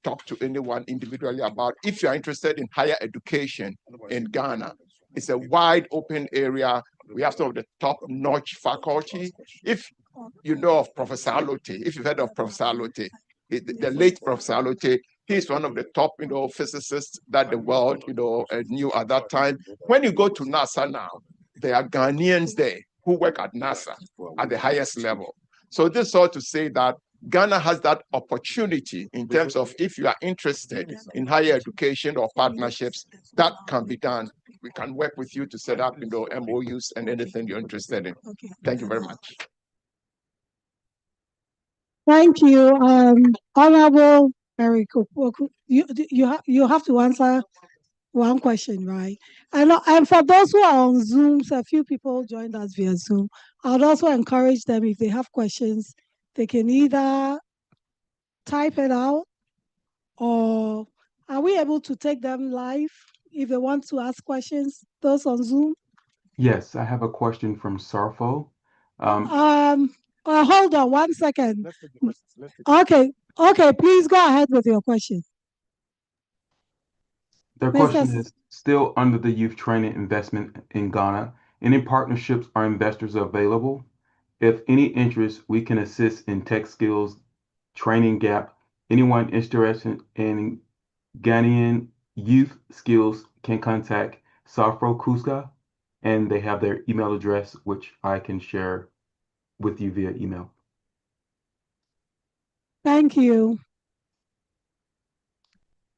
talk to anyone individually about. If you're interested in higher education in Ghana, it's a wide open area. We have some of the top-notch faculty. If you know of Professor Alote, if you've heard of Professor Alote, the late Professor Alote, he's one of the top, physicists that the world, knew at that time. When you go to NASA now, there are Ghanaians there who work at NASA at the highest level. So this is all to say that Ghana has that opportunity in terms of if you are interested in higher education or partnerships, that can be done. We can work with you to set up, MOUs and anything you're interested in. Thank you very much. Thank you, Honorable Eric. You have to answer one question, right? And for those who are on Zoom, so a few people joined us via Zoom. I would also encourage them, if they have questions, they can either type it out, or are we able to take them live if they want to ask questions, those on Zoom? Yes, I have a question from Sarfo. Hold on 1 second. Okay, please go ahead with your question. Their question is still under the youth training investment in Ghana. Any partnerships or investors available? If any interest, we can assist in tech skills, training gap. Anyone interested in Ghanaian youth skills can contact Safro Kuska, and they have their email address, which I can share with you via email. Thank you.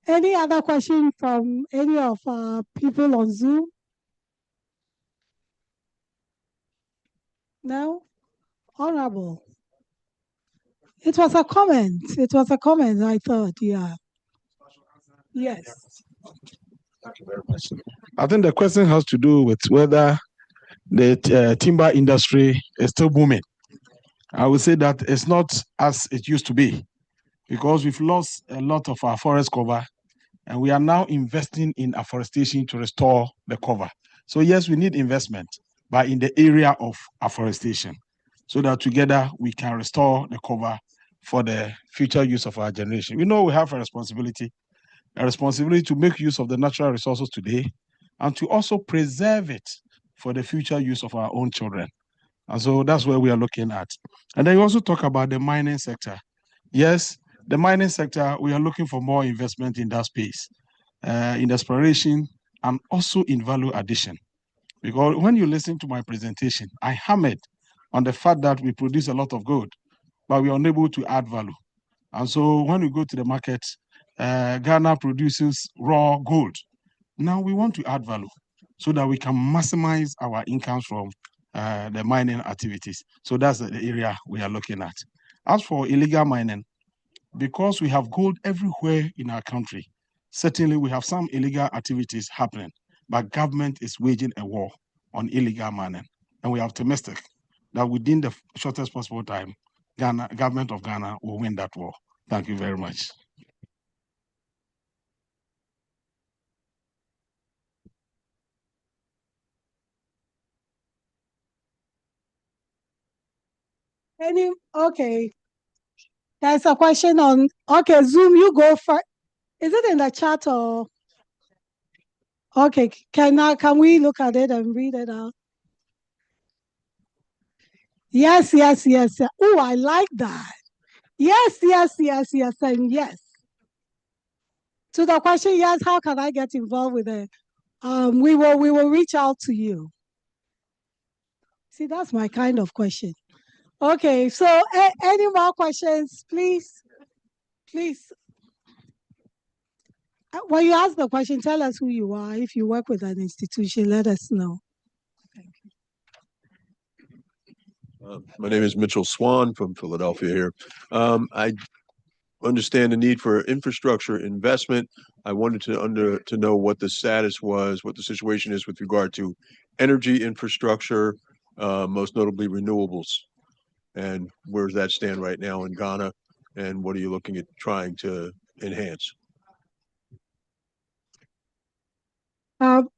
Any other question from any of our people on Zoom? No? Honorable. It was a comment. I thought, yeah. Yes. Thank you very much. I think the question has to do with whether the timber industry is still booming. I would say that it's not as it used to be, because we've lost a lot of our forest cover, and we are now investing in afforestation to restore the cover. So yes, we need investment, but in the area of afforestation, so that together we can restore the cover for the future use of our generation. We know we have a responsibility to make use of the natural resources today, and to also preserve it for the future use of our own children. And so that's where we are looking at. And then you also talk about the mining sector. Yes, the mining sector, we are looking for more investment in that space, in exploration and also in value addition. Because when you listen to my presentation, I hammered on the fact that we produce a lot of gold, but we are unable to add value. And so when we go to the market, Ghana produces raw gold. Now we want to add value so that we can maximize our incomes from the mining activities. So that's the area we are looking at. As for illegal mining, because we have gold everywhere in our country, certainly we have some illegal activities happening, but government is waging a war on illegal mining. And we are optimistic that within the shortest possible time, government of Ghana will win that war. Thank you very much. Okay. There's a question on, okay, Zoom, you go first. Is it in the chat or? Okay, can we look at it and read it out? Yes. Oh, I like that. Yes, and yes. To the question, yes, how can I get involved with it? We will reach out to you. See, that's my kind of question. Okay, so any more questions, please? When you ask the question, tell us who you are. If you work with an institution, let us know. My name is Mitchell Swan from Philadelphia here. understand the need for infrastructure investment. I wanted to know what the status was, what the situation is with regard to energy infrastructure, most notably renewables, and where does that stand right now in Ghana, and what are you looking at trying to enhance?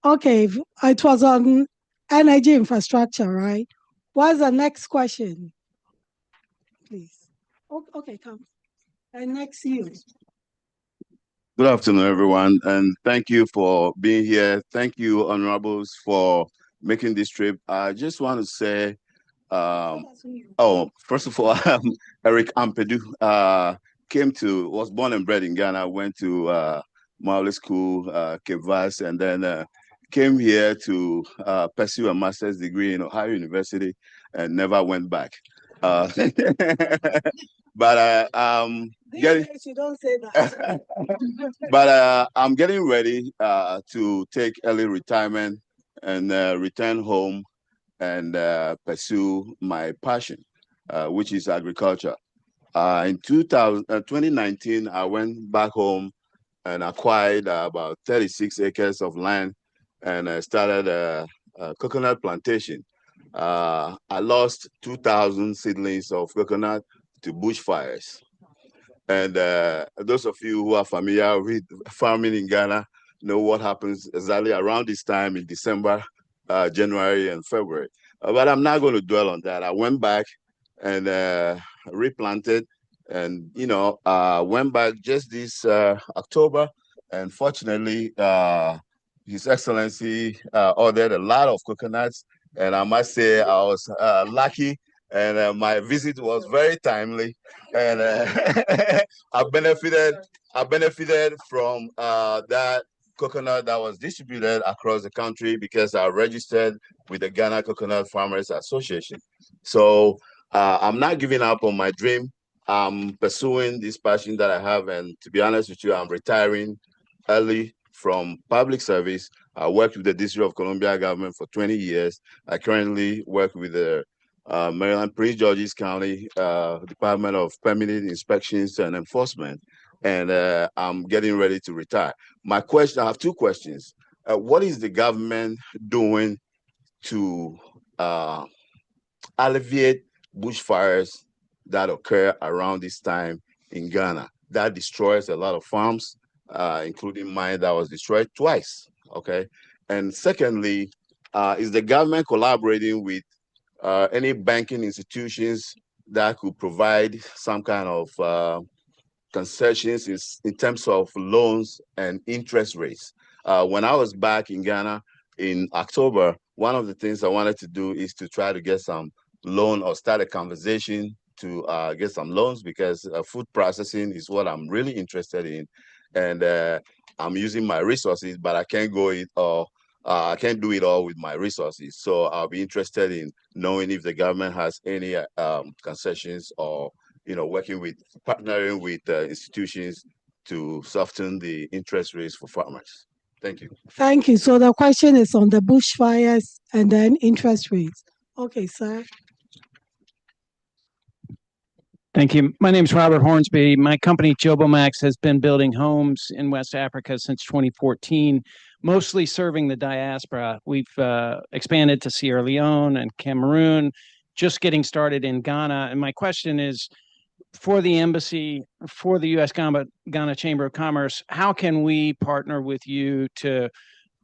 Okay, it was on energy infrastructure, right? What's the next question, please? Okay, come. And next you. Good afternoon, everyone, and thank you for being here. Thank you, honorables, for making this trip. I just want to say, first of all, I'm Eric Ampedu. Was born and bred in Ghana, went to Maoli School, Cape Verde, and then came here to pursue a master's degree in Ohio University and never went back. But You don't say that. but I'm getting ready to take early retirement and return home and pursue my passion, which is agriculture. In 2019, I went back home and acquired about 36 acres of land and started a coconut plantation. I lost 2,000 seedlings of coconut to bushfires. And those of you who are familiar with farming in Ghana know what happens exactly around this time in December, January, and February. But I'm not going to dwell on that. I went back and replanted and, went back just this October. And fortunately, His Excellency ordered a lot of coconuts. And I must say I was lucky and my visit was very timely, and I benefited from that coconut that was distributed across the country because I registered with the Ghana Coconut Farmers Association. So I'm not giving up on my dream. I'm pursuing this passion that I have, and to be honest with you, I'm retiring early from public service. I worked with the District of Columbia government for 20 years. I currently work with the Maryland Prince George's County Department of Permitting, Inspections, and Enforcement, and I'm getting ready to retire. I have two questions. What is the government doing to alleviate bushfires that occur around this time in Ghana? That destroys a lot of farms, including mine that was destroyed twice, okay? And secondly, is the government collaborating with any banking institutions that could provide some kind of concessions in terms of loans and interest rates? When I was back in Ghana in October, one of the things I wanted to do is to try to get some loan or start a conversation to get some loans because food processing is what I'm really interested in. And I'm using my resources, but I can't go it all. I can't do it all with my resources. So I'll be interested in knowing if the government has any concessions or, partnering with institutions to soften the interest rates for farmers. Thank you. Thank you. So the question is on the bushfires and then interest rates. Okay, sir. Thank you. My name is Robert Hornsby. My company, Jobomax, has been building homes in West Africa since 2014, mostly serving the diaspora. We've expanded to Sierra Leone and Cameroon, just getting started in Ghana. And my question is, for the embassy, for the U.S. Ghana Chamber of Commerce, how can we partner with you to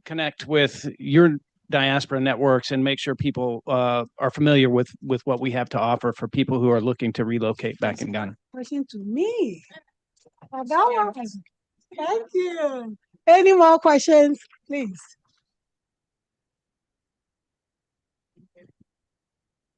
connect with your diaspora networks and make sure people are familiar with what we have to offer for people who are looking to relocate back in Ghana? Question to me. Thank you. Any more questions, please?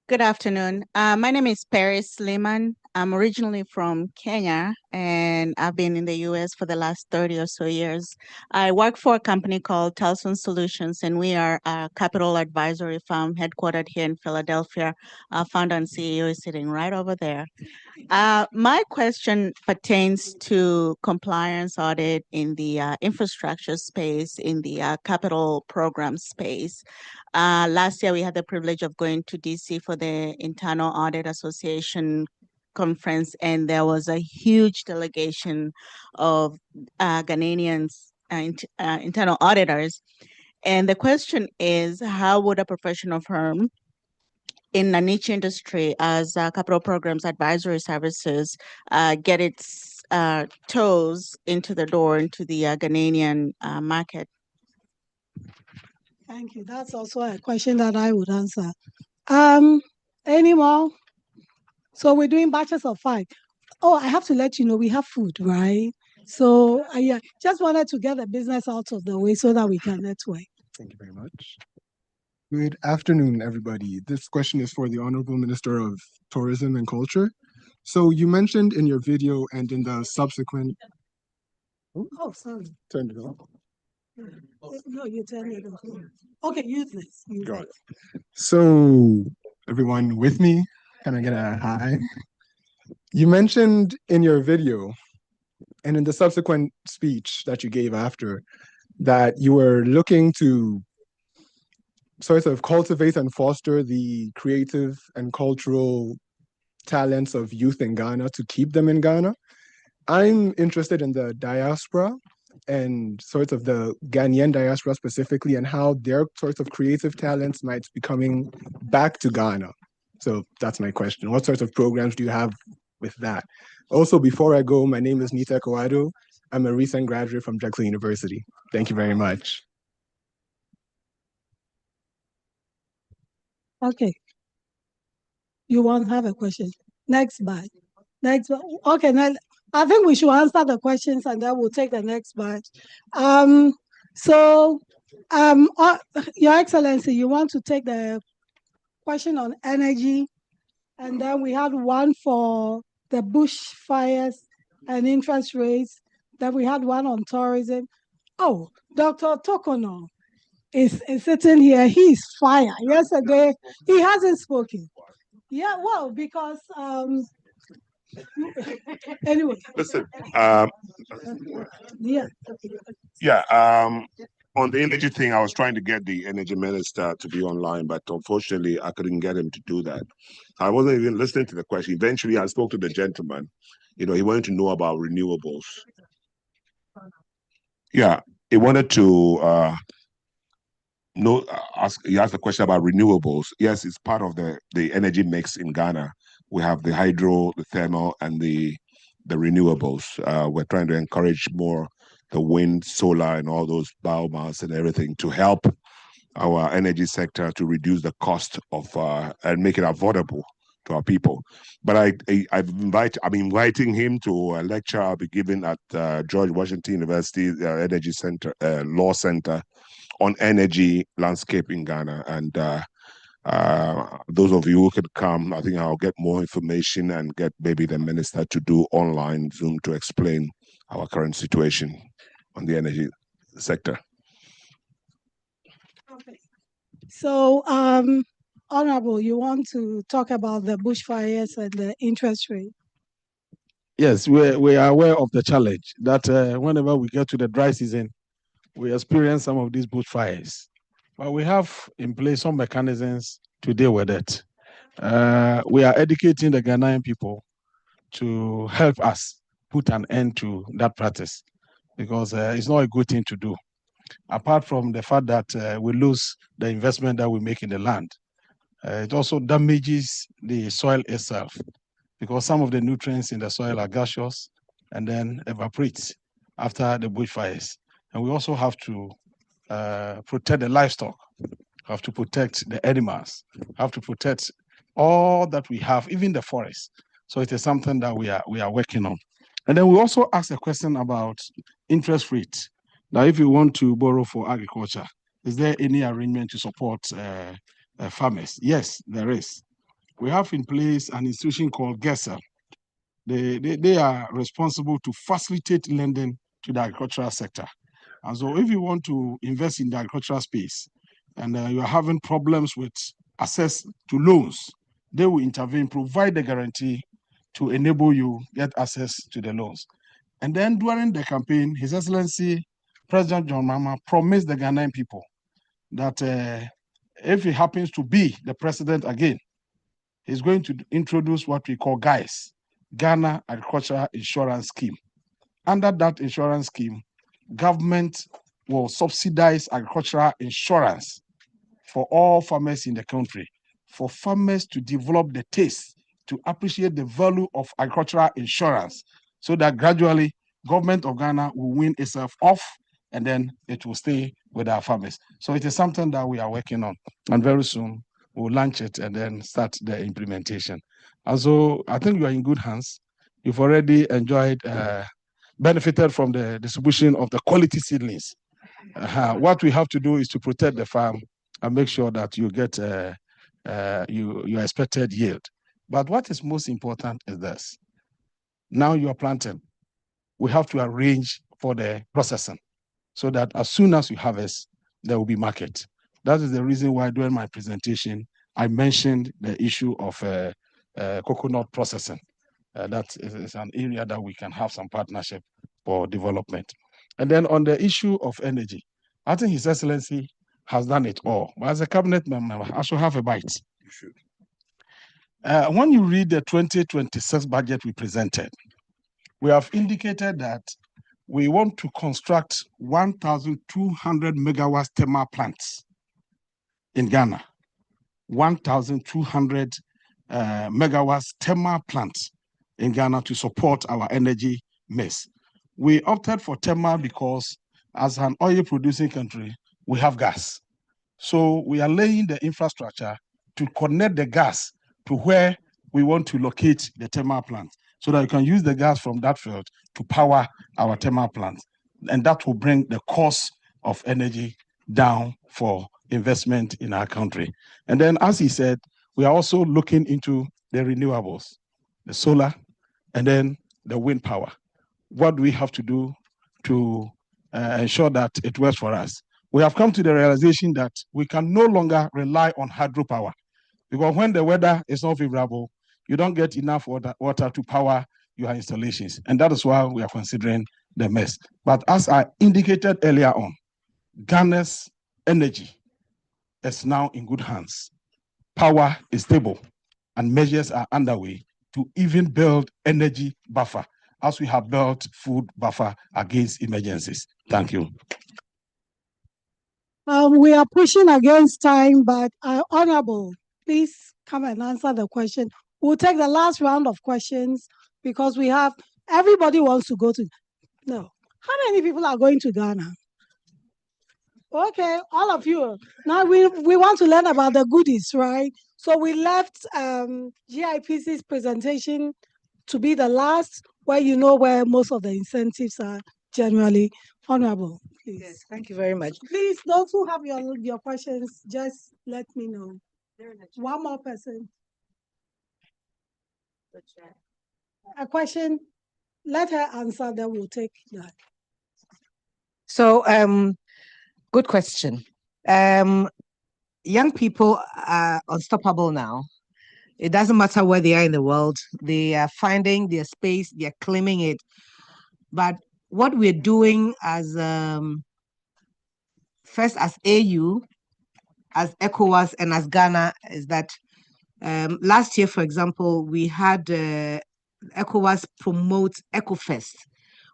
Good afternoon. My name is Paris Lehman. I'm originally from Kenya, and I've been in the US for the last 30 or so years. I work for a company called Telson Solutions, and we are a capital advisory firm headquartered here in Philadelphia. Our founder and CEO is sitting right over there. My question pertains to compliance audit in the infrastructure space, in the capital program space. Last year, we had the privilege of going to DC for the Internal Audit Association conference, and there was a huge delegation of Ghanaians, internal auditors. And the question is, how would a professional firm in a niche industry as capital programs advisory services get its toes into the door into the Ghanaian market? Thank you. That's also a question that I would answer. Any more? So we're doing batches of 5. Oh, I have to let you know we have food, right? So yeah, just wanted to get the business out of the way so that we can network. Thank you very much. Good afternoon, everybody. This question is for the Honorable Minister of Tourism and Culture. So you mentioned in your video and in the subsequent... Oh, sorry. Turn it off. No, you turn it off. Okay, use this. Got it. So everyone with me? Can I get a hi? You mentioned in your video and in the subsequent speech that you gave after that you were looking to sort of cultivate and foster the creative and cultural talents of youth in Ghana to keep them in Ghana. I'm interested in the diaspora and sort of the Ghanaian diaspora specifically and how their sorts of creative talents might be coming back to Ghana. So that's my question. What sorts of programs do you have with that? Also, before I go, my name is Nita Kowado. I'm a recent graduate from Drexel University. Thank you very much. Okay. You won't have a question. Next batch. Next batch. Okay, now I think we should answer the questions and then we'll take the next batch. Your Excellency, you want to take the question on energy, and then we had one for the bushfires and interest rates. Then we had one on tourism. Oh, Dr. Tokono is sitting here. He's fire. Yesterday, he hasn't spoken. Yeah, well, because anyway. Listen, Yeah. on the energy thing, I was trying to get the energy minister to be online, but unfortunately, I couldn't get him to do that. I wasn't even listening to the question. Eventually, I spoke to the gentleman. He wanted to know about renewables. Yeah, he wanted to he asked a question about renewables. Yes, it's part of the energy mix in Ghana. We have the hydro, the thermal, and the renewables. We're trying to encourage more the wind, solar, and all those biomass and everything to help our energy sector to reduce the cost of and make it affordable to our people. But I'm inviting him to a lecture I'll be giving at George Washington University Energy Center, Law Center, on energy landscape in Ghana. And those of you who could come, I think I'll get more information and get maybe the minister to do online Zoom to explain our current situation on the energy sector. Okay. So, Honorable, you want to talk about the bushfires and the interest rate? Yes, we are aware of the challenge that whenever we get to the dry season, we experience some of these bushfires. But we have in place some mechanisms to deal with it. We are educating the Ghanaian people to help us put an end to that practice, because it's not a good thing to do. Apart from the fact that we lose the investment that we make in the land, it also damages the soil itself, because some of the nutrients in the soil are gaseous and then evaporate after the bushfires. And we also have to protect the livestock, have to protect the animals, have to protect all that we have, even the forest. So it is something that we are working on. And then we also asked a question about interest rates. Now, if you want to borrow for agriculture, is there any arrangement to support farmers? Yes, there is. We have in place an institution called GESEL. They are responsible to facilitate lending to the agricultural sector. And so if you want to invest in the agricultural space and you are having problems with access to loans, they will intervene, provide the guarantee to enable you get access to the loans. And then during the campaign, His Excellency President John Mahama promised the Ghanaian people that if he happens to be the president again, he's going to introduce what we call GUIs, Ghana Agricultural Insurance Scheme. Under that insurance scheme, government will subsidize agricultural insurance for all farmers in the country, for farmers to develop the taste, to appreciate the value of agricultural insurance, so that gradually government of Ghana will wean itself off and then it will stay with our farmers. So it is something that we are working on, and very soon we'll launch it and then start the implementation. And so I think you are in good hands. You've already enjoyed, benefited from the distribution of the quality seedlings. What we have to do is to protect the farm and make sure that you get your expected yield. But what is most important is this. Now you are planting. We have to arrange for the processing so that as soon as you harvest, there will be market. That is the reason why during my presentation, I mentioned the issue of coconut processing. That is an area that we can have some partnership for development. And then on the issue of energy, I think His Excellency has done it all. But as a cabinet member, I should have a bite. You should. When you read the 2026 budget we presented, we have indicated that we want to construct 1,200 megawatts thermal plants in Ghana. 1,200 megawatts thermal plants in Ghana to support our energy mix. We opted for thermal because as an oil producing country, we have gas. So we are laying the infrastructure to connect the gas to where we want to locate the thermal plant so that you can use the gas from that field to power our thermal plants. And that will bring the cost of energy down for investment in our country. And then, as he said, we are also looking into the renewables, the solar, and then the wind power. What do we have to do to ensure that it works for us? We have come to the realization that we can no longer rely on hydropower, because when the weather is not favorable, you don't get enough water to power your installations. And that is why we are considering the mess. But as I indicated earlier on, Ghana's energy is now in good hands. Power is stable, and measures are underway to even build energy buffer, as we have built food buffer against emergencies. Thank you. We are pushing against time, but Honorable, please come and answer the question. We'll take the last round of questions because we have, everybody wants to go to, no. How many people are going to Ghana? Okay, all of you. Now we want to learn about the goodies, right? So we left GIPC's presentation to be the last, where you know where most of the incentives are generally. Honorable, please. Yes, thank you very much. Please, those who have your questions, just let me know. One more person. A question, let her answer, then we'll take that. So, good question. Young people are unstoppable now. It doesn't matter where they are in the world. They are finding their space, they are claiming it. But what we're doing as first as AU, as ECOWAS, and as Ghana is that last year, for example, we had ECOWAS promote EcoFest.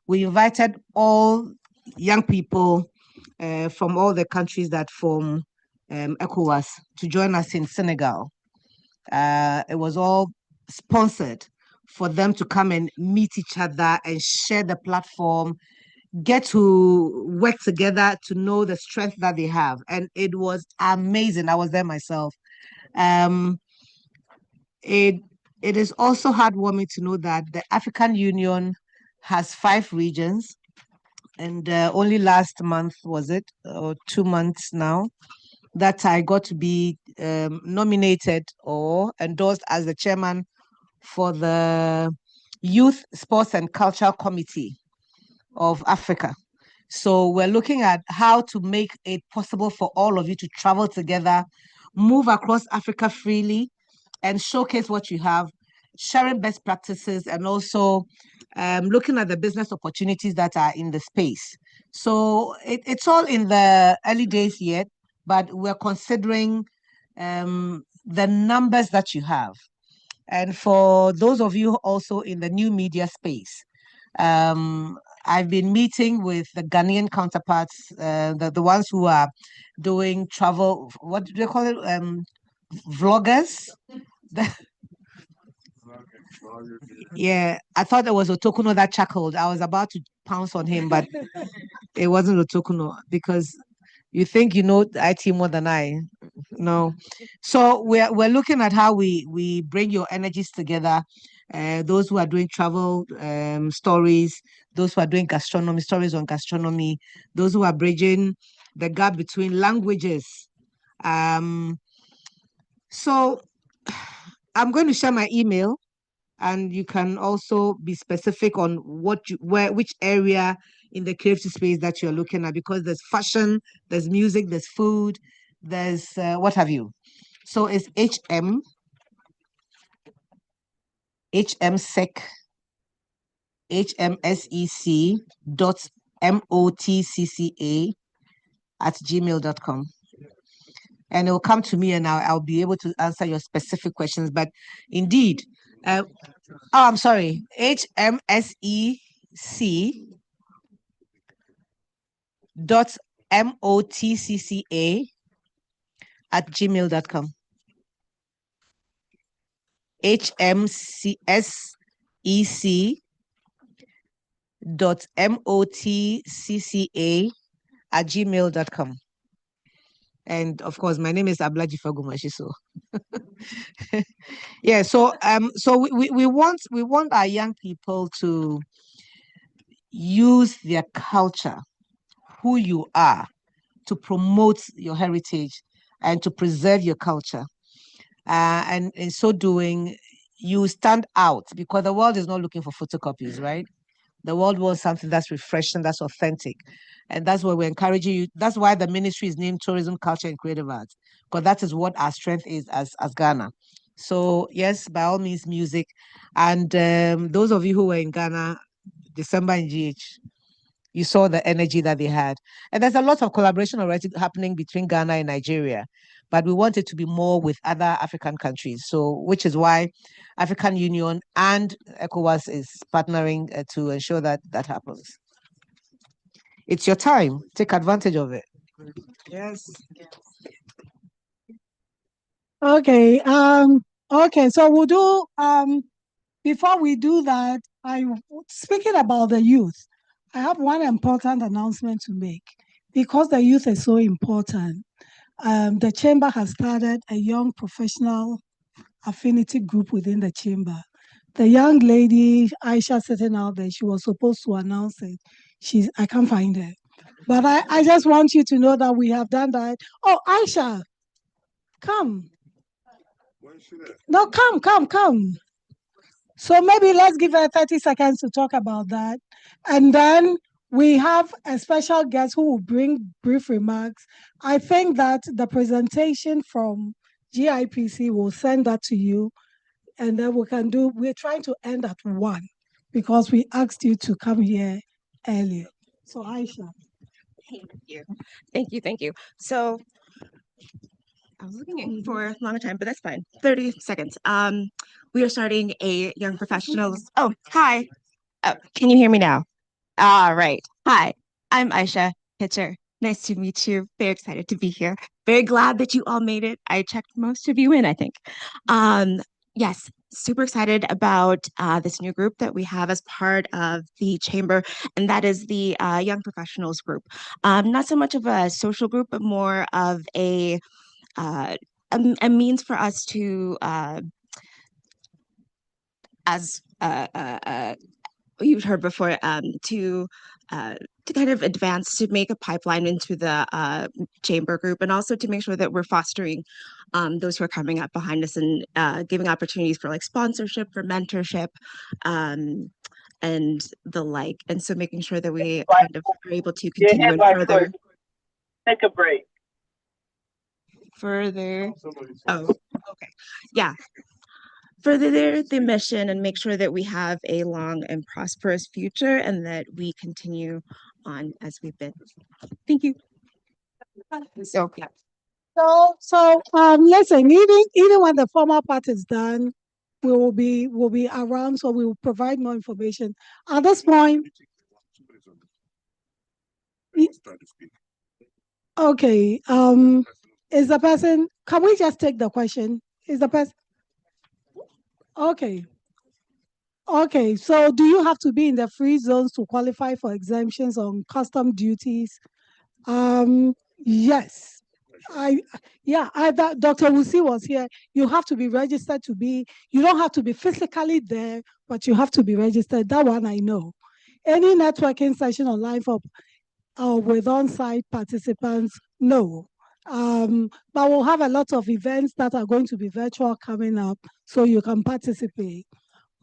We invited all young people from all the countries that form ECOWAS to join us in Senegal. It was all sponsored for them to come and meet each other and share the platform, get to work together to know the strength that they have. And it was amazing. I was there myself. It is also heartwarming to know that the African Union has 5 regions. And only last month, was it, or 2 months now, that I got to be nominated or endorsed as the chairman for the Youth, Sports and Culture Committee of Africa. So we're looking at how to make it possible for all of you to travel together, move across Africa freely, and showcase what you have, sharing best practices, and also looking at the business opportunities that are in the space. So it's all in the early days yet, but we're considering the numbers that you have. And for those of you also in the new media space, I've been meeting with the Ghanaian counterparts, the ones who are doing travel, what do they call it? Vloggers. Yeah, I thought it was Otokuno that chuckled. I was about to pounce on him, but it wasn't Otokuno because you think you know IT more than I. No. So we're looking at how we bring your energies together. Those who are doing travel stories, those who are doing gastronomy stories on gastronomy, those who are bridging the gap between languages. So I'm going to share my email, and you can also be specific on which area in the creative space that you're looking at, because there's fashion, there's music, there's food, there's what have you. So it's HMSEC dot motcca@gmail.com. And it will come to me, and I'll be able to answer your specific questions. But indeed, I'm sorry, HMSEC dot motcca@gmail.com. HMCSEC dot motcca@gmail.com. And of course, my name is Ablaji Fagumashiso. Yeah, so we want our young people to use their culture, who you are, to promote your heritage and to preserve your culture. And in so doing, you stand out, because the world is not looking for photocopies, right? The world wants something that's refreshing, that's authentic. And that's why we're encouraging you. That's why the ministry is named Tourism, Culture, and Creative Arts, because that is what our strength is as Ghana. So yes, by all means, music. And those of you who were in Ghana, December in GH, you saw the energy that they had. And there's a lot of collaboration already happening between Ghana and Nigeria, but we want it to be more with other African countries. So, which is why African Union and ECOWAS is partnering to ensure that that happens. It's your time. Take advantage of it. Yes. Okay. Okay. So we'll do. Before we do that, speaking about the youth, I have one important announcement to make. Because the youth is so important, the chamber has started a young professional affinity group within the chamber. The young lady, Aisha, sitting out there, she was supposed to announce it. I can't find her. But I just want you to know that we have done that. Oh, Aisha, come. No, come. So maybe let's give her 30 seconds to talk about that. And then we have a special guest who will bring brief remarks. I think that the presentation from GIPC will send that to you. And then we're trying to end at 1 because we asked you to come here earlier. So Aisha. Thank you. So I was looking for a long time, but that's fine. 30 seconds. We are starting a young professionals. Oh, hi. Can you hear me now? All right. Hi, I'm Aisha Pitcher. Nice to meet you. Very excited to be here. Very glad that you all made it. I checked most of you in, I think. Yes, super excited about this new group that we have as part of the chamber, and that is the Young Professionals group. Not so much of a social group, but more of a means for us to, as you've heard before, to kind of advance, to make a pipeline into the chamber group, and also to make sure that we're fostering those who are coming up behind us and giving opportunities for like sponsorship, for mentorship, and the like. And so making sure that we kind of are able to continue and further. Take a break. Further. Oh, okay. Yeah. Further the mission and make sure that we have a long and prosperous future and that we continue on as we've been. Thank you. So listen, even when the formal part is done, will be around, so we will provide more information. At this point, okay. Is the person? Can we just take the question? Is the person? Okay. Okay. So, do you have to be in the free zones to qualify for exemptions on custom duties? Yes. Dr. Wusi was here. You have to be registered to be, you don't have to be physically there, but you have to be registered. That one I know. Any networking session online for with on-site participants, no. But we'll have a lot of events that are going to be virtual coming up, so you can participate.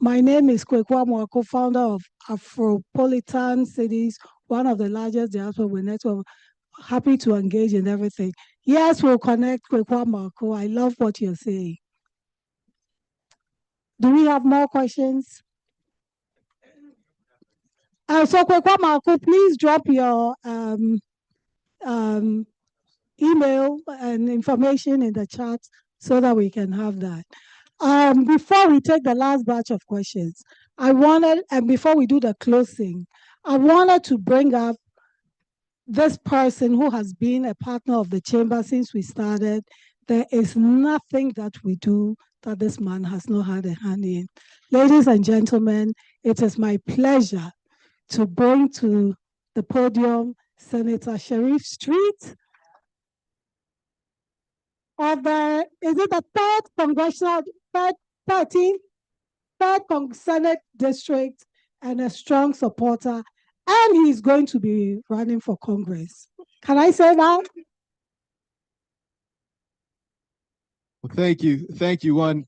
My name is Kwekwa Mwako, founder of Afropolitan Cities, one of the largest diaspora network. Happy to engage in everything. Yes, we'll connect Kwekwa Mwako. I love what you're saying. Do we have more questions? So Kwekwa Mwako, please drop your email and information in the chat so that we can have that. Before we take the last batch of questions, and before we do the closing, I wanted to bring up this person who has been a partner of the chamber since we started. There is nothing that we do that this man has not had a hand in. Ladies and gentlemen, it is my pleasure to bring to the podium Senator Sharif Street of the, is it the 3rd Congressional, 13th, 3rd Senate District, and a strong supporter, and he's going to be running for Congress. Can I say that? Well, thank you. Thank you, one.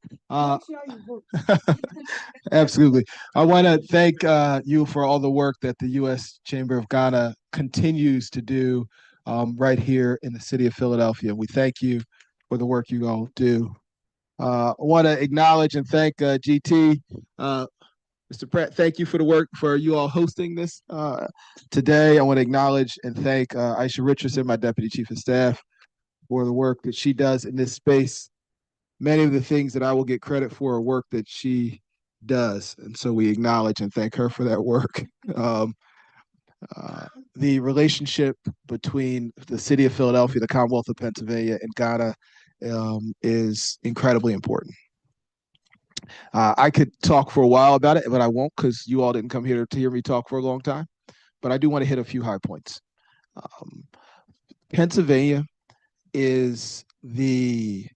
Absolutely. I want to thank you for all the work that the U.S. Chamber of Ghana continues to do right here in the city of Philadelphia. We thank you for the work you all do. I want to acknowledge and thank GT. Mr. Pratt, thank you for the work for you all hosting this today. I want to acknowledge and thank Aisha Richardson, my Deputy Chief of Staff, for the work that she does in this space. Many of the things that I will get credit for are work that she does. And so we acknowledge and thank her for that work. The relationship between the city of Philadelphia, the Commonwealth of Pennsylvania, and Ghana is incredibly important. I could talk for a while about it, but I won't, because you all didn't come here to hear me talk for a long time. But I do want to hit a few high points. Pennsylvania is the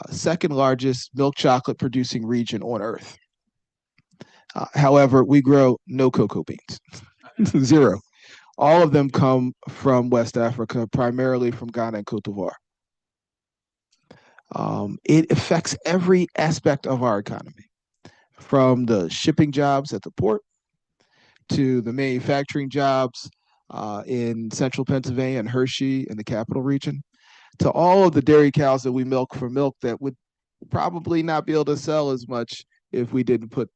2nd largest milk chocolate producing region on earth. However, we grow no cocoa beans, 0. All of them come from West Africa, primarily from Ghana and Cote d'Ivoire. It affects every aspect of our economy, from the shipping jobs at the port to the manufacturing jobs in central Pennsylvania and Hershey in the capital region, to all of the dairy cows that we milk for milk that would probably not be able to sell as much if we didn't put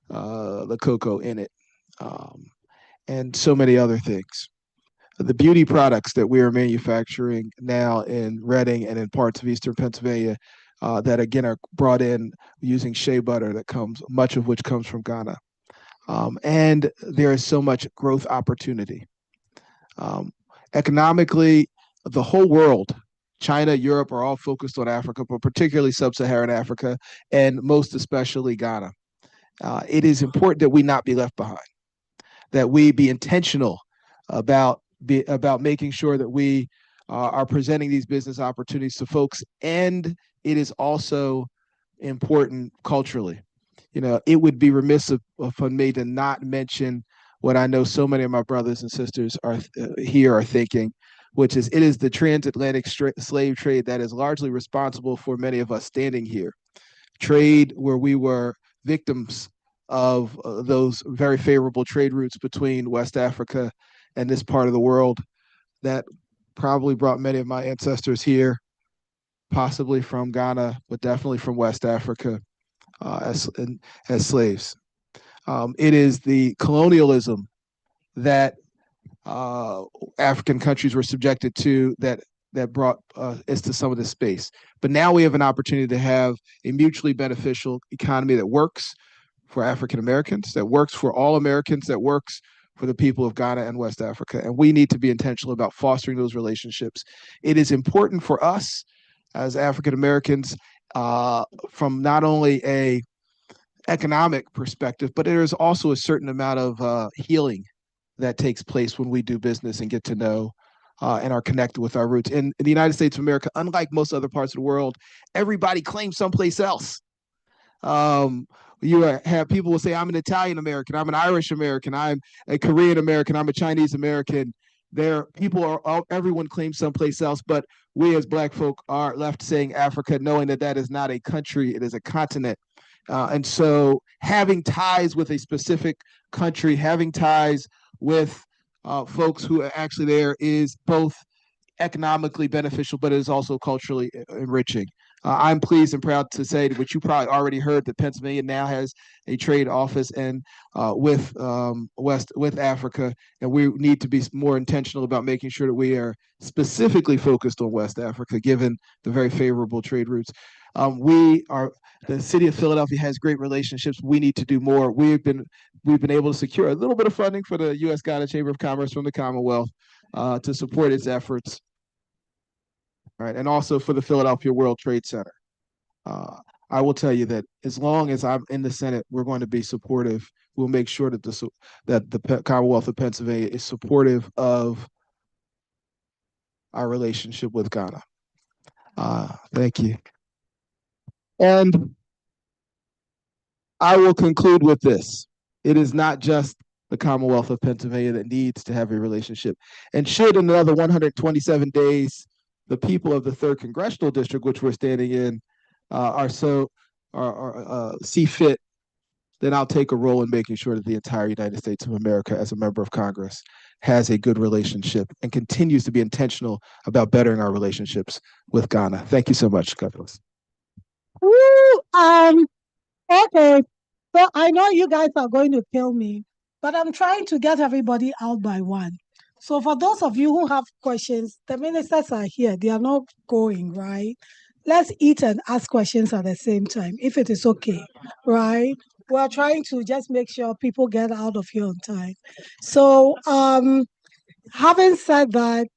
the cocoa in it, and so many other things. The beauty products that we are manufacturing now in Reading and in parts of eastern Pennsylvania that again are brought in using shea butter that comes, much of which comes from Ghana. And there is so much growth opportunity. Economically, the whole world, China, Europe, are all focused on Africa, but particularly sub-Saharan Africa, and most especially Ghana. It is important that we not be left behind, that we be intentional about making sure that we are presenting these business opportunities to folks. And it is also important culturally. You know, it would be remiss of me to not mention what I know so many of my brothers and sisters are thinking, which is it is the transatlantic slave trade that is largely responsible for many of us standing here. Trade where we were victims of those very favorable trade routes between West Africa and this part of the world that probably brought many of my ancestors here, possibly from Ghana, but definitely from West Africa as slaves. It is the colonialism that African countries were subjected to that that brought us to some of this space. But now we have an opportunity to have a mutually beneficial economy that works for African Americans, that works for all Americans, that works for the people of Ghana and West Africa. And we need to be intentional about fostering those relationships. It is important for us as African Americans from not only a economic perspective, but there is also a certain amount of healing that takes place when we do business and get to know and are connected with our roots. In the United States of America, unlike most other parts of the world, everybody claims someplace else. You have people will say, I'm an Italian American, I'm an Irish American, I'm a Korean American, I'm a Chinese American. Everyone claims someplace else, but we as Black folk are left saying Africa, knowing that that is not a country, it is a continent. And so having ties with a specific country, having ties with folks who are actually there is both economically beneficial, but it is also culturally enriching. I'm pleased and proud to say, which you probably already heard, that Pennsylvania now has a trade office and with Africa, and we need to be more intentional about making sure that we are specifically focused on West Africa, given the very favorable trade routes. The city of Philadelphia has great relationships. We need to do more. We've been able to secure a little bit of funding for the U.S. Ghana Chamber of Commerce from the Commonwealth to support its efforts. Right, and also for the Philadelphia World Trade Center. I will tell you that as long as I'm in the Senate, we're going to be supportive. We'll make sure that the Commonwealth of Pennsylvania is supportive of our relationship with Ghana. Thank you. And I will conclude with this. It is not just the Commonwealth of Pennsylvania that needs to have a relationship. And should in another 127 days, the people of the 3rd Congressional District, which we're standing in, see fit, then I'll take a role in making sure that the entire United States of America, as a member of Congress, has a good relationship and continues to be intentional about bettering our relationships with Ghana. Thank you so much, God bless. Okay. So I know you guys are going to kill me, but I'm trying to get everybody out by one. So for those of you who have questions, the ministers are here. They are not going, right? Let's eat and ask questions at the same time, if it is okay, right? We're trying to just make sure people get out of here on time. So having said that,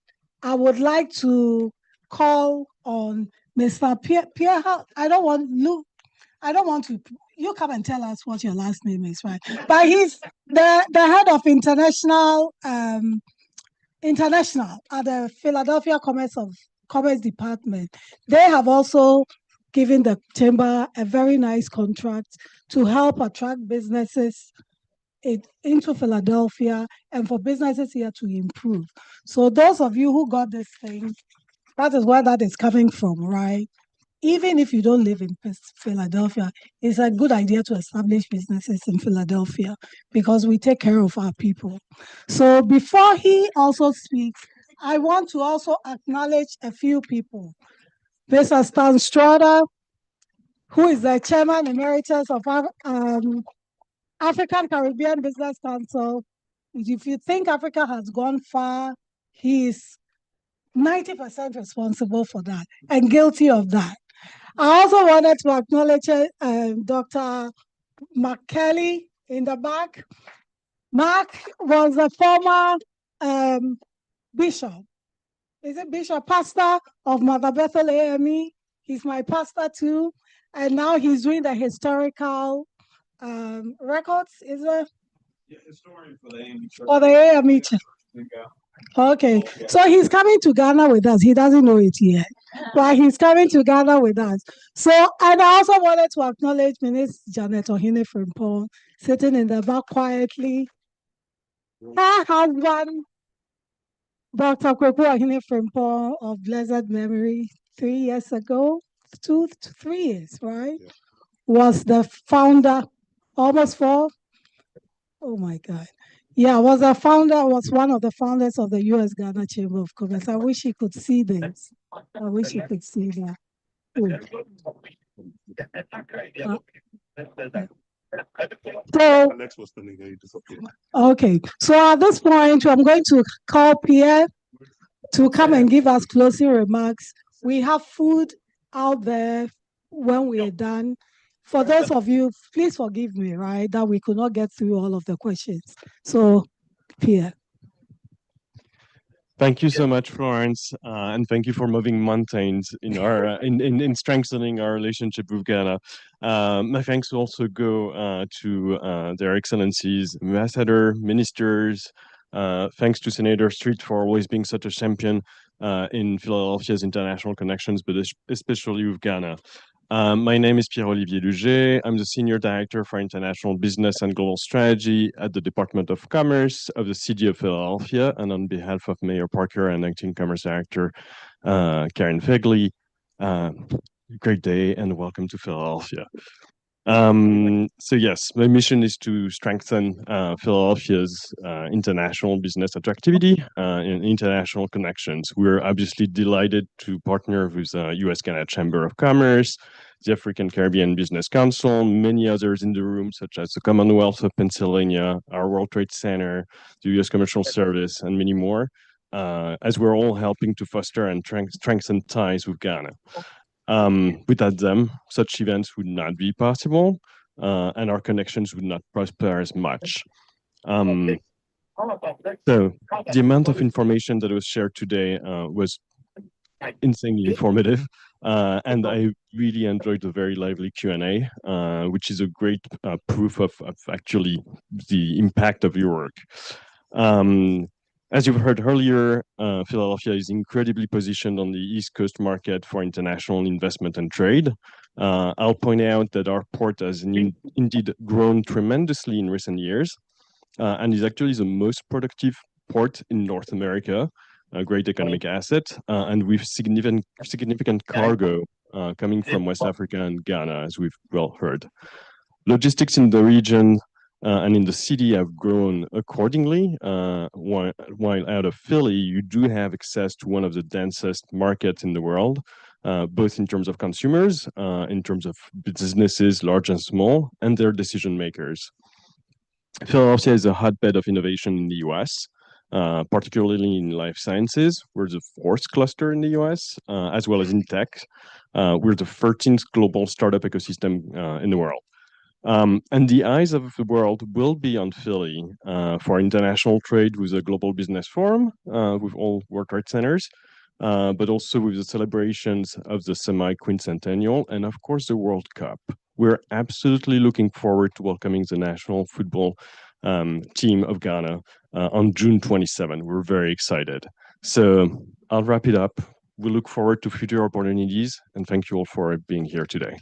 I would like to call on Mr. Pierre. I don't want to. You come and tell us what your last name is, right? But he's the head of international at the Philadelphia Commerce Department. They have also given the chamber a very nice contract to help attract businesses into Philadelphia and for businesses here to improve. So those of you who got this thing, that is where that is coming from, right? Even if you don't live in Philadelphia, it's a good idea to establish businesses in Philadelphia because we take care of our people. So before he also speaks, I want to also acknowledge a few people. Mr. Stan Strada, who is the Chairman Emeritus of African Caribbean Business Council. If you think Africa has gone far, he is 90% responsible for that and guilty of that. I also wanted to acknowledge Dr. Mark Kelly in the back. Mark was a former bishop. Is it bishop? Pastor of Mother Bethel AME. He's my pastor too. And now he's doing the historical records, is it? Yeah, historian for the AME Church. For the AME Church. Okay, so he's coming to Ghana with us. He doesn't know it yet, but he's coming to Ghana with us. So, and I also wanted to acknowledge Minister Janet Ohene Frimpong, sitting in the back quietly. Her husband, Dr. Kweku Ohene Frimpong of blessed memory, 3 years ago, 3 years, right? Yeah. Was the founder, almost 4. Oh my God. Yeah, was one of the founders of the U.S. Ghana Chamber of Commerce. I wish you could see this. I wish you could see that. Okay, so at this point, I'm going to call Pierre to come and give us closing remarks. We have food out there when we are done. For those of you, please forgive me, right, that we could not get through all of the questions. So, Pierre. Thank you so much, Florence, and thank you for moving mountains in our in strengthening our relationship with Ghana. My thanks also go to their excellencies, ambassador, ministers. Thanks to Senator Street for always being such a champion in Philadelphia's international connections, but especially with Ghana. My name is Pierre-Olivier Luget. I'm the Senior Director for International Business and Global Strategy at the Department of Commerce of the City of Philadelphia. And on behalf of Mayor Parker and Acting Commerce Director Karen Fegley, great day and welcome to Philadelphia. So yes, my mission is to strengthen Philadelphia's international business attractivity and international connections. We're obviously delighted to partner with the U.S.-Canada Chamber of Commerce, the African Caribbean Business Council, many others in the room, such as the Commonwealth of Pennsylvania, our World Trade Center, the U.S. Commercial Service, and many more, as we're all helping to foster and strengthen ties with Ghana. Without them, such events would not be possible, and our connections would not prosper as much. So the amount of information that was shared today was insanely informative, and I really enjoyed the very lively Q&A, which is a great proof of actually the impact of your work. As you've heard earlier, Philadelphia is incredibly positioned on the East Coast market for international investment and trade. I'll point out that our port has indeed grown tremendously in recent years and is actually the most productive port in North America, a great economic asset, and with significant cargo coming from West Africa and Ghana, as we've well heard. Logistics in the region and in the city have grown accordingly. While out of Philly, you do have access to one of the densest markets in the world, both in terms of consumers, in terms of businesses, large and small, and their decision makers. Philadelphia is a hotbed of innovation in the US, particularly in life sciences. We're the 4th cluster in the US, as well as in tech. We're the 13th global startup ecosystem in the world. And the eyes of the world will be on Philly for international trade with the Global Business Forum, with all World Trade Centers, but also with the celebrations of the semi-quincentennial and, of course, the World Cup. We're absolutely looking forward to welcoming the national football team of Ghana on June 27. We're very excited. So I'll wrap it up. We look forward to future opportunities, and thank you all for being here today.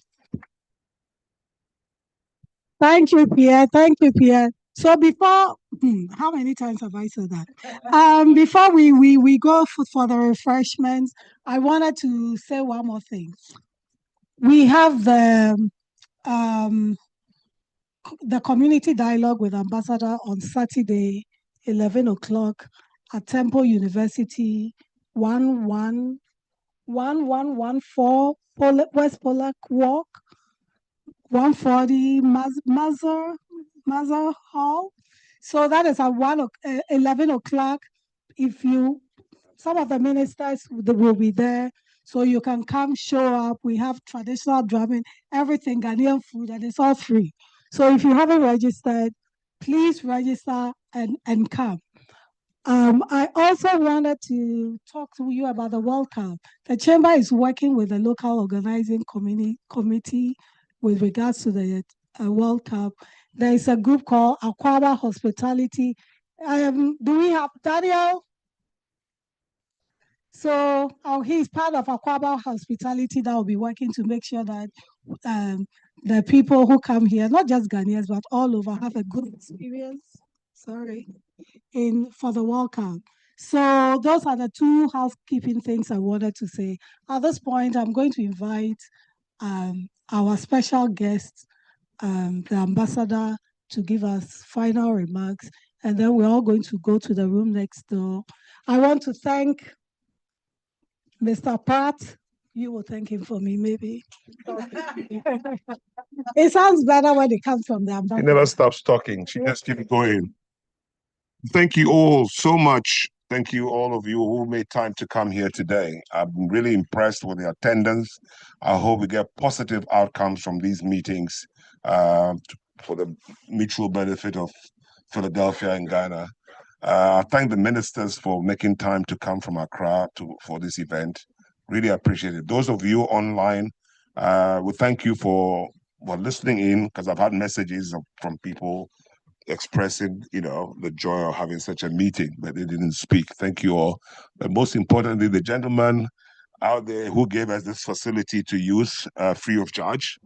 Thank you, Pierre. Thank you, Pierre. So before, how many times have I said that? Before we go for the refreshments, I wanted to say one more thing. We have the community dialogue with Ambassador on Saturday, 11 o'clock at Temple University, 1114 West Pollock Walk, 140 Mazar Hall. So that is at 11 o'clock. Some of the ministers will be there, so you can come, show up. We have traditional drumming, everything, Ghanaian food, and it's all free. So if you haven't registered, please register and come. I also wanted to talk to you about the World Cup. The Chamber is working with the local organizing committee with regards to the World Cup. There is a group called Aquaba Hospitality. Do we have Daniel? So he's part of Aquaba Hospitality that will be working to make sure that the people who come here, not just Ghanaians, but all over, have a good experience. For the World Cup. So those are the 2 housekeeping things I wanted to say. At this point, I'm going to invite our special guest, the ambassador, to give us final remarks, and then we're all going to go to the room next door. I want to thank Mr. Pratt. You will thank him for me, maybe. It sounds better when it comes from the ambassador. She never stops talking. She just keeps going. Thank you all so much Thank you, all of you who made time to come here today. I'm really impressed with the attendance. I hope we get positive outcomes from these meetings for the mutual benefit of Philadelphia and Ghana. I thank the ministers for making time to come from Accra for this event. Really appreciate it. Those of you online, we thank you for listening in, because I've had messages from people expressing, the joy of having such a meeting, but they didn't speak. Thank you all. But most importantly, the gentleman out there who gave us this facility to use free of charge.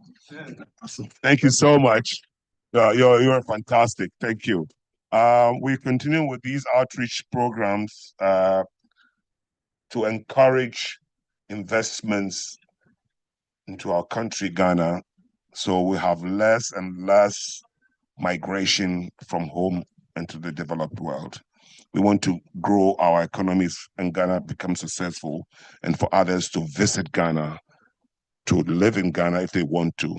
Thank you so much. You're fantastic. Thank you. We continue with these outreach programs to encourage investments into our country, Ghana, so we have less and less migration from home into the developed world. We want to grow our economies and Ghana become successful, and for others to visit Ghana, to live in Ghana if they want to.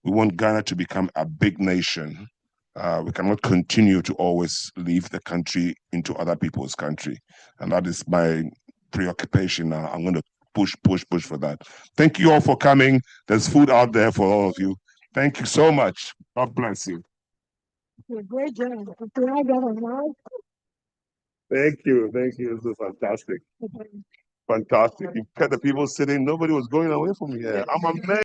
We want Ghana to become a big nation. We cannot continue to always leave the country into other people's country. And that is my preoccupation now. I'm going to push for that. Thank you all for coming. There's food out there for all of you. Thank you so much. God bless you. Great job. Thank you. This is fantastic. Fantastic. You got the people sitting, nobody was going away from here. I'm amazed.